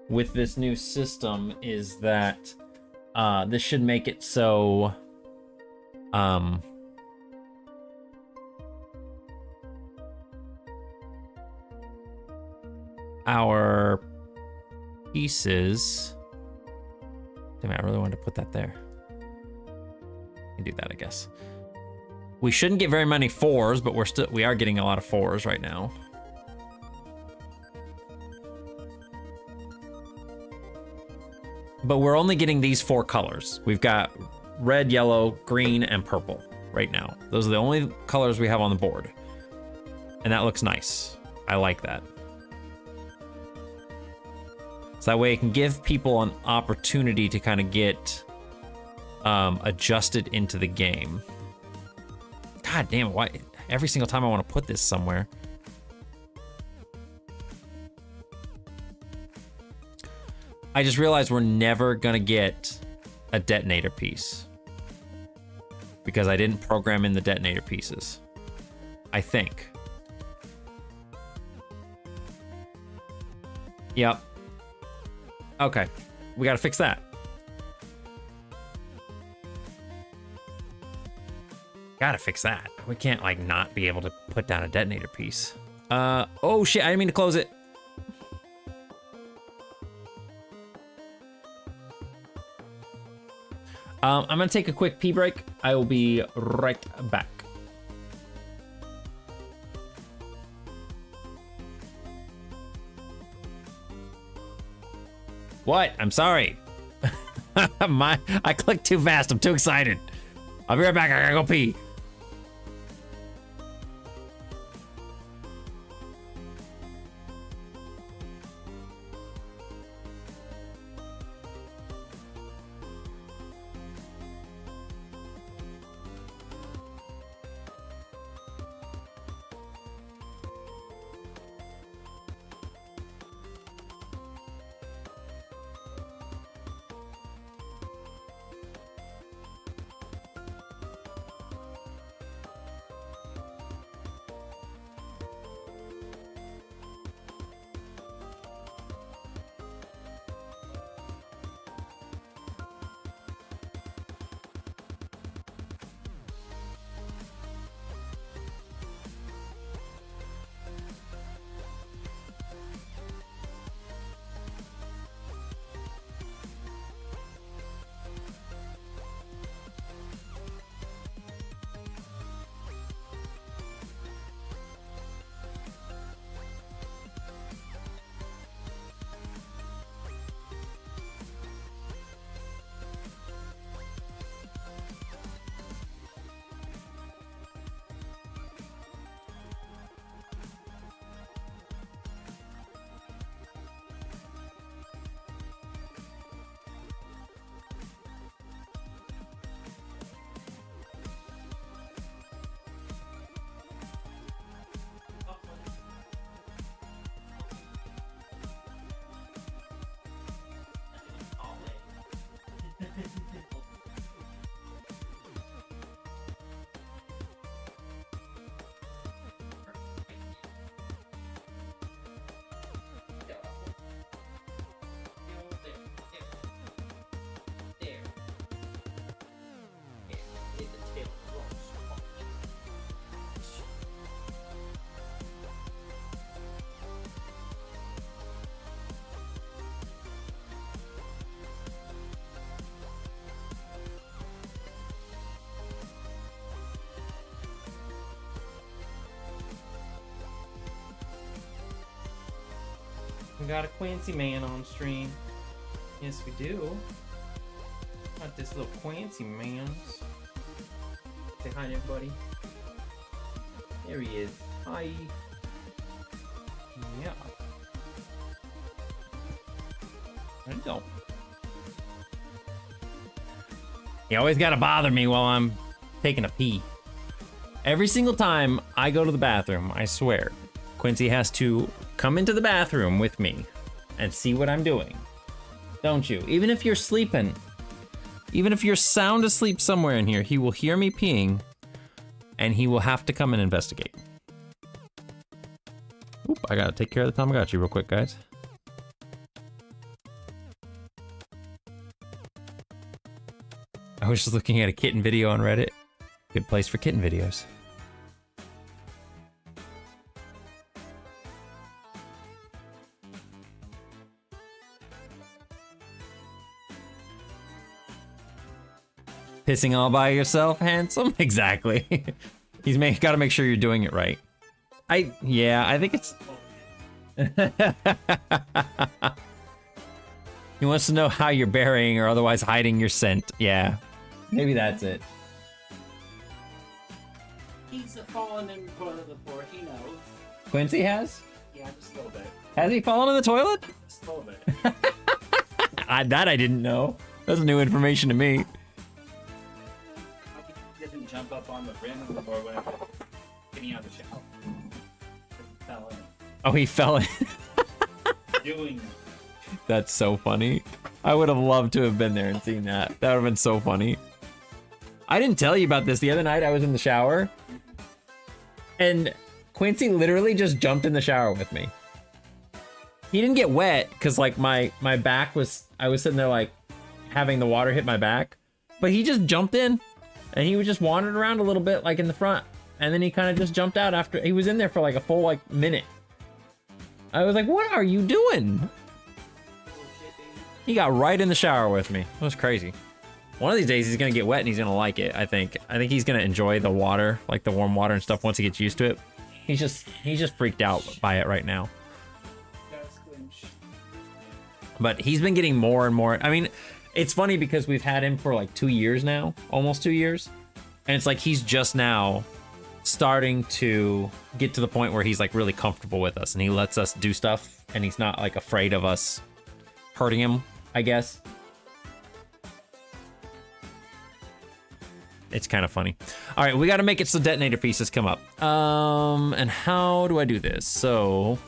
with this new system is that this should make it so our pieces. Damn it, I really wanted to put that there. I can do that, I guess. We shouldn't get very many 4s, but we are getting a lot of 4s right now. But we're only getting these 4 colors. We've got red, yellow, green, and purple right now. Those are the only colors we have on the board. And that looks nice. I like that. So that way it can give people an opportunity to kind of get adjusted into the game. God damn it, why? Every single time I want to put this somewhere. I just realized we're never gonna get a detonator piece, because I didn't program in the detonator pieces, I think. Yep. Okay, we gotta fix that. Gotta fix that. We can't like not be able to put down a detonator piece. Oh shit, I didn't mean to close it. I'm gonna take a quick pee break. I will be right back. What? I'm sorry. I clicked too fast. I'm too excited. I'll be right back. I gotta go pee. We got a Quincy man on stream. Yes, we do. Got this little Quincy man. Say hi to everybody. There he is. Hi. Yeah. There you go. You always gotta bother me while I'm taking a pee. Every single time I go to the bathroom, I swear, Quincy has to come into the bathroom with me and see what I'm doing. Don't you? Even if you're sleeping, even if you're sound asleep somewhere in here, he will hear me peeing and he will have to come and investigate. Oop, I gotta take care of the Tamagotchi real quick, guys. I was just looking at a kitten video on Reddit. Good place for kitten videos. Pissing all by yourself, handsome? Exactly. He's gotta make sure you're doing it right. Yeah, I think it's... He wants to know how you're burying or otherwise hiding your scent. Yeah, maybe that's it. He's fallen in the toilet before, he knows. Quincy has? Yeah, just a little bit. Has he fallen in the toilet? Just a little bit. That I didn't know. That's new information to me. He didn't jump up on the rim or whatever. Getting out of the shower. He fell in. Oh, he fell in. Doing That's so funny. I would have loved to have been there and seen that. That would have been so funny. I didn't tell you about this. The other night I was in the shower and Quincy literally just jumped in the shower with me. He didn't get wet because like my back was, I was sitting there like having the water hit my back, but he just jumped in and he was just wandering around a little bit like in the front. And then he kind of just jumped out after he was in there for like a full like minute. I was like, what are you doing? He got right in the shower with me. It was crazy. One of these days he's gonna get wet and he's gonna like it, I think. I think he's gonna enjoy the water, like the warm water and stuff once he gets used to it. He's just freaked out by it right now. But he's been getting more and more. I mean, it's funny because we've had him for like 2 years now, almost 2 years. And it's like he's just now starting to get to the point where he's like really comfortable with us and he lets us do stuff and he's not like afraid of us hurting him, I guess. It's kind of funny. All right, we got to make it so detonator pieces come up. And how do I do this? So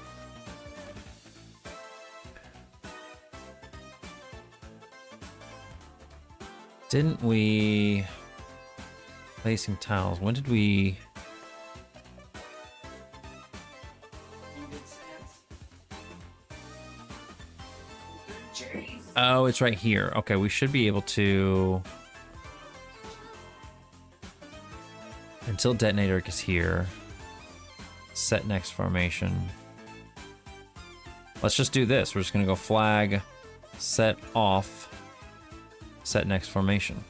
didn't we placing tiles? When did we? Oh, it's right here. Okay, we should be able to. Until detonator is here. Set next formation. Let's just do this. We're just gonna go flag, set off, set next formation.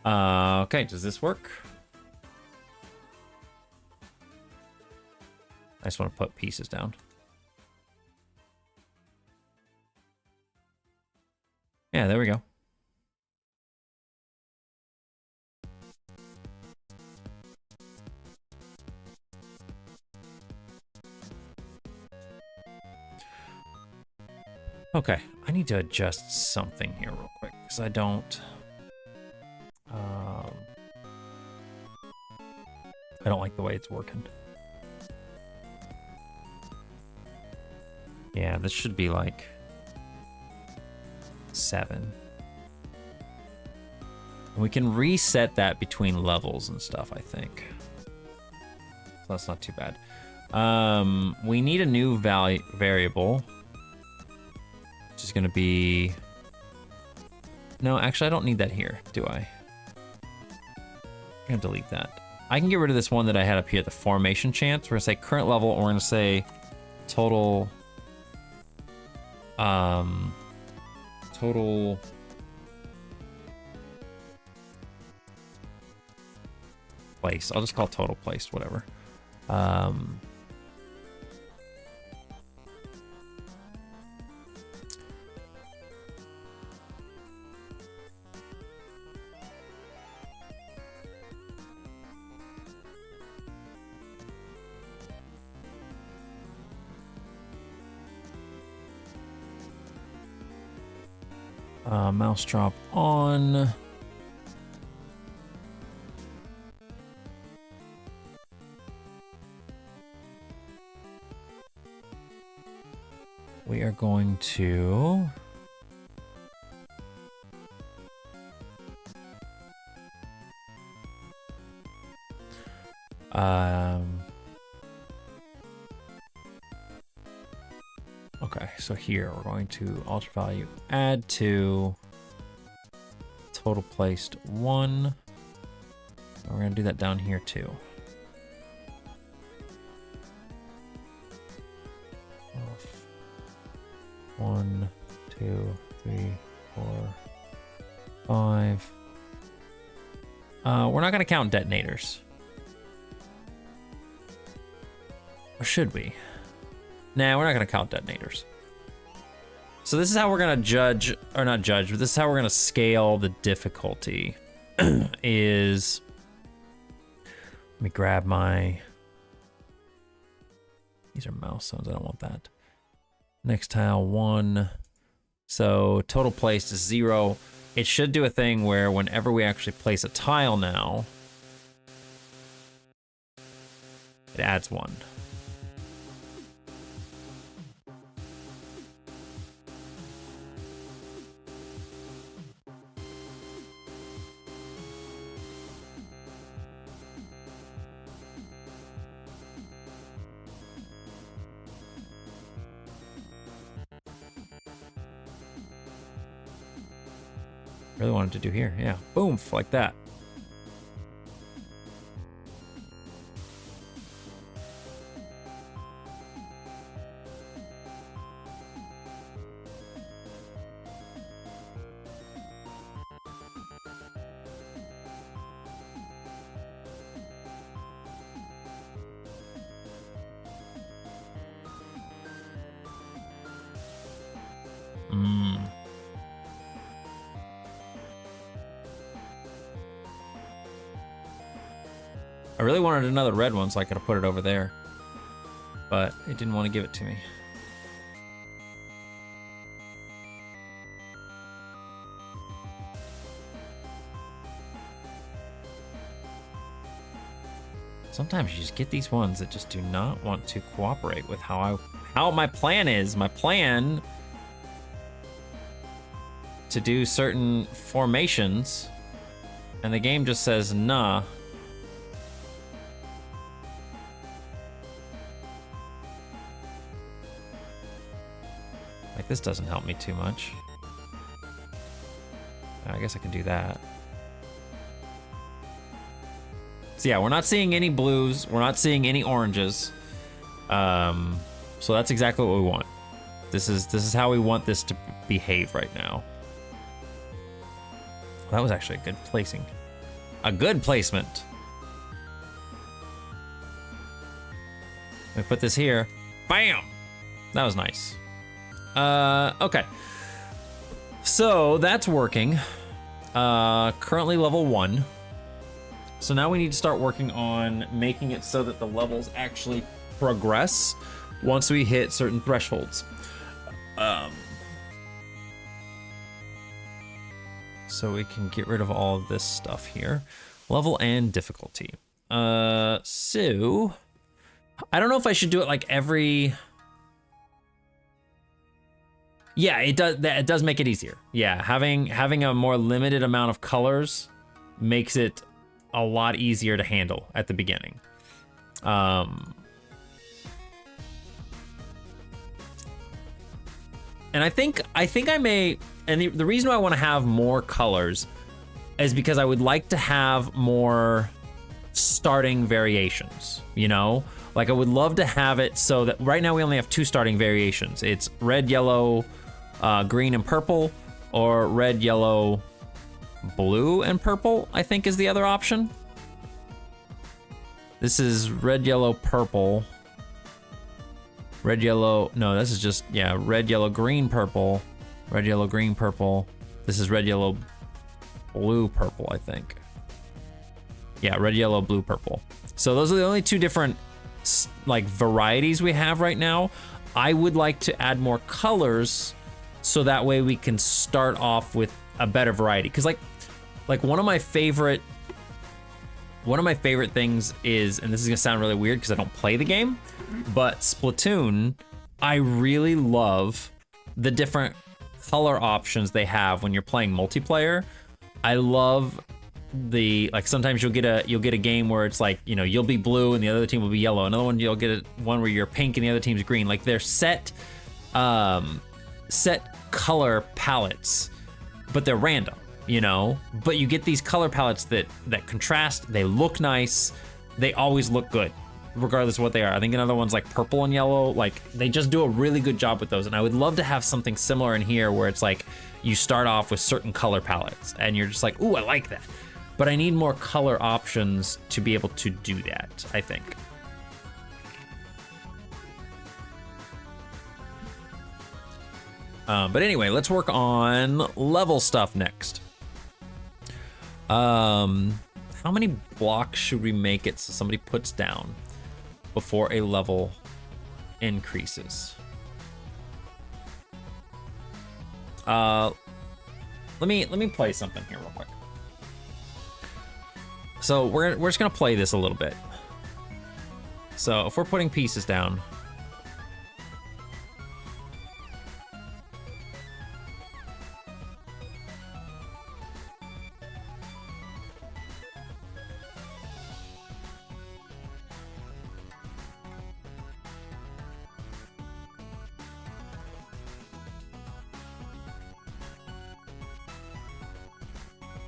Okay, does this work? I just want to put pieces down. Yeah, there we go. Okay, I need to adjust something here real quick because I don't like the way it's working. Yeah, this should be like 7. We can reset that between levels and stuff, I think. So that's not too bad. We need a new variable. Which is gonna be... No, actually I don't need that here, do I? I'm gonna delete that. I can get rid of this one that I had up here, the formation chance. We're gonna say current level, or we're gonna say total... total... place. I'll just call it total place, whatever. Mouse drop on. We are going to okay, so here we're going to alter value, add to total placed 1. And we're going to do that down here too. One, 2, 3, 4, 5. We're not going to count detonators. Or should we? Nah, we're not going to count detonators. So this is how we're going to judge, or not judge, but this is how we're going to scale the difficulty. Is, let me grab my, these are mouse zones, I don't want that. Next tile 1. So total placed is 0. It should do a thing where whenever we actually place a tile now, it adds 1. Really wanted to do here, yeah. Boom, like that. I really wanted another red one so I could have put it over there, but it didn't want to give it to me. Sometimes you just get these ones that just do not want to cooperate with how my plan is. My plan to do certain formations, and the game just says nah. Like, this doesn't help me too much. I guess I can do that. So yeah, we're not seeing any blues. We're not seeing any oranges. So that's exactly what we want. This is how we want this to behave right now. That was actually a good placing. A good placement. Let me put this here. Bam! That was nice. Okay. So that's working. Currently level 1. So now we need to start working on making it so that the levels actually progress once we hit certain thresholds. So we can get rid of all of this stuff here. Level and difficulty. So I don't know if I should do it like every... Yeah, it does make it easier. Yeah, having a more limited amount of colors makes it a lot easier to handle at the beginning. And I think I may, and the reason why I want to have more colors is because I would like to have more starting variations, you know? Like, I would love to have it so that right now we only have 2 starting variations. It's red, yellow, green, and purple, or red, yellow, blue, and purple, I think is the other option. This is red, yellow, purple. Red, yellow, no, this is just, yeah, red, yellow, green, purple. Red, yellow, green, purple. This is red, yellow, blue, purple, I think. Yeah, red, yellow, blue, purple. So those are the only 2 different, like, varieties we have right now. I would like to add more colors so that way we can start off with a better variety. Because like one of my favorite things is, and this is gonna sound really weird because I don't play the game, but Splatoon, I really love the different color options they have when you're playing multiplayer. I love the, like, sometimes you'll get a game where it's like, you know, you'll be blue and the other team will be yellow. Another one, you'll get one where you're pink and the other team's green. Like, they're set color palettes, but they're random, you know? But you get these color palettes that contrast, they look nice, they always look good, regardless of what they are. I think another one's like purple and yellow, like, they just do a really good job with those. And I would love to have something similar in here where it's like, you start off with certain color palettes and you're just like, ooh, I like that. But I need more color options to be able to do that, I think. But anyway, let's work on level stuff next. How many blocks should we make it so somebody puts down before a level increases? Let me play something here real quick. So we're just gonna play this a little bit. So if we're putting pieces down,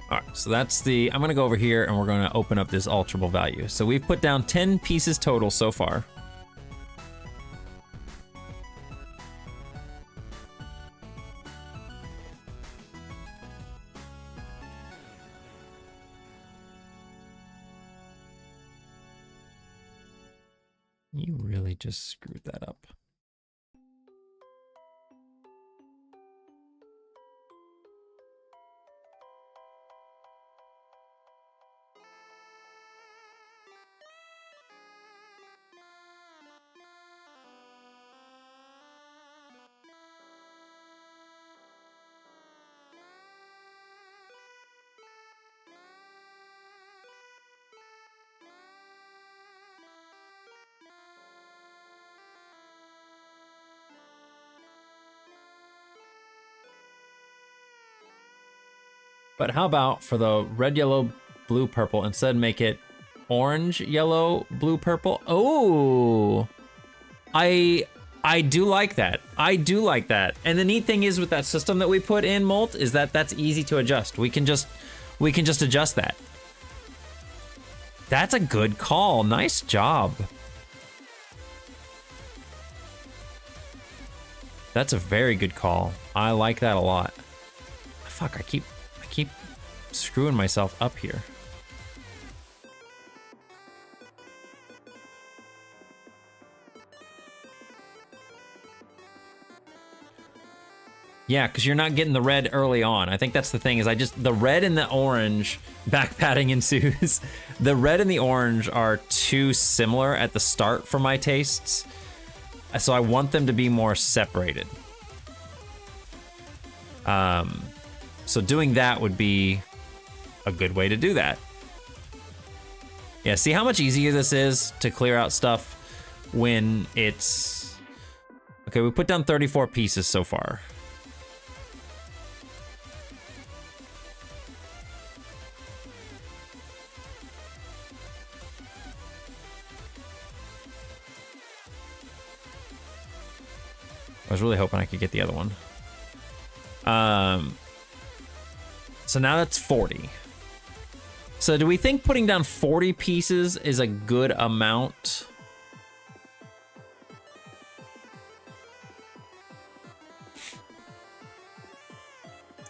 all right, so that's the, I'm gonna go over here and we're gonna open up this alterable value. So we've put down 10 pieces total so far. You really just screwed that up. But how about for the red, yellow, blue, purple, instead make it orange, yellow, blue, purple? Oh, I do like that. I do like that. And the neat thing is with that system that we put in, Molt, is that that's easy to adjust. We can just adjust that. That's a good call. Nice job. That's a very good call. I like that a lot. Fuck, I keep screwing myself up here. Yeah, because you're not getting the red early on. I think that's the thing, is the red and the orange, back patting ensues. The red and the orange are too similar at the start for my tastes. So I want them to be more separated. So doing that would be a good way to do that. Yeah, see how much easier this is to clear out stuff when it's... Okay, we put down 34 pieces so far. I was really hoping I could get the other one. So now that's 40. So do we think putting down 40 pieces is a good amount?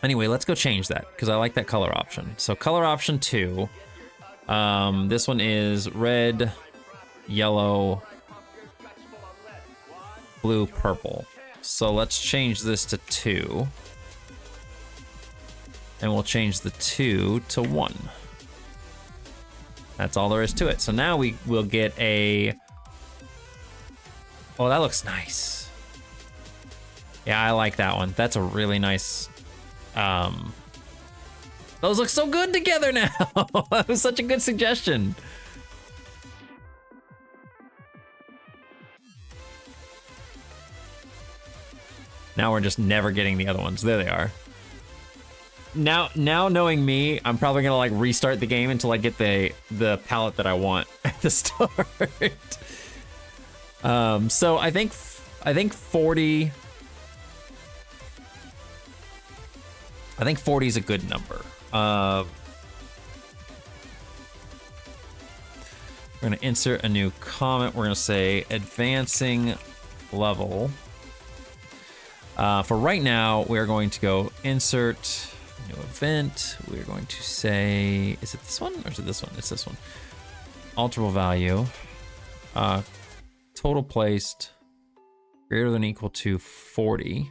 Anyway, let's go change that because I like that color option. So color option 2. This one is red, yellow, blue, purple. So let's change this to 2. And we'll change the 2 to 1. That's all there is to it. So now we will get a... Oh, that looks nice. Yeah, I like that one. That's a really nice... Those look so good together now. That was such a good suggestion. Now we're just never getting the other ones. There they are. Now knowing me, I'm probably gonna like restart the game until I get the palette that I want at the start. So I think 40. I think 40 is a good number. We're gonna insert a new comment. We're gonna say advancing level. For right now, we're going to go insert new event. We're going to say, is it this one or is it this one? It's this one. Alterable value. Total placed greater than or equal to 40.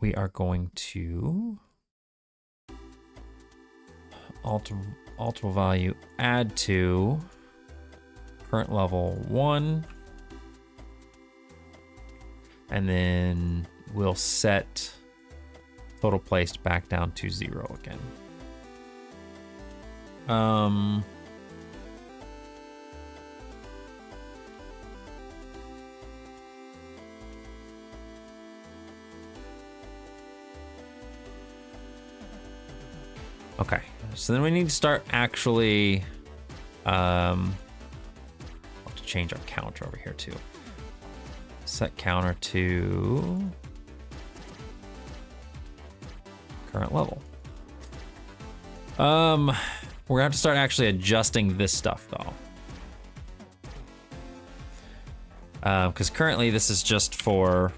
We are going to alterable value add to current level 1, and then we'll set total placed back down to 0 again. Okay, so then we need to start actually, I'll have to change our counter over here too. Set counter to current level. We're gonna have to start actually adjusting this stuff though. Because currently this is just for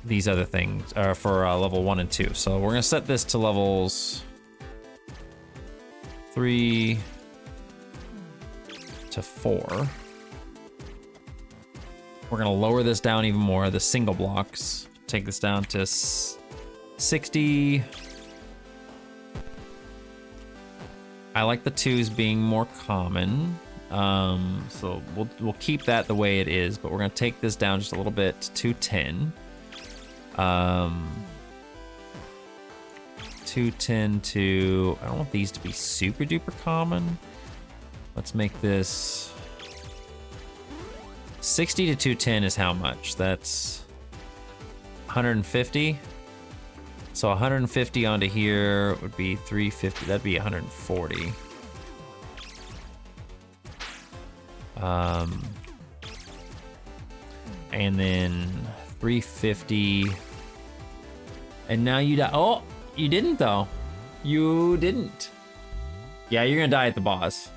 these other things, for level 1 and 2. So we're gonna set this to levels 3 to 4. We're gonna lower this down even more, the single blocks. Take this down to 60. I like the 2s being more common. So we'll keep that the way it is, but we're gonna take this down just a little bit to 10. 210 to, I don't want these to be super duper common. Let's make this 60 to 210 is how much? That's 150. So 150 onto here would be 350. That'd be 140. And then 350. And now you die. Oh, you didn't though. You didn't. Yeah, you're gonna die at the boss.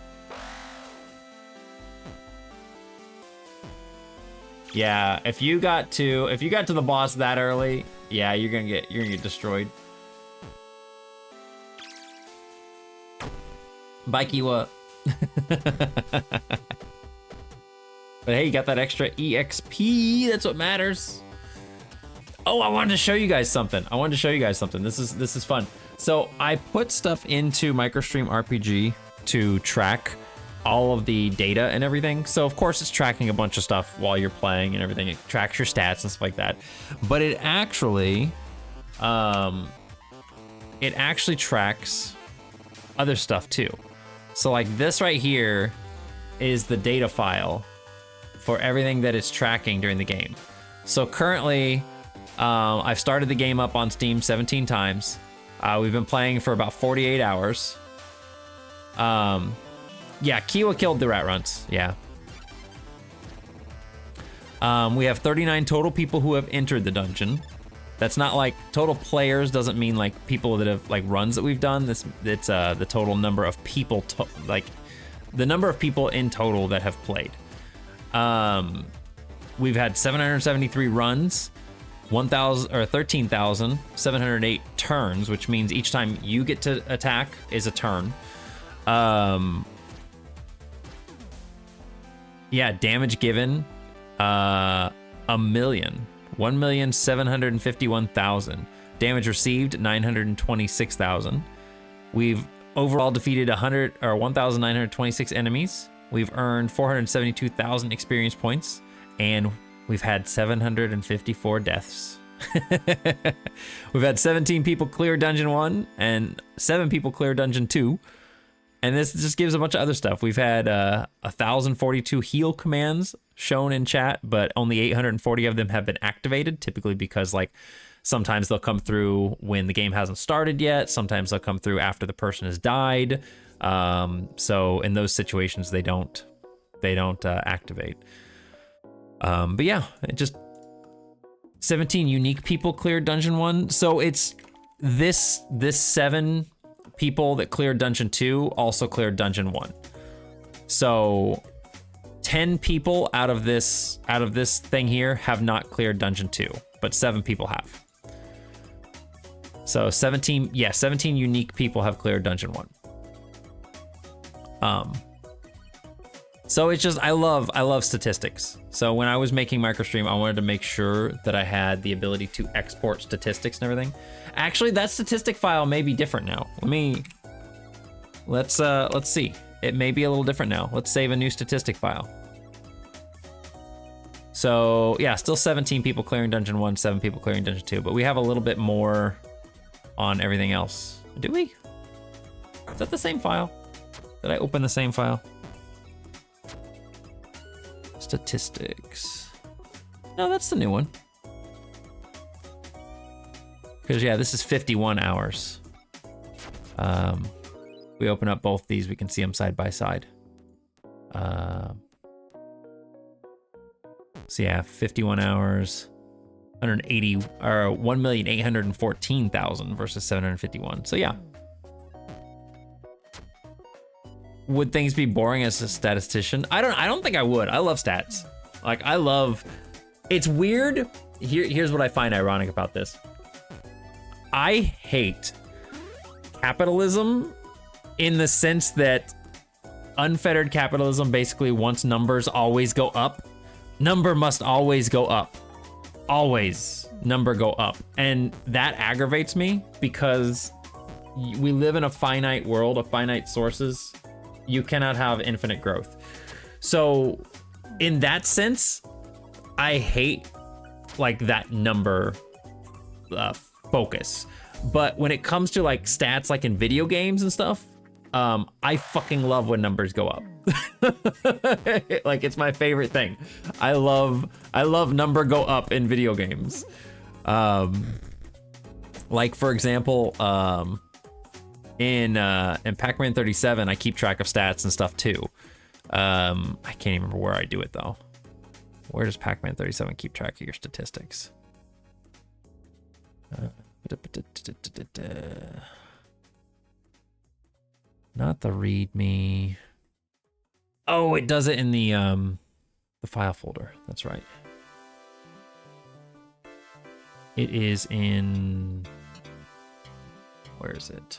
Yeah, if you got to the boss that early, yeah, you're gonna get destroyed. Bye, Kiwa. But hey, you got that extra EXP. That's what matters. Oh, I wanted to show you guys something. This is fun. So I put stuff into MicroStream RPG to track all of the data and everything. So of course it's tracking a bunch of stuff while you're playing and everything. It tracks your stats and stuff like that. But it actually tracks other stuff too. So like this right here is the data file for everything that it's tracking during the game. So currently, I've started the game up on Steam 17 times. We've been playing for about 48 hours. Yeah, Kiwa killed the rat runs, yeah. We have 39 total people who have entered the dungeon. That's not like total players, doesn't mean like people that have like runs that we've done. It's the total number of people, like the number of people in total that have played. We've had 773 runs, 13,708 turns, which means each time you get to attack is a turn. Yeah, damage given, 1,751,000. Damage received, 926,000. We've overall defeated 1,926 enemies. We've earned 472,000 experience points, and we've had 754 deaths. We've had 17 people clear Dungeon 1 and 7 people clear Dungeon 2. And this just gives a bunch of other stuff. We've had 1,042 heal commands shown in chat, but only 840 of them have been activated, typically because like sometimes they'll come through when the game hasn't started yet. Sometimes they'll come through after the person has died. So in those situations, they don't activate. But yeah, it just 17 unique people cleared Dungeon 1. So it's this 7 people that cleared Dungeon 2 also cleared Dungeon 1. So 10 people out of this thing here have not cleared Dungeon 2, but 7 people have. So 17 unique people have cleared Dungeon 1. So it's just, I love statistics. So when I was making MicroStream, I wanted to make sure that I had the ability to export statistics and everything. Actually, that statistic file may be different now. Let's see. It may be a little different now. Let's save a new statistic file. So yeah, still 17 people clearing Dungeon 1, 7 people clearing Dungeon 2, but we have a little bit more on everything else. Do we? Is that the same file? Did I open the same file? Statistics. No, that's the new one. Because yeah, this is 51 hours. We open up both these, we can see them side by side. So yeah, 51 hours, 180 or 1,814,000 versus 751. So yeah. Would things be boring as a statistician? I don't think I would. I love stats. Like it's weird. Here's what I find ironic about this. I hate capitalism in the sense that unfettered capitalism basically wants numbers always go up. Number must always go up. Always number go up. And that aggravates me because we live in a finite world of finite sources. You cannot have infinite growth. So in that sense, I hate like that number focus. But when it comes to like stats, like in video games and stuff, I fucking love when numbers go up. Like, it's my favorite thing. I love number go up in video games. Like, for example, in Pac-Man 37, I keep track of stats and stuff too. I can't even remember where I do it though. Where does Pac-Man 37 keep track of your statistics? Not the README. Oh, it does it in the file folder. That's right. It is in, where is it?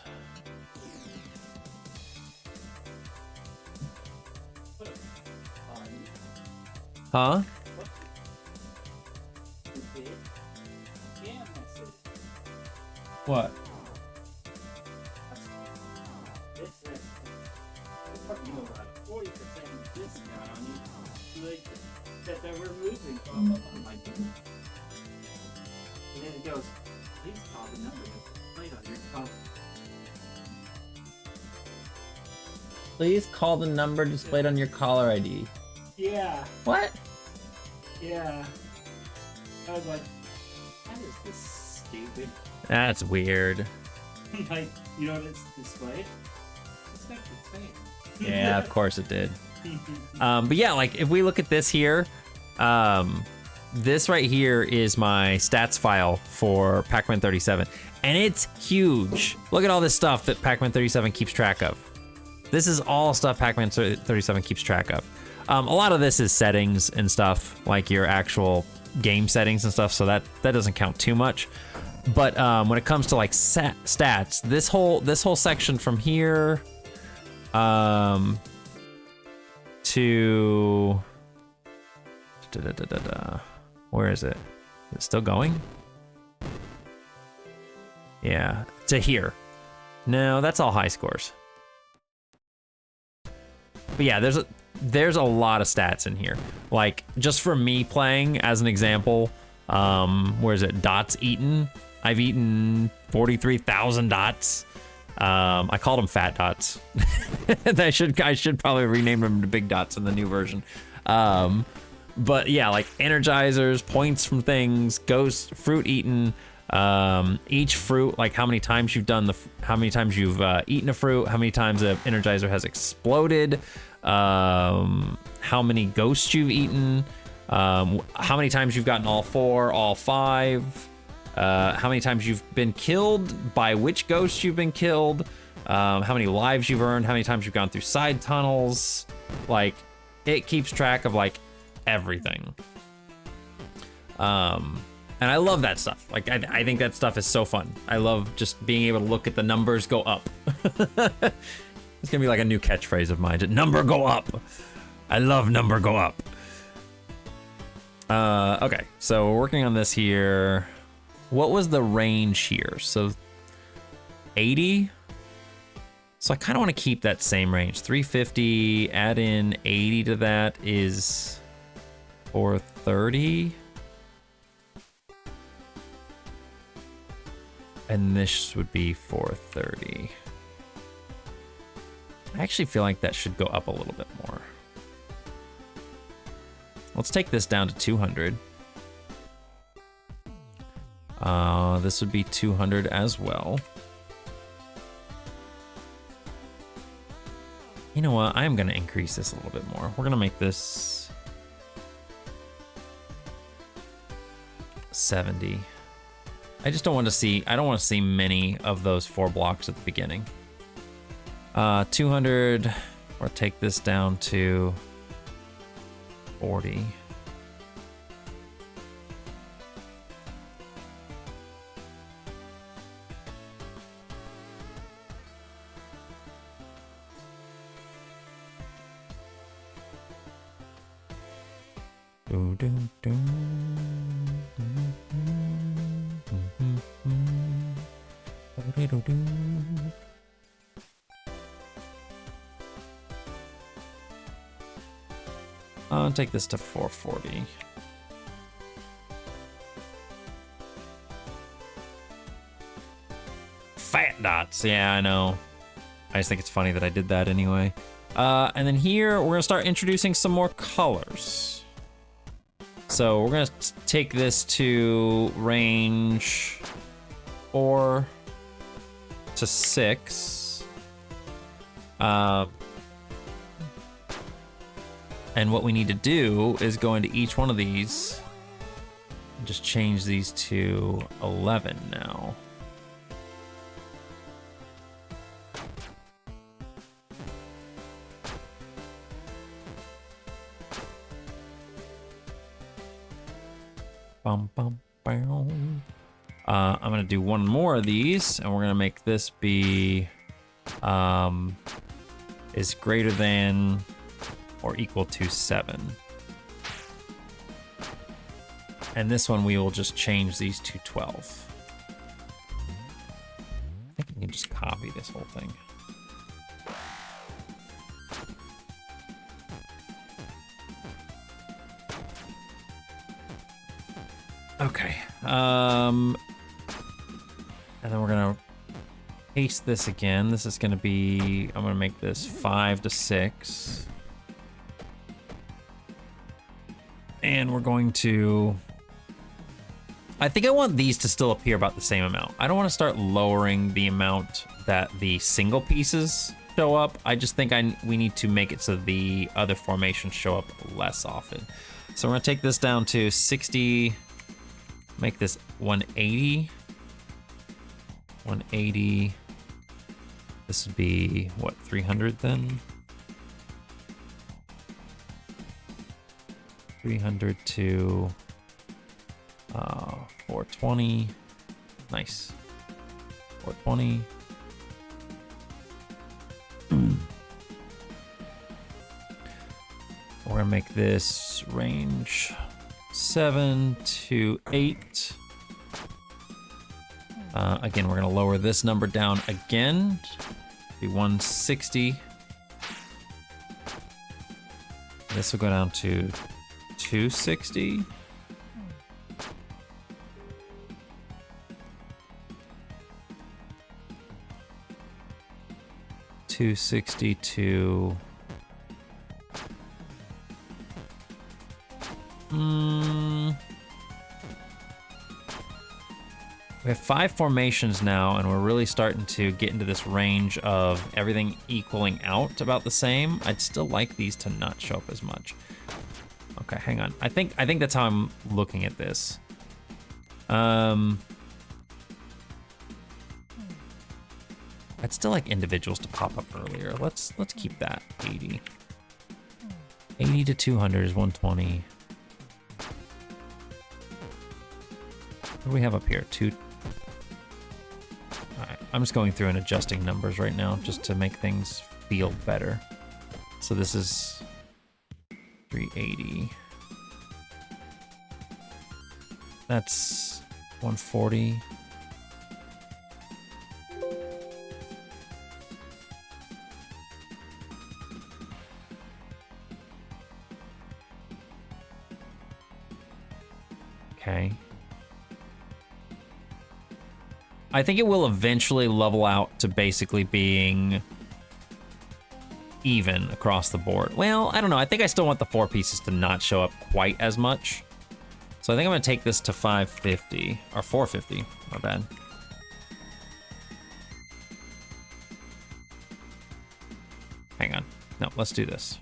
Huh? What? That they're removing from my game. And then it goes, please call the number that's played on your phone. Please call the number displayed on your caller ID. Yeah, What? yeah. I was like, that is this stupid. That's weird. Like, you know what it's displayed? It's not displayed. Yeah, of course it did. But yeah, like if we look at this here, this right here is my stats file for Pac-Man 37, and it's huge. Look at all this stuff that Pac-Man 37 keeps track of. This is all stuff Pac-Man 37 keeps track of. A lot of this is settings and stuff, like your actual game settings and stuff, so that doesn't count too much. But when it comes to like stats, this whole section from here to where is it? Is it still going? Yeah, to here. No, that's all high scores. But yeah, there's a lot of stats in here. Like, just for me playing, as an example, where is it? Dots eaten. I've eaten 43,000 dots. I called them fat dots. I should probably rename them to big dots in the new version. But yeah, like energizers, points from things, ghosts, fruit eaten, each fruit, like how many times you've done how many times you've eaten a fruit, how many times an energizer has exploded, how many ghosts you've eaten, how many times you've gotten all 4, all 5, how many times you've been killed, by which ghost you've been killed, how many lives you've earned, how many times you've gone through side tunnels. Like, it keeps track of like everything. And I love that stuff. Like, I think that stuff is so fun. I love just being able to look at the numbers go up. It's gonna be like a new catchphrase of mine. Number go up. I love number go up. Okay, so we're working on this here. What was the range here? So 80? So I kind of want to keep that same range. 350, add in 80 to that is 430. And this would be 430. I actually feel like that should go up a little bit more. Let's take this down to 200. This would be 200 as well. You know what? I am going to increase this a little bit more. We're going to make this 70. I just don't want to see, I don't want to see many of those 4 blocks at the beginning. 200, or take this down to 40. I'll take this to 440. Fat dots, yeah, I know. I just think it's funny that I did that anyway. And then here, we're gonna start introducing some more colors. So we're gonna take this to range 4 to 6. And what we need to do is go into each one of these and just change these to 11 now. Bum, bum, bum. I'm gonna do one more of these, and we're gonna make this be is greater than or equal to 7. And this one we will just change these to 12. I think you can just copy this whole thing. Okay. And then we're gonna paste this again. This is gonna be, I'm gonna make this 5 to 6. And we're going to, I think I want these to still appear about the same amount. I don't want to start lowering the amount that the single pieces show up. I just think we need to make it so the other formations show up less often. So we're gonna take this down to 60, make this 180. 180. This would be, what, 300 then? 300 to 420. Nice. 420. We're gonna make this range 7 to 8. Again, we're gonna lower this number down again. Be 160. This will go down to 260. To we have 5 formations now, and we're really starting to get into this range of everything equaling out about the same. I'd still like these to not show up as much. Okay, hang on. I think that's how I'm looking at this. I'd still like individuals to pop up earlier. Let's keep that 80. 80 to 200 is 120. What do we have up here? 2. All right, I'm just going through and adjusting numbers right now just to make things feel better. So this is 380. That's 140. Okay. I think it will eventually level out to basically being even across the board. Well, I don't know. I think I still want the 4 pieces to not show up quite as much. So I think I'm gonna take this to 550 or 450. My bad. Hang on. No, let's do this.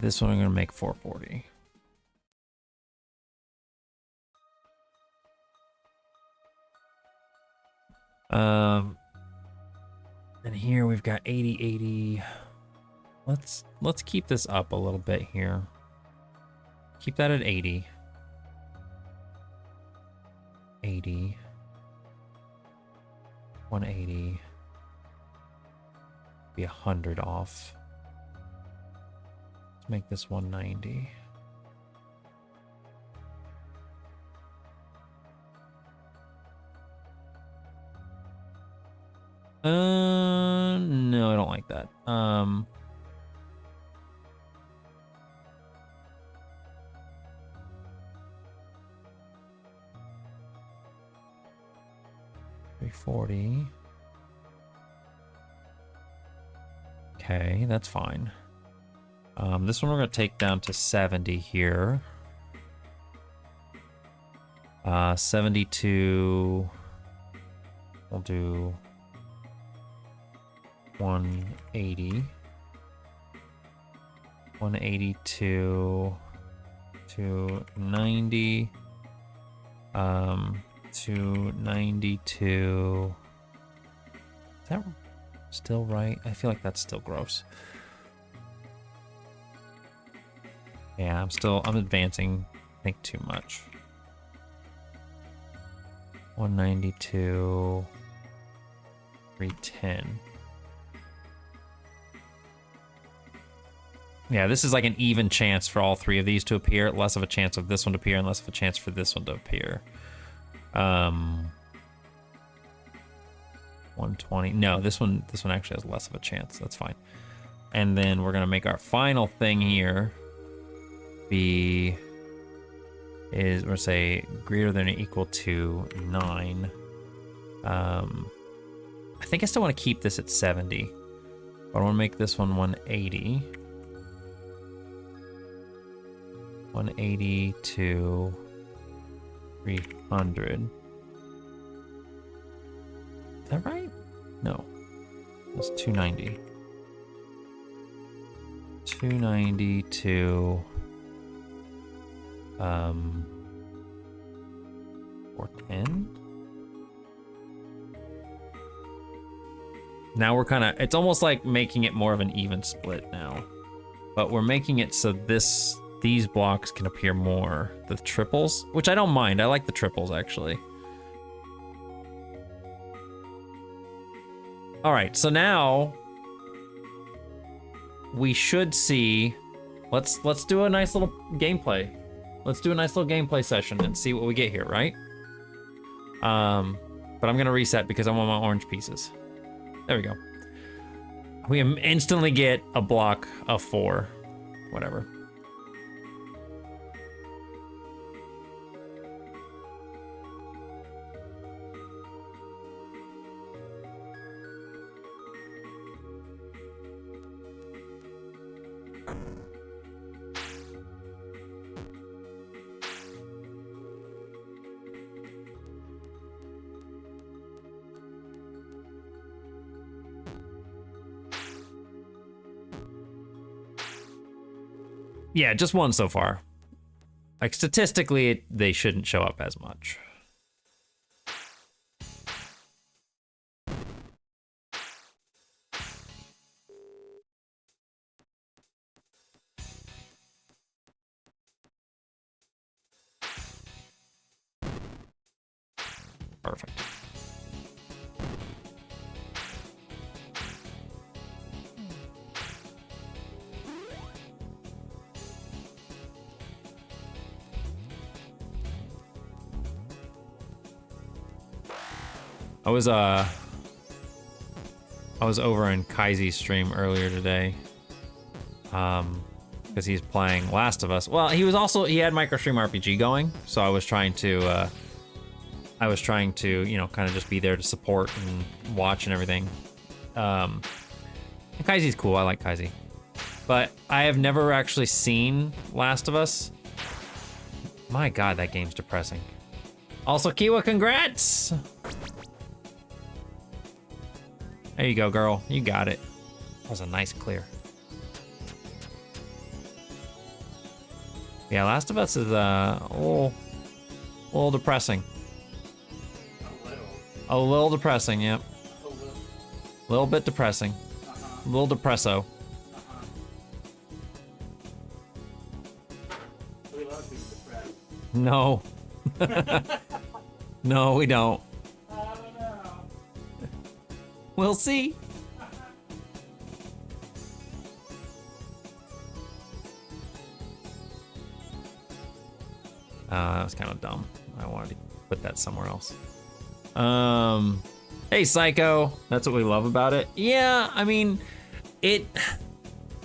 This one I'm gonna make 440. And here we've got 80, 80. Let's keep this up a little bit here. Keep that at 80. 80. 180. Be 100 off. Let's make this 190. No, I don't like that. 340. Okay, that's fine. This one we're gonna take down to 70 here. 72. We'll do 180. 182 to 90. 292. Is that still right? I feel like that's still gross. Yeah, I'm advancing, I think, too much. 192, 310. Yeah, this is like an even chance for all three of these to appear, less of a chance of this one to appear, and less of a chance for this one to appear. 120. No, this one actually has less of a chance. That's fine. And then we're gonna make our final thing here be we're gonna say greater than or equal to 9. I think I still want to keep this at 70, but I want to make this one 180. 180 to 300. Is that right? No. It's 290. 290 to 410. Now we're kind of, it's almost like making it more of an even split now, but we're making it so these blocks can appear more. The triples, which I don't mind. I like the triples actually. All right, so now we should see, let's do a nice little gameplay. Let's do a nice little gameplay session and see what we get here, right? But I'm gonna reset because I want my orange pieces. There we go. We instantly get a block of 4, whatever. Yeah, just one so far. Like statistically, they shouldn't show up as much. Perfect. I was over in Kaizi's stream earlier today, because he's playing Last of Us. Well, he had MicroStream RPG going, so I was trying to, you know, kind of just be there to support and watch and everything. And Kaizi's cool. I like Kaizi, but I have never actually seen Last of Us. My God, that game's depressing. Also, Kiwa, congrats! There you go, girl. You got it. That was a nice clear. Yeah, Last of Us is a little depressing. A little depressing, yep. A little bit depressing. A little depresso. We love being depressed. No. No, we don't. I don't know. We'll see. That was kind of dumb. I wanted to put that somewhere else. Hey, Psycho. That's what we love about it. Yeah, I mean,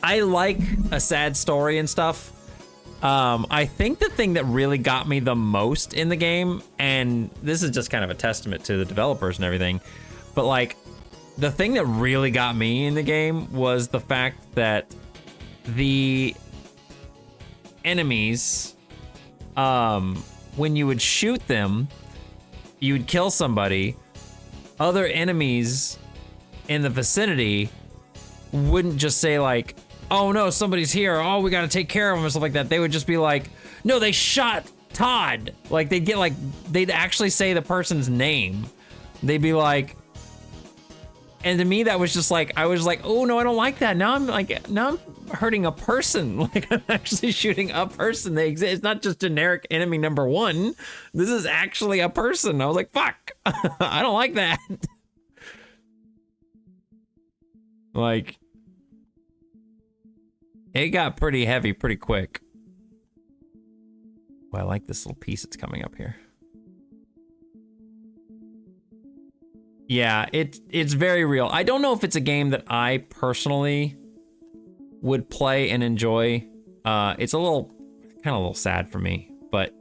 I like a sad story and stuff. I think the thing that really got me the most in the game, and this is just kind of a testament to the developers and everything, but like, the thing that really got me in the game was the fact that the enemies, when you would shoot them, you would kill somebody, other enemies in the vicinity wouldn't just say like, oh no, somebody's here, oh we gotta take care of them or stuff like that. They would just be like, no, they shot Todd. Like they'd actually say the person's name. They'd be like, and to me that was just like, I was like, oh no, I don't like that. Now I'm hurting a person. Like I'm actually shooting a person. They exist. It's not just generic enemy number one. This is actually a person. I was like, fuck, I don't like that. Like, it got pretty heavy pretty quick. Well, I like this little piece that's coming up here. Yeah, it's very real. I don't know if it's a game that I personally would play and enjoy. It's a little sad for me, but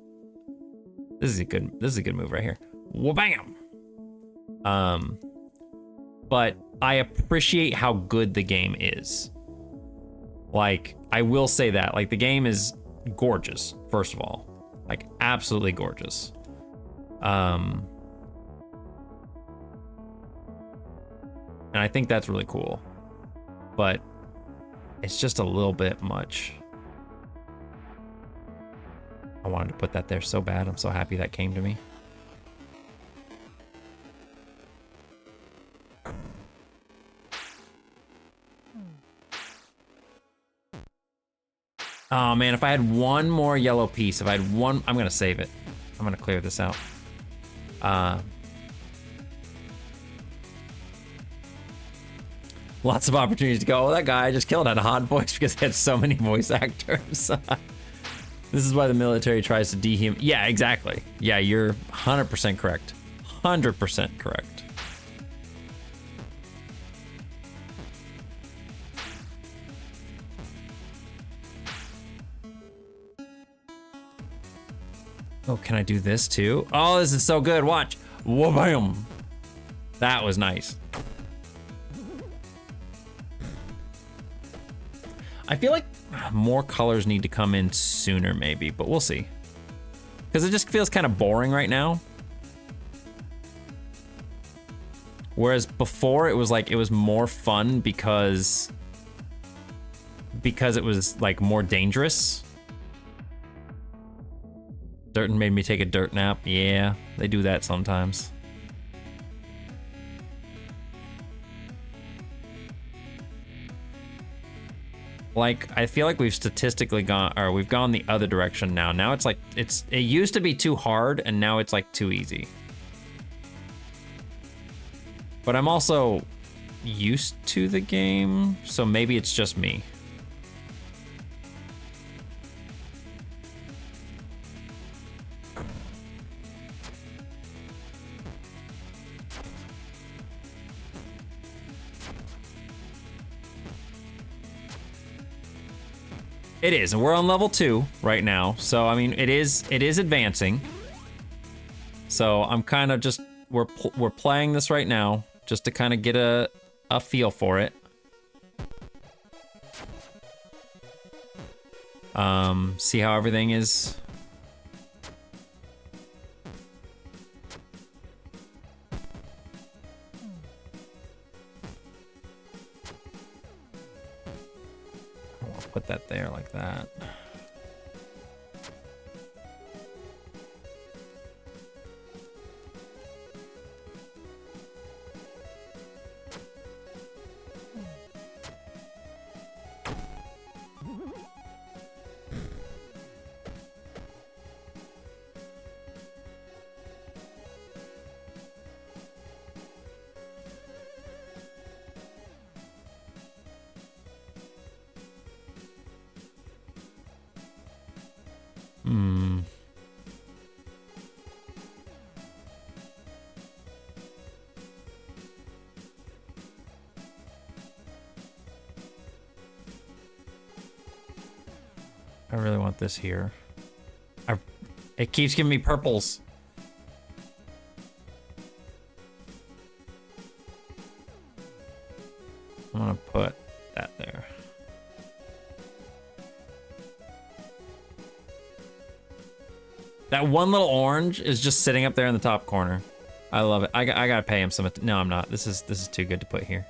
this is a good move right here. Wha-bam! But I appreciate how good the game is. Like, I will say that. Like, the game is gorgeous, first of all. Like, absolutely gorgeous. And I think that's really cool. But it's just a little bit much. I wanted to put that there so bad. I'm so happy that came to me. Oh man, if I had one more yellow piece, if I had one, I'm gonna save it. I'm gonna clear this out. Lots of opportunities to go, oh, that guy I just killed had a hot voice because they had so many voice actors. This is why the military tries to dehuman. Yeah, exactly. Yeah, you're 100% correct. 100% correct. Oh, can I do this too? Oh, this is so good. Watch. Wha-bam. That was nice. I feel like more colors need to come in sooner maybe, but we'll see. Because it just feels kind of boring right now. Whereas before it was like, it was more fun because it was like more dangerous. Durton made me take a dirt nap. Yeah, they do that sometimes. Like, I feel like we've statistically gone, or we've gone the other direction now. Now it's like, it used to be too hard and now it's like too easy. But I'm also used to the game, so maybe it's just me. It is, and we're on level 2 right now. So I mean, it is advancing. So I'm kind of just, we're playing this right now just to kind of get a feel for it. See how everything is. Put that there like that. I really want this here. It keeps giving me purples. I'm gonna put that there. That one little orange is just sitting up there in the top corner. I love it. I gotta pay him some. No, I'm not. This is too good to put here.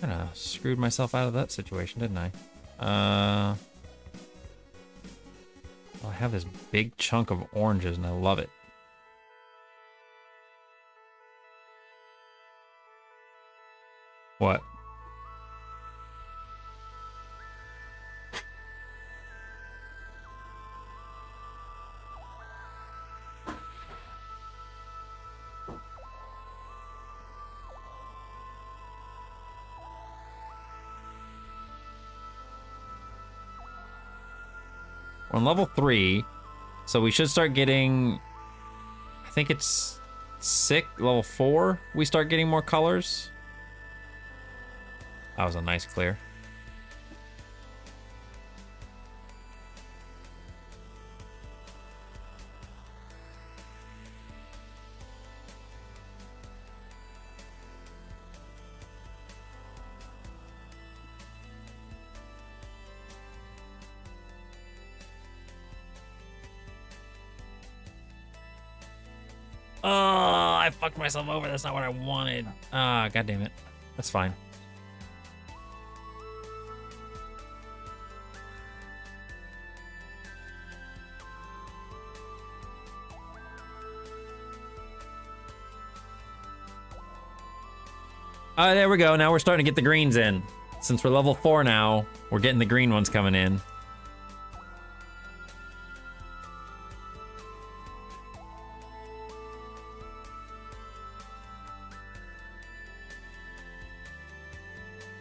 Kinda screwed myself out of that situation, didn't I? Well, I have this big chunk of oranges and I love it. What? We're on level 3, so we should start getting, I think it's level 4, we start getting more colors. That was a nice clear. Oh, I fucked myself over. That's not what I wanted. Ah, god damn it. That's fine. There we go. Now we're starting to get the greens in. Since we're level 4 now, we're getting the green ones coming in.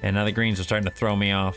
And now the greens are starting to throw me off.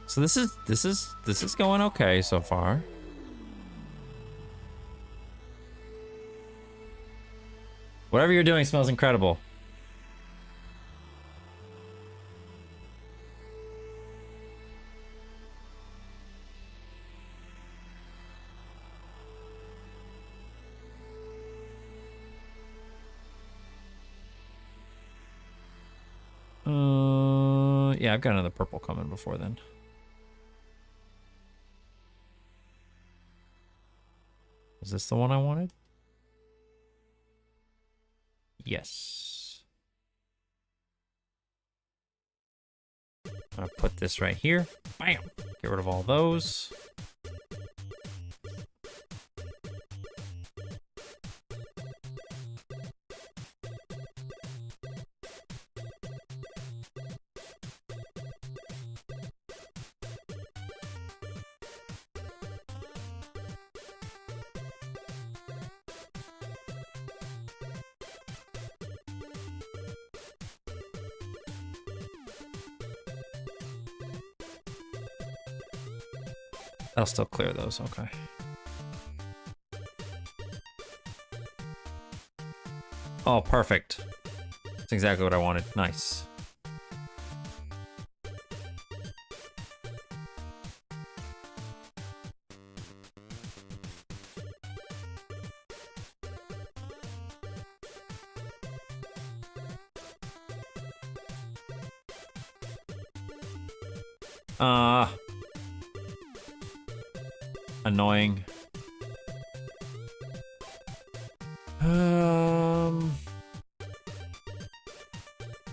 So this is going okay so far. Whatever you're doing smells incredible. Yeah, I've got another purple coming before then. Is this the one I wanted? Yes. I'm gonna put this right here. Bam! Get rid of all those. I'll still clear those, okay. Oh, perfect. That's exactly what I wanted. Nice. Annoying.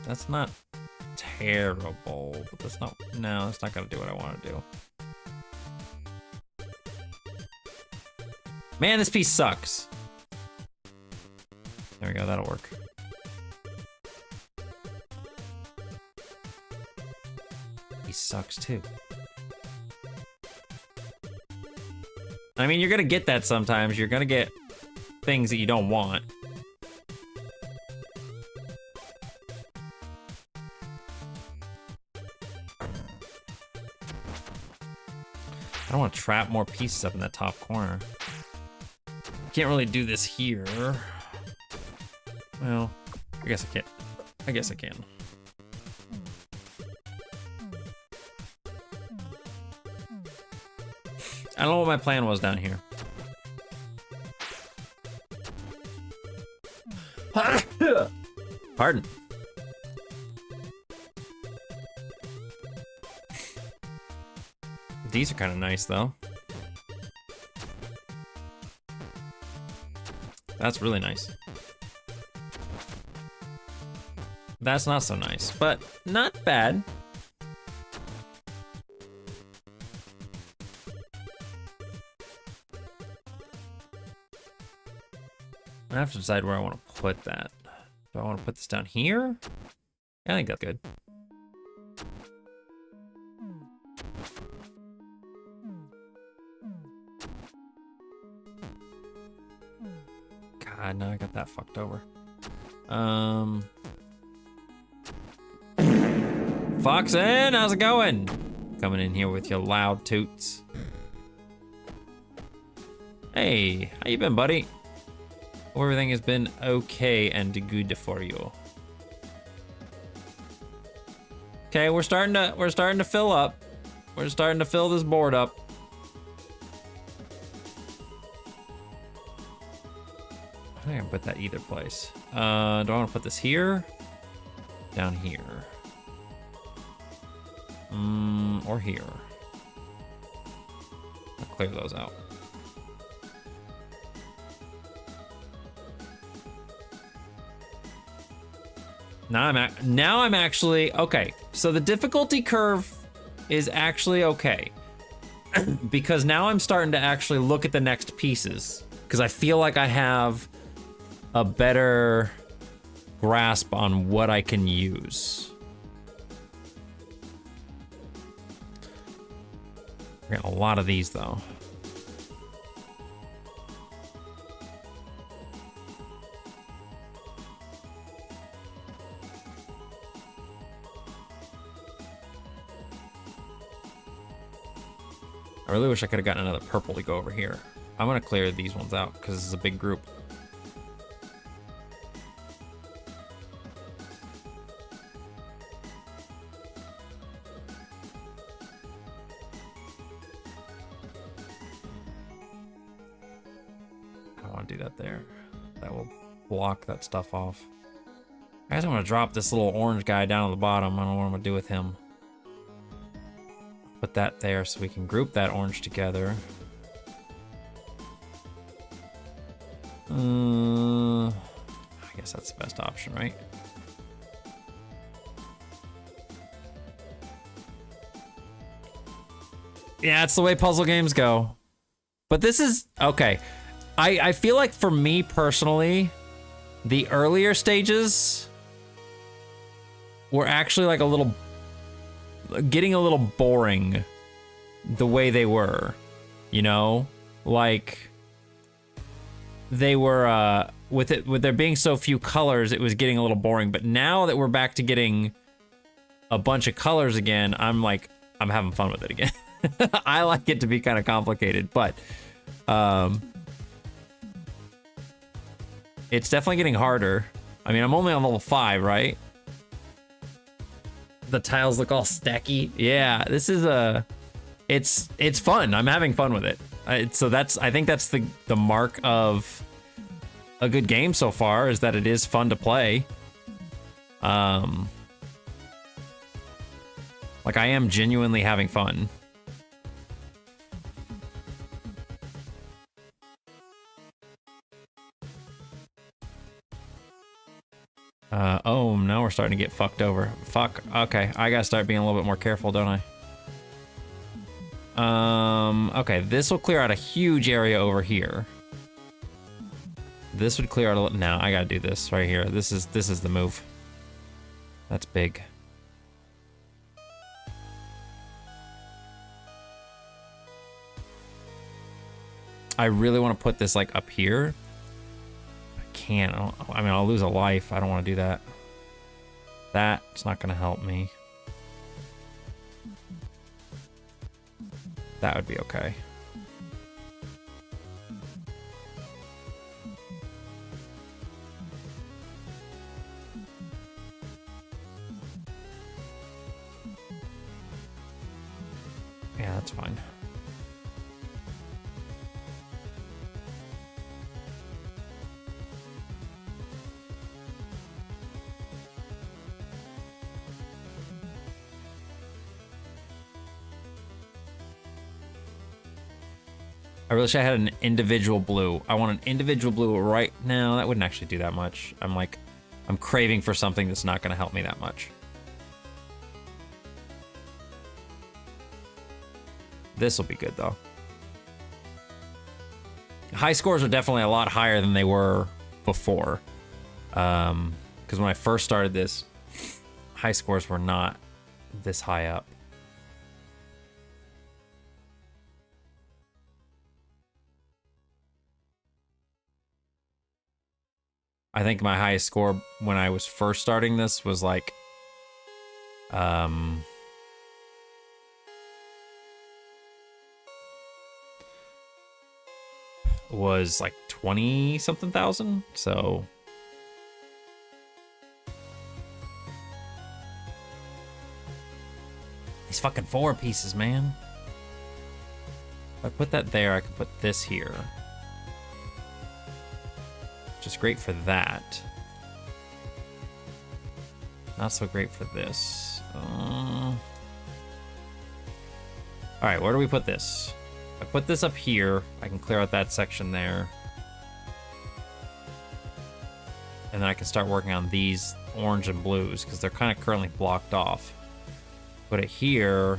That's not terrible, but that's not, no, that's not gonna do what I want to do. Man, this piece sucks. There we go, that'll work. He sucks too. I mean, you're gonna get that sometimes. You're gonna get things that you don't want. I don't want to trap more pieces up in that top corner. Can't really do this here. Well, I guess I can. I guess I can. I don't know what my plan was down here. Pardon. These are kind of nice, though. That's really nice. That's not so nice, but not bad. I have to decide where I want to put that. Do I want to put this down here? Yeah, I think that's good. God, now I got that fucked over. Foxen, how's it going? Coming in here with your loud toots. Hey, how you been, buddy? Hope everything has been okay and good for you. Okay, we're starting to fill up. We're starting to fill this board up. I think I can put that either place. Do I want to put this here? Down here. Or here. I'll clear those out. Now I'm actually okay. So the difficulty curve is actually okay. Because now I'm starting to actually look at the next pieces. Because I feel like I have a better grasp on what I can use. We're getting a lot of these though. I really wish I could have gotten another purple to go over here. I'm gonna clear these ones out because this is a big group. I don't want to do that there. That will block that stuff off. I guess I'm gonna drop this little orange guy down at the bottom. I don't know what I'm gonna do with him. Put that there so we can group that orange together. I guess that's the best option, right? Yeah, it's the way puzzle games go. But this is, okay. I feel like for me personally, the earlier stages were actually like getting a little boring the way they were, you know? Like they were with there being so few colors, it was getting a little boring. But now that we're back to getting a bunch of colors again, I'm having fun with it again. I like it to be kind of complicated, but it's definitely getting harder. I mean, I'm only on level 5, right? The tiles look all stacky. Yeah, this is it's fun. I'm having fun with it. So I think that's the mark of a good game so far, is that it is fun to play. Like, I am genuinely having fun. Oh, now we're starting to get fucked over. Fuck. Okay, I gotta start being a little bit more careful, don't I? Okay, this will clear out a huge area over here. This would clear out a little. Now I gotta do this right here. This is the move. That's big. I really want to put this like up here. I can't. I mean, I'll lose a life. I don't want to do that. That's not going to help me. That would be okay. Yeah, that's fine. I really wish I had an individual blue. I want an individual blue right now. That wouldn't actually do that much. I'm craving for something that's not going to help me that much. This will be good though. High scores are definitely a lot higher than they were before. Because when I first started this, high scores were not this high up. I think my highest score when I was first starting this was like, was like 20 something thousand. So these fucking 4 pieces, man. If I put that there, I could put this here. Which is great for that. Not so great for this. All right, where do we put this? If I put this up here, I can clear out that section there. And then I can start working on these orange and blues because they're kind of currently blocked off. Put it here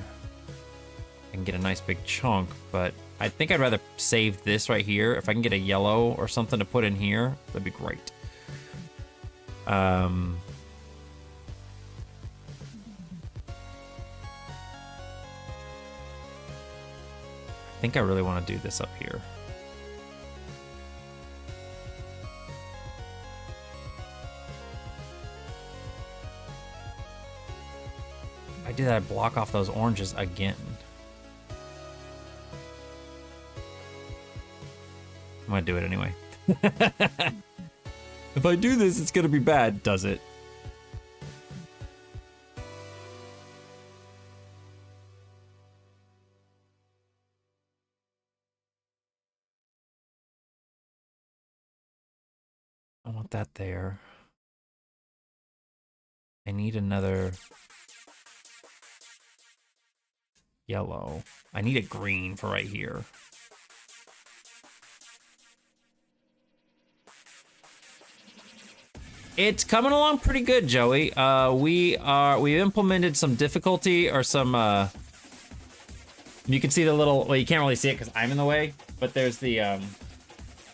and get a nice big chunk, but I think I'd rather save this right here. If I can get a yellow or something to put in here, that'd be great. I think I really want to do this up here. If I do that, I block off those oranges again. I'm gonna do it anyway. If I do this, it's gonna be bad, does it? I want that there. I need another yellow. I need a green for right here. It's coming along pretty good, Joey. We've implemented some difficulty or some you can see the little, well, you can't really see it because I'm in the way, but there's the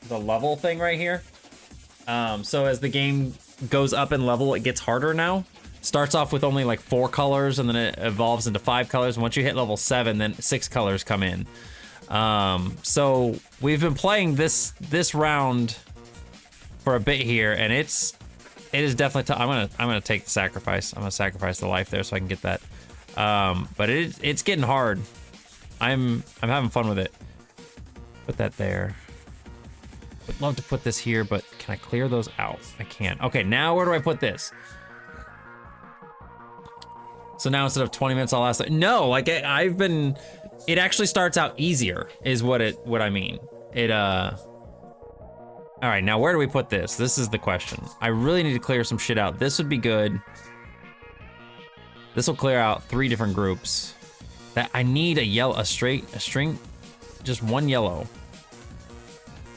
level thing right here. So as the game goes up in level, it gets harder now. Starts off with only like 4 colors and then it evolves into 5 colors. And once you hit level 7, then 6 colors come in. So we've been playing this round for a bit here, and it is definitely I'm gonna take the sacrifice. I'm gonna sacrifice the life there so I can get that. But it's getting hard. I'm having fun with it. Put that there. Would love to put this here, but can I clear those out? I can't. Okay, now where do I put this? So now instead of 20 minutes, I'll ask. No, like I've been. It actually starts out easier, is what I mean. It All right, now where do we put this? This is the question. I really need to clear some shit out. This would be good. This will clear out 3 different groups. That I need a string, just one yellow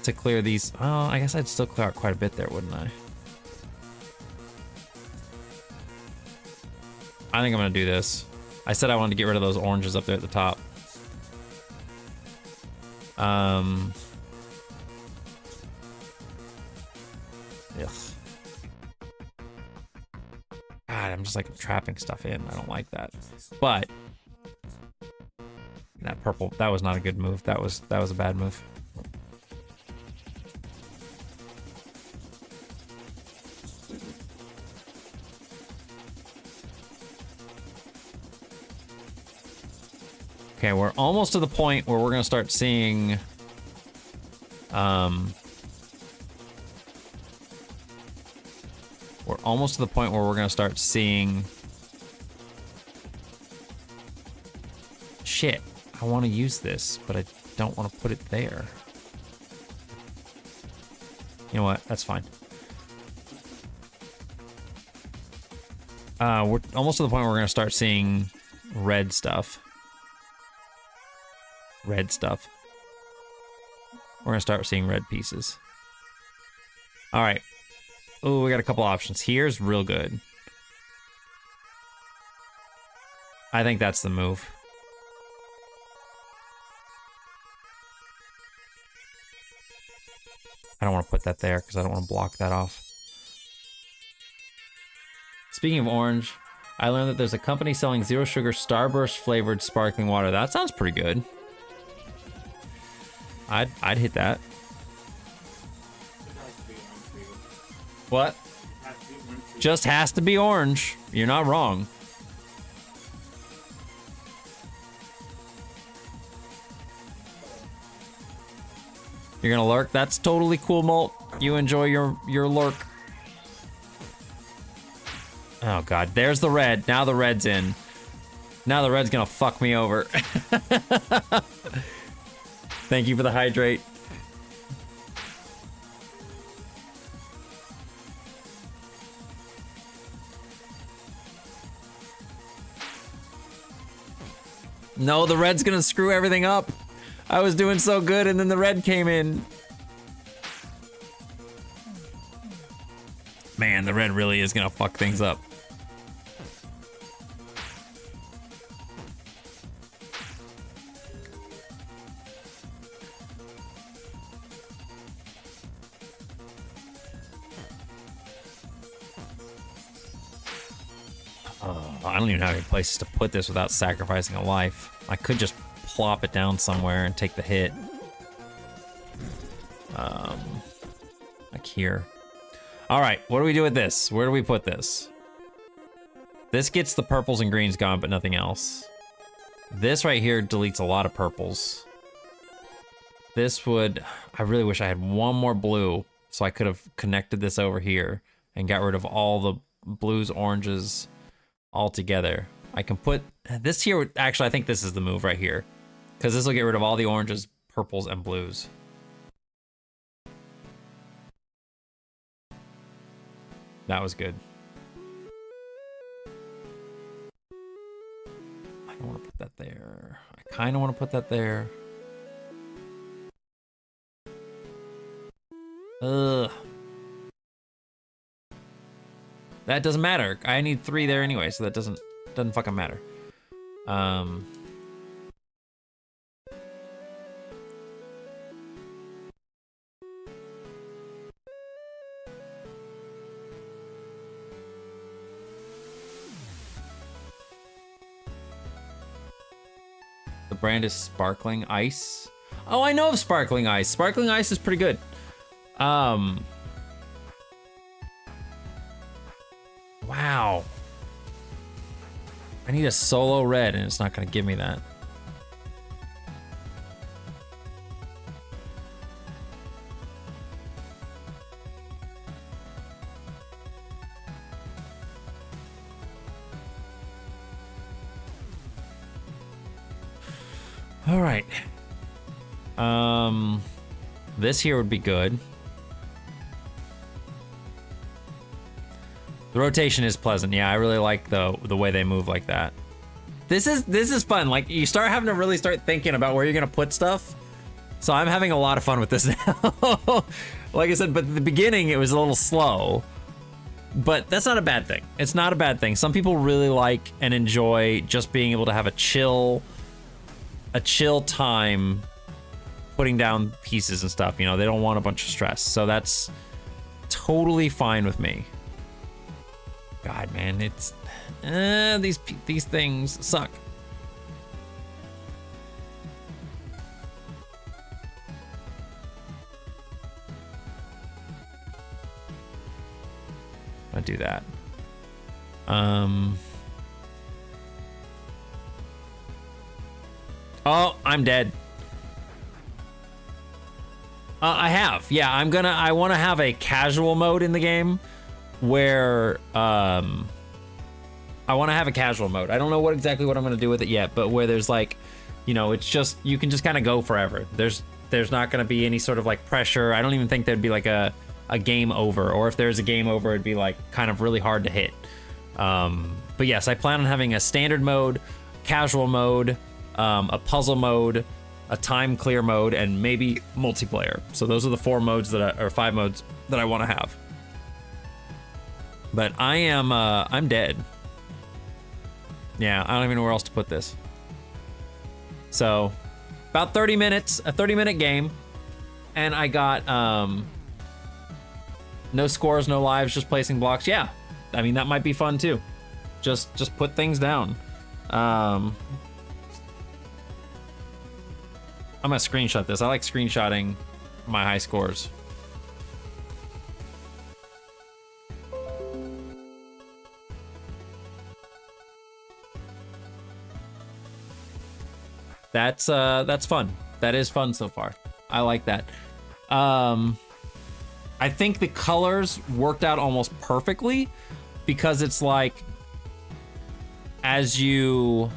to clear these. Oh, I guess I'd still clear out quite a bit there, wouldn't I? I think I'm gonna do this. I said I wanted to get rid of those oranges up there at the top. Ugh. God, I'm just like trapping stuff in. I don't like that. But that purple, that was not a good move. That was a bad move. Okay, we're almost to the point where we're gonna start seeing we're almost to the point where we're gonna start seeing shit. I want to use this, but I don't want to put it there. You know what? That's fine. We're almost to the point where we're gonna start seeing red stuff. Red stuff. We're gonna start seeing red pieces. All right. Oh, we got a couple options. Here's real good. I think that's the move. I don't want to put that there because I don't want to block that off. Speaking of orange, I learned that there's a company selling zero sugar Starburst flavored sparkling water. That sounds pretty good. I'd hit that. What? Just has to be orange. You're not wrong. You're gonna lurk? That's totally cool, Molt. You enjoy your lurk. Oh god, there's the red. Now the red's in. Now the red's gonna fuck me over. Thank you for the hydrate. No, the red's gonna screw everything up. I was doing so good and then the red came in. Man, the red really is gonna fuck things up. I don't even have any places to put this without sacrificing a life. I could just plop it down somewhere and take the hit. Like here. All right, what do we do with this? Where do we put this? This gets the purples and greens gone, but nothing else. This right here deletes a lot of purples. This would, I really wish I had one more blue so I could have connected this over here and got rid of all the blues, oranges, all together. I can put this here. Actually, I think this is the move right here because this will get rid of all the oranges, purples, and blues. That was good. I don't want to put that there. I kind of want to put that there. Ugh. That doesn't matter. I need 3 there anyway, so that doesn't fucking matter. The brand is Sparkling Ice. Oh, I know of Sparkling Ice. Sparkling Ice is pretty good. Wow. I need a solo red and it's not gonna give me that. All right. This here would be good. The rotation is pleasant. Yeah, I really like the way they move like that. This is fun. Like, you start having to really start thinking about where you're gonna put stuff. So I'm having a lot of fun with this now. Like I said, but at the beginning it was a little slow. But that's not a bad thing. It's not a bad thing. Some people really like and enjoy just being able to have a chill time putting down pieces and stuff. You know, they don't want a bunch of stress. So that's totally fine with me. God, man, it's these things suck. I'll do that. Oh, I'm dead. I have. Yeah, I want to have a casual mode in the game where I want to have a casual mode. I don't know exactly what I'm going to do with it yet, but where there's like, you know, it's just, you can just kind of go forever. There's not going to be any sort of like pressure. I don't even think there'd be like a game over, or if there's a game over, it'd be like kind of really hard to hit. But yes, I plan on having a standard mode, casual mode, a puzzle mode, a time clear mode, and maybe multiplayer. So those are the 4 modes or 5 modes that I want to have. But I'm dead. Yeah, I don't even know where else to put this. So about 30 minutes, a 30-minute game, and I got no scores, no lives, just placing blocks. Yeah, I mean, that might be fun too. Just put things down. I'm gonna screenshot this. I like screenshotting my high scores. That's fun. That is fun so far. I like that. I think the colors worked out almost perfectly, because it's like, as you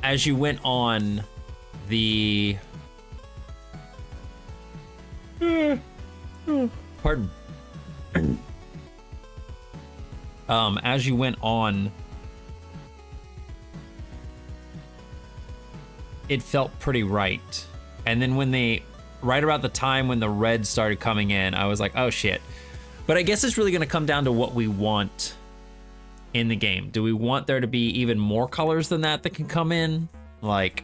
went on the pardon. As you went on, it felt pretty right. And then when right about the time when the red started coming in, I was like, oh shit. But I guess it's really gonna come down to what we want in the game. Do we want there to be even more colors than that can come in? Like,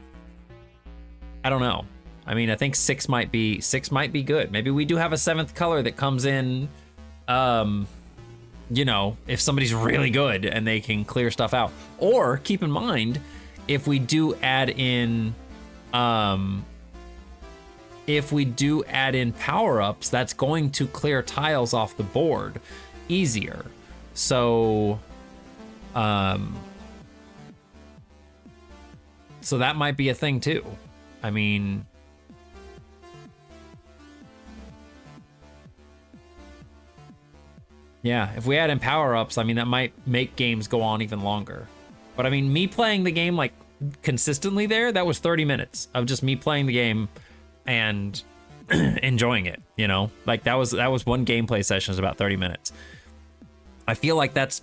I don't know. I mean, I think 6 might be good. Maybe we do have a 7th color that comes in, you know, if somebody's really good and they can clear stuff out. Or keep in mind, if we do add in power-ups, that's going to clear tiles off the board easier. So so that might be a thing too. I mean, yeah, if we add in power-ups, I mean, that might make games go on even longer. But I mean, me playing the game like consistently there, that was 30 minutes of just me playing the game and enjoying it, you know? Like that was one gameplay session, is about 30 minutes. I feel like that's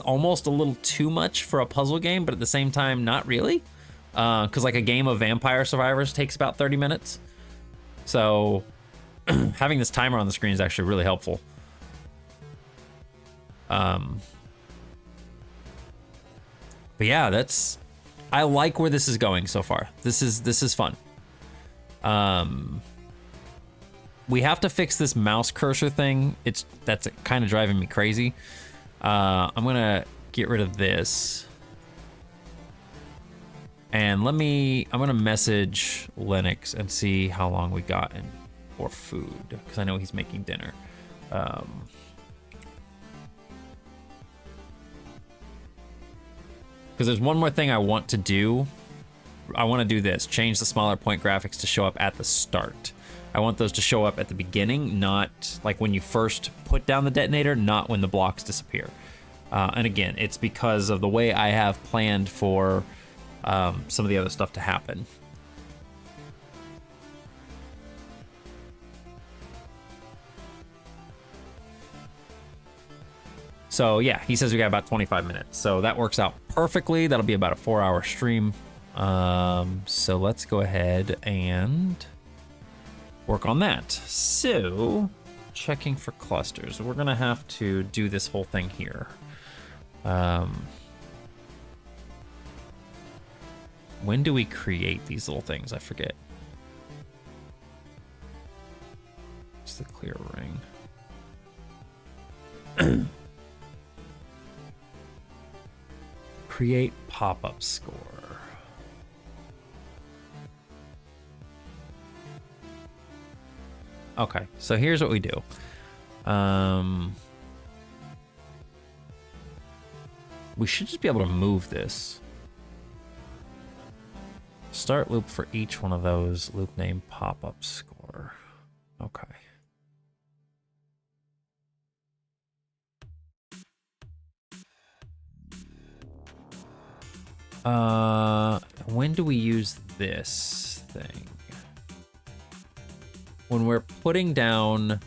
almost a little too much for a puzzle game, but at the same time, not really. Because like a game of Vampire Survivors takes about 30 minutes. So having this timer on the screen is actually really helpful. But yeah, I like where this is going so far. This is fun. We have to fix this mouse cursor thing. That's kind of driving me crazy. I'm gonna get rid of this. And I'm gonna message Lennox and see how long we got for food, because I know he's making dinner. Because there's one more thing I want to do. I want to do this, change the smaller point graphics to show up at the start. I want those to show up at the beginning, not like when you first put down the detonator, not when the blocks disappear. And again, it's because of the way I have planned for some of the other stuff to happen. So yeah, he says we got about 25 minutes. So that works out perfectly. That'll be about a 4-hour stream. So let's go ahead and work on that. So checking for clusters. We're gonna have to do this whole thing here. When do we create these little things? I forget. It's the clear ring. Create pop-up score. Okay, so here's what we do. We should just be able to move this. Start loop for each one of those. Loop name pop-up score. Okay. When do we use this thing? When we're putting down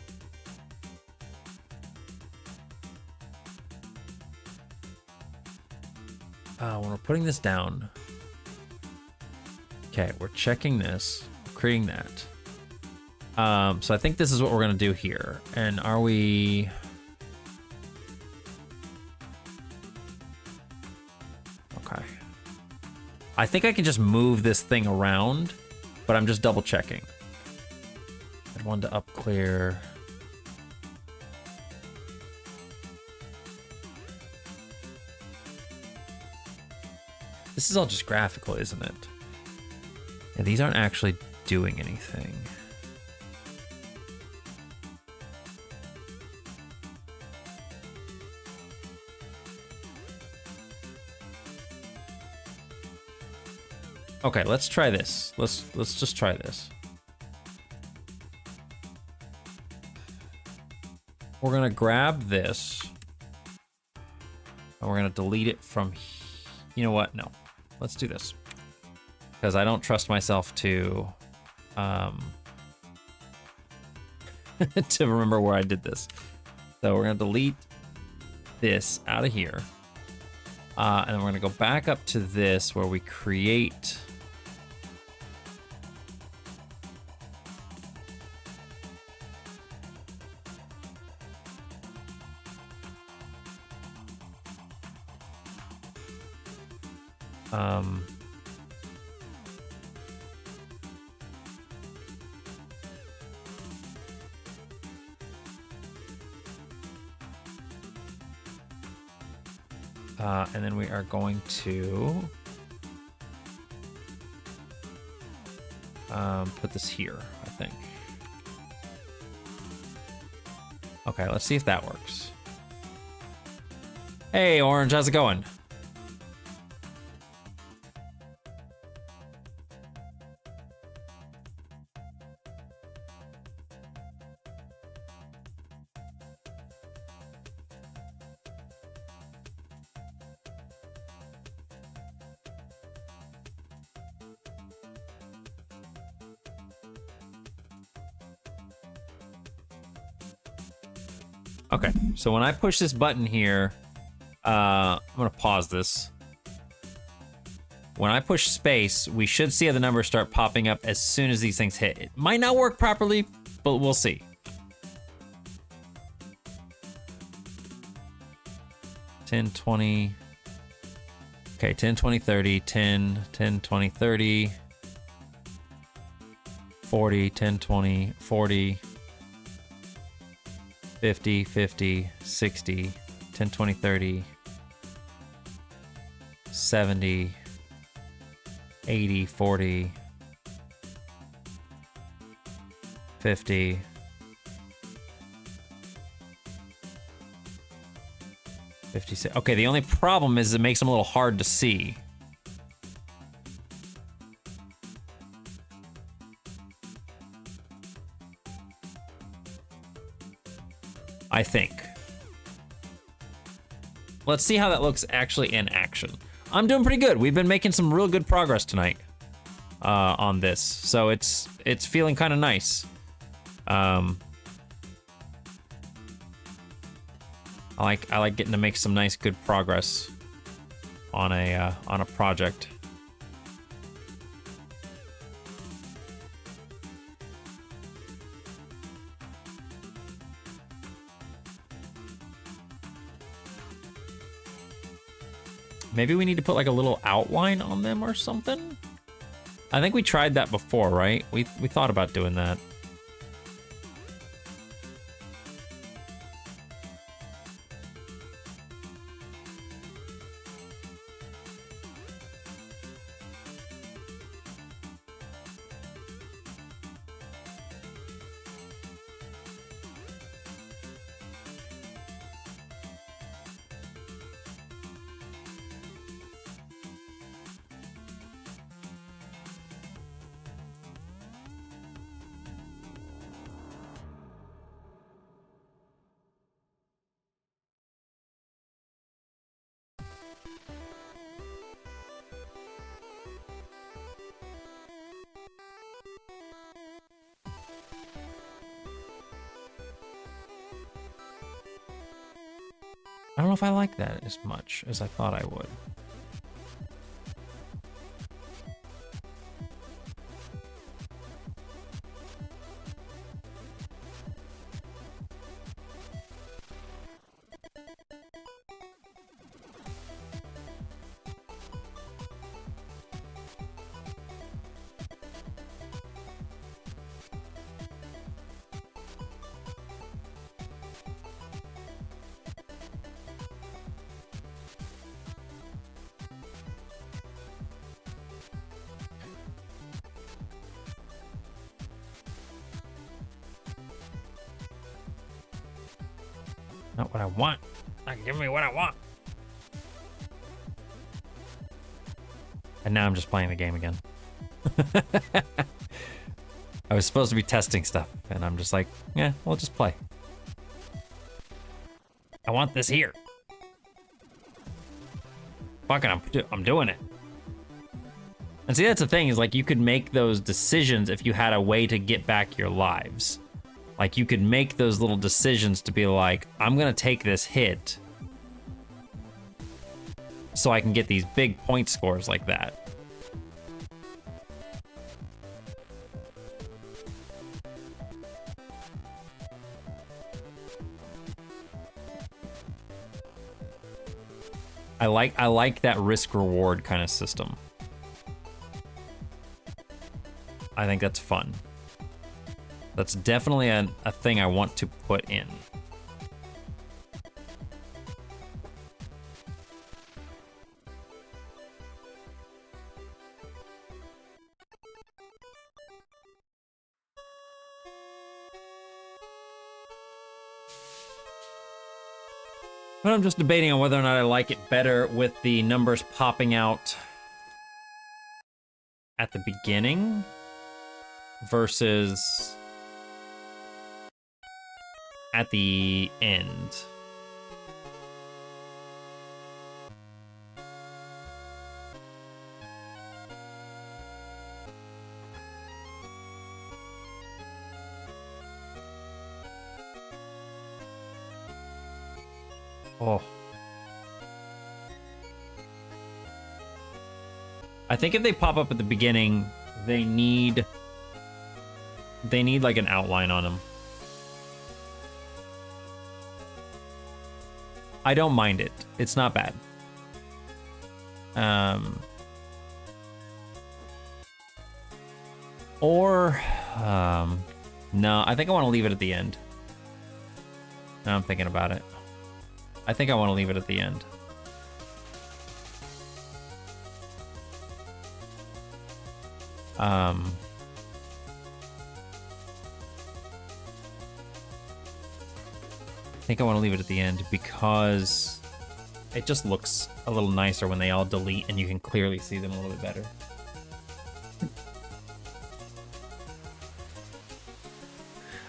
when we're putting this down. Okay, we're checking this, creating that. So I think this is what we're gonna do here. And are we? Okay. I think I can just move this thing around, but I'm just double checking. I want to up clear. This is all just graphical, isn't it? Yeah, these aren't actually doing anything. Okay, let's try this. Let's just try this. We're gonna grab this and we're gonna delete it from, you know what? No, let's do this because I don't trust myself to to remember where I did this. So we're gonna delete this out of here, and then we're gonna go back up to this where we create. And then we are going to put this here, I think. Okay, let's see if that works. Hey, Orange, how's it going? Okay, so when I push this button here, I'm gonna pause this. When I push space, we should see how the numbers start popping up as soon as these things hit. It might not work properly, but we'll see. 10, 20. Okay, 10, 20, 30, 10, 10, 20, 30, 40, 10, 20, 40, 50, 50, 60, 10, 20, 30, 70, 80, 40, 50, 56. Okay, the only problem is it makes them a little hard to see. I think. Let's see how that looks actually in action. I'm doing pretty good. We've been making some real good progress tonight on this, so it's feeling kind of nice. I like getting to make some nice, good progress on a project. Maybe we need to put like a little outline on them or something. I think we tried that before, right? We thought about doing that. I don't know if I like that as much as I thought I would. Not what I want. Not give me what I want. And now I'm just playing the game again. I was supposed to be testing stuff, and I'm just like, yeah, we'll just play. I want this here. Fuck it, I'm doing it. And see, that's the thing, is like you could make those decisions if you had a way to get back your lives. Like you could make those little decisions to be like, I'm gonna take this hit so I can get these big point scores like that. I like that risk reward kind of system. I think that's fun. That's definitely a thing I want to put in. But I'm just debating on whether or not I like it better with the numbers popping out at the beginning versus at the end. Oh. I think if they pop up at the beginning, they need like an outline on them. I don't mind it. It's not bad. No, I think I want to leave it at the end. Now I'm thinking about it. I think I want to leave it at the end. I think I want to leave it at the end because it just looks a little nicer when they all delete and you can clearly see them a little bit better.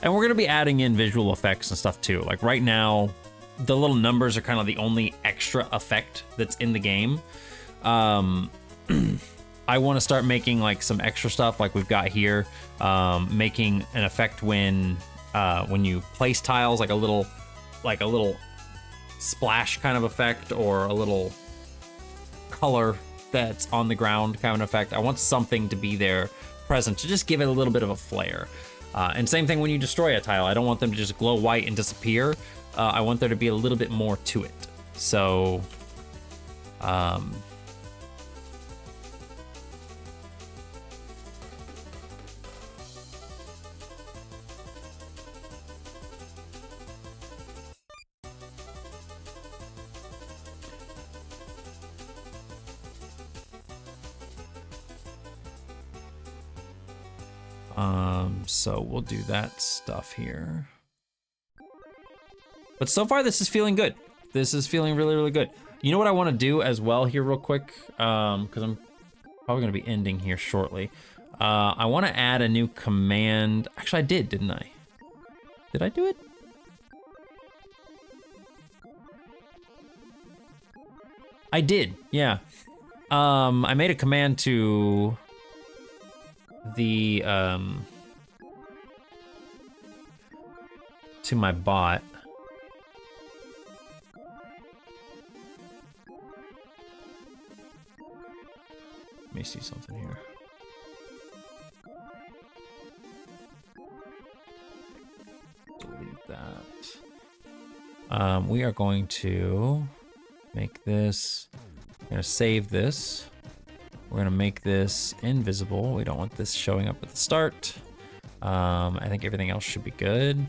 And we're going to be adding in visual effects and stuff too. Like right now, the little numbers are kind of the only extra effect that's in the game. I want to start making like some extra stuff like we've got here, making an effect when you place tiles, like a little splash kind of effect, or a little color that's on the ground kind of effect. I want something to be there present to just give it a little bit of a flair. And same thing when you destroy a tile. I don't want them to just glow white and disappear. I want there to be a little bit more to it. So, so we'll do that stuff here. But so far, this is feeling good. This is feeling really, really good. You know what I want to do as well here real quick? Because I'm probably going to be ending here shortly. I want to add a new command. Actually, I did, didn't I? Did I do it? I did, yeah. I made a command to the to my bot. Let me see something here. Delete that. We are going to make this, we're gonna save this. We're gonna make this invisible. We don't want this showing up at the start. I think everything else should be good.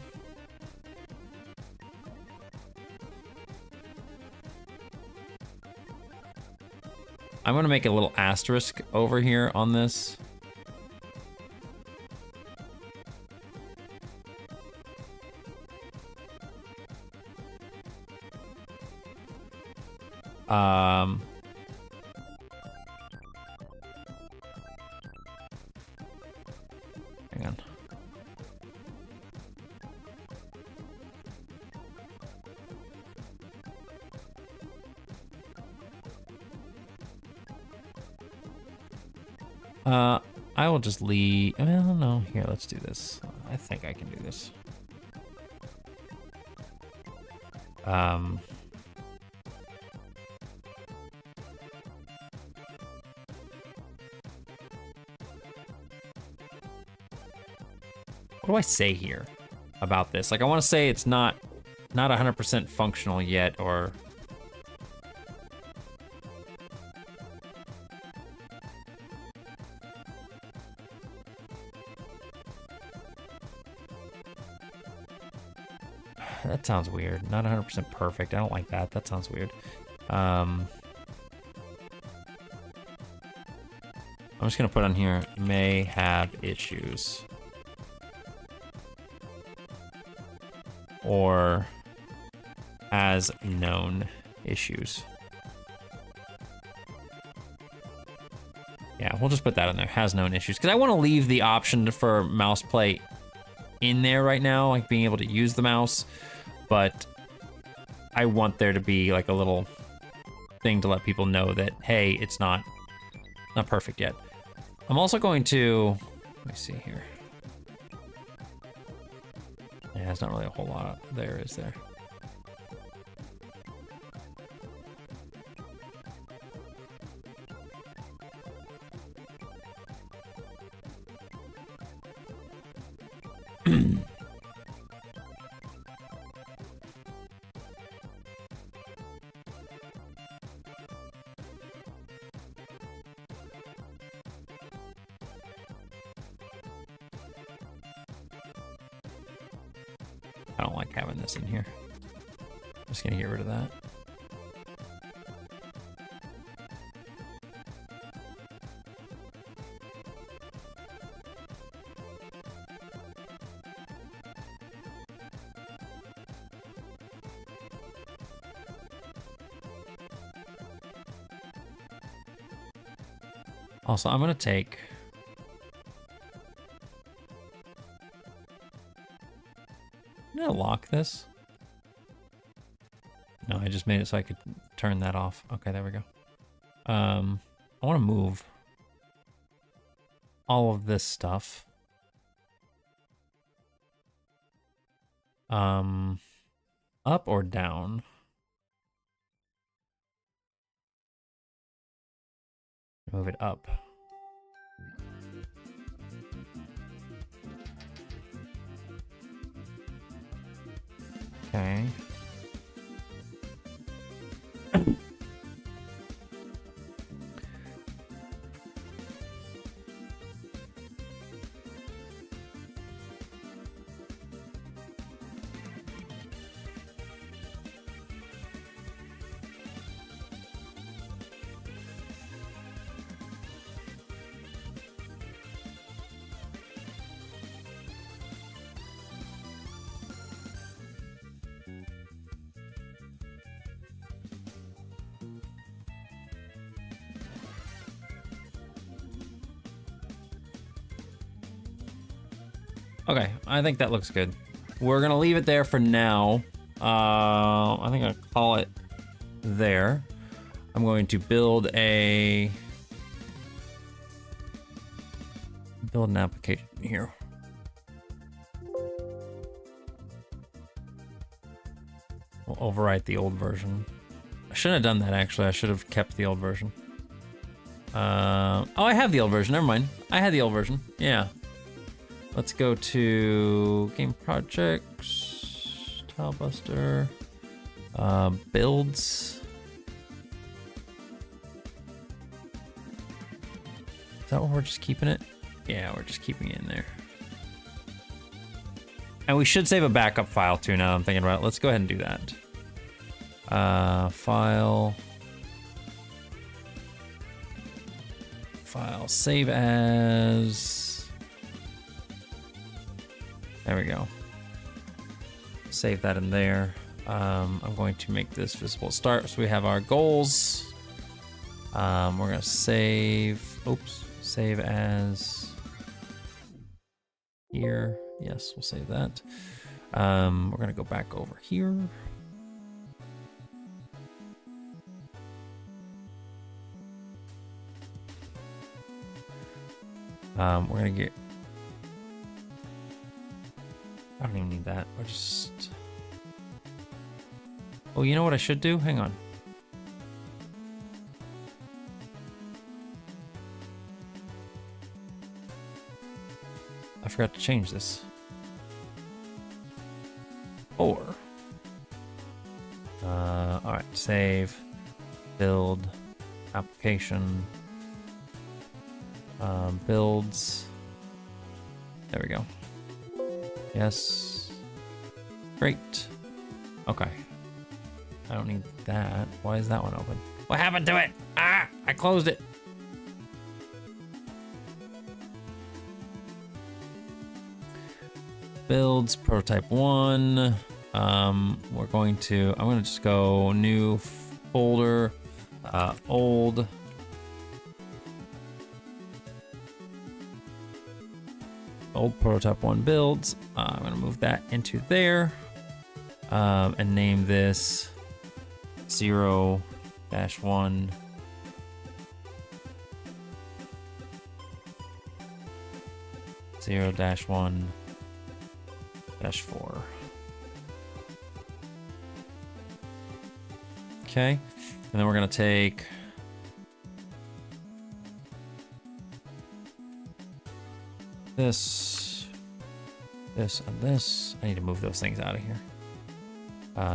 I'm gonna make a little asterisk over here on this. Hang on. I will just leave. Well, no, here, let's do this. I think I can do this. What do I say here about this? Like, I want to say it's not 100% functional yet, or that sounds weird. Not 100% perfect. I don't like that. That sounds weird. I'm just gonna put on here, may have issues. Or has known issues. Yeah, we'll just put that in there, has known issues. Because I want to leave the option for mouse play in there right now, like being able to use the mouse. But I want there to be like a little thing to let people know that, hey, it's not perfect yet. I'm also going to, let me see here. Yeah, there's not really a whole lot there, is there? I don't like having this in here. I'm just gonna get rid of that. Also, I'm gonna take I'm gonna lock this. No, I just made it so I could turn that off. Okay, there we go. I want to move all of this stuff. Up or down? Move it up. Okay. Okay, I think that looks good. We're gonna leave it there for now. I think I'll call it there. I'm going to build an application here. We'll overwrite the old version. I shouldn't have done that actually. I should have kept the old version. Oh, I have the old version. Never mind. I had the old version. Yeah. Let's go to game projects, Tilebuster, builds. Is that what we're just keeping it? Yeah, we're just keeping it in there. And we should save a backup file too now that I'm thinking about it. Let's go ahead and do that. File, save as. There we go. Save that in there. I'm going to make this visible start. So we have our goals. We're gonna save, save as here. Yes, we'll save that. We're gonna go back over here. We're gonna get, I don't even need that. We're just... Oh, you know what I should do? Hang on. I forgot to change this. 4. Alright, save, build, application, builds. There we go. Yes. Great. Okay. I don't need that. Why is that one open? What happened to it? Ah! I closed it. Builds, prototype 1. I'm going to just go new folder, old. Old prototype 1 builds. I'm gonna move that into there and name this 0-1 0-1-4. Okay, and then we're gonna take this, and this. I need to move those things out of here.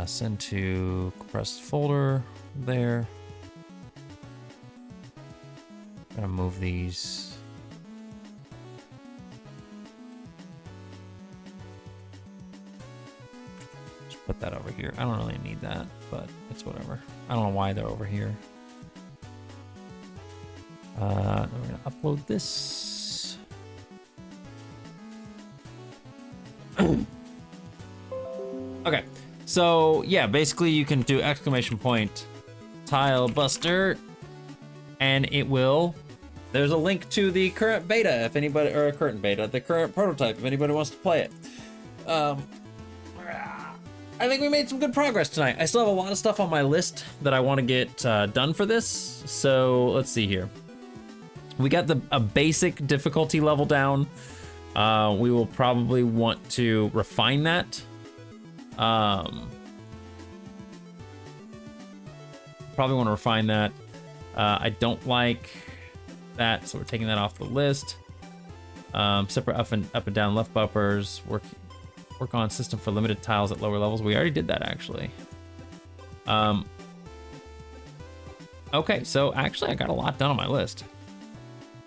Send to compressed folder there. I'm gonna move these. Just put that over here. I don't really need that, but it's whatever. I don't know why they're over here. We're gonna upload this. Okay, so yeah, basically you can do exclamation point Tilebuster, and it will. There's a link to the current beta if anybody, or current beta, the current prototype if anybody wants to play it. I think we made some good progress tonight. I still have a lot of stuff on my list that I want to get done for this. So let's see here. We got a basic difficulty level down. We will probably want to refine that. Probably want to refine that. I don't like that, so we're taking that off the list. Separate up and down left bumpers. Work on system for limited tiles at lower levels. We already did that, actually. Okay, so actually I got a lot done on my list.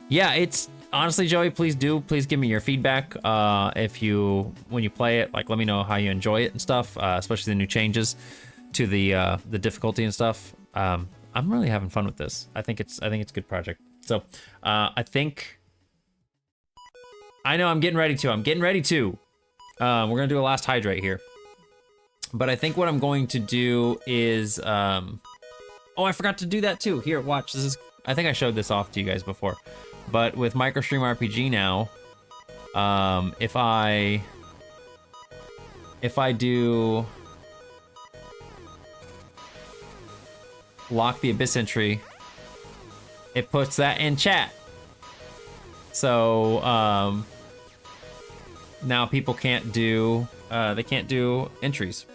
Yeah, it's honestly, Joey, please give me your feedback. When you play it, like, let me know how you enjoy it and stuff, especially the new changes to the difficulty and stuff. I'm really having fun with this. I think it's a good project. So I know I'm getting ready to. We're gonna do a last hydrate here. But I think what I'm going to do is, oh, I forgot to do that too. Here, watch, I think I showed this off to you guys before. But with MicroStream RPG now, if I do lock the Abyss entry, it puts that in chat. So, now people can't do, they can't do entries.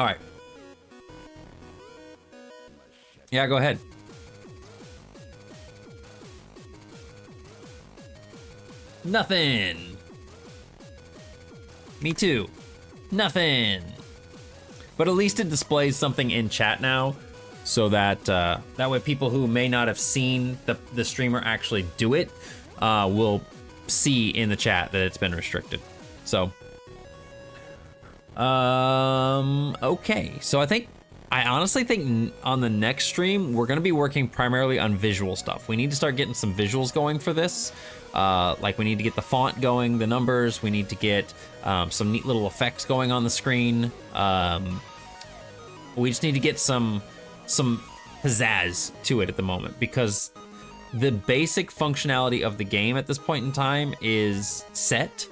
All right. Yeah, go ahead. Nothing. Me too. Nothing. But at least it displays something in chat now, so that that way people who may not have seen the streamer actually do it will see in the chat that it's been restricted. So, okay. So I honestly think on the next stream, we're gonna be working primarily on visual stuff. We need to start getting some visuals going for this. Like, we need to get the font going, the numbers, we need to get some neat little effects going on the screen. We just need to get some pizzazz to it at the moment, because the basic functionality of the game at this point in time is set.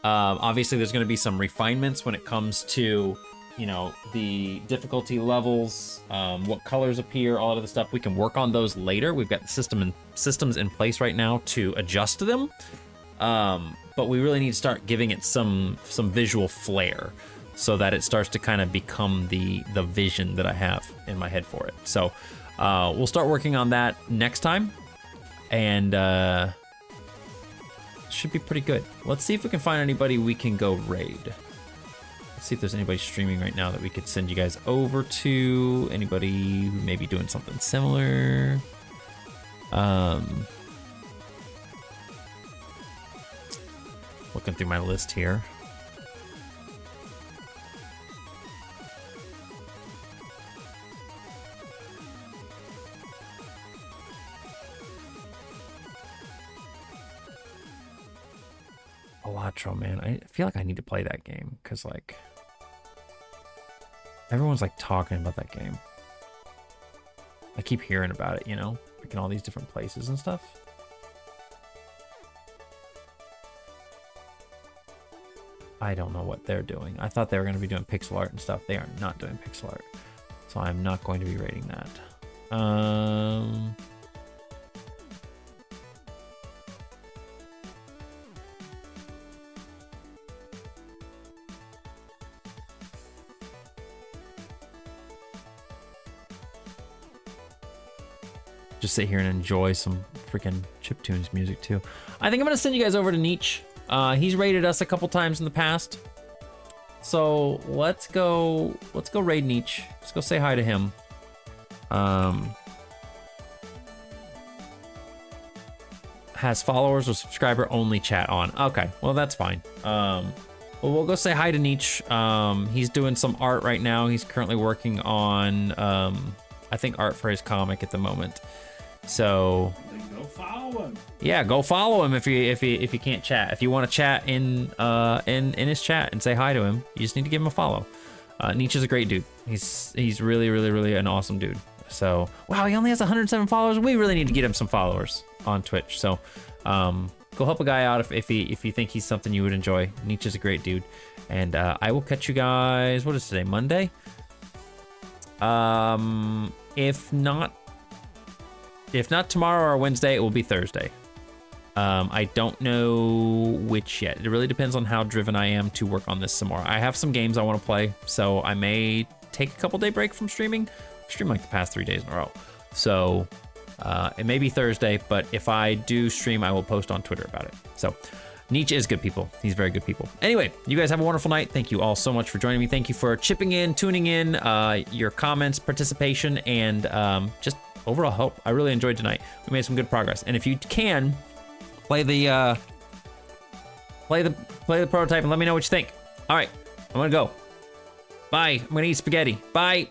Obviously, there's gonna be some refinements when it comes to, you know, the difficulty levels, what colors appear, all of the stuff. We can work on those later. We've got the systems in place right now to adjust to them. But we really need to start giving it some visual flair, so that it starts to kind of become the vision that I have in my head for it. So we'll start working on that next time, and should be pretty good. Let's see if we can find anybody we can go raid. Let's see if there's anybody streaming right now that we could send you guys over to. Anybody who may be doing something similar. Looking through my list here. Elatro, man. I feel like I need to play that game, because, like, everyone's, like, talking about that game. I keep hearing about it, you know? Like, in all these different places and stuff. I don't know what they're doing. I thought they were going to be doing pixel art and stuff. They are not doing pixel art. So I'm not going to be rating that. Just sit here and enjoy some freaking Chiptunes music too. I think I'm gonna send you guys over to Nietzsche. He's raided us a couple times in the past. So let's go raid Nietzsche. Let's go say hi to him. Has followers or subscriber only chat on. Okay, well that's fine. Well, we'll go say hi to Nietzsche. He's doing some art right now. He's currently working on I think art for his comic at the moment. So Go follow him. yeah, go follow him if you can't chat. If you want to chat in his chat and say hi to him, you just need to give him a follow. Nietzsche's a great dude. He's really an awesome dude. So wow, he only has 107 followers. We really need to get him some followers on Twitch. So go help a guy out if you think he's something you would enjoy. Nietzsche's a great dude. And I will catch you guys, what is today, Monday? If not tomorrow or Wednesday, it will be Thursday. I don't know which yet. It really depends on how driven I am to work on this some more. I have some games I want to play, so I may take a couple day break from streaming. I've streamed like the past 3 days in a row. So it may be Thursday, but if I do stream, I will post on Twitter about it. So Nietzsche is good people. He's very good people. Anyway, you guys have a wonderful night. Thank you all so much for joining me. Thank you for chipping in, tuning in, your comments, participation, and just overall help. I really enjoyed tonight. We made some good progress. And if you can, play the prototype and let me know what you think. All right, I'm gonna go. Bye. I'm gonna eat spaghetti. Bye.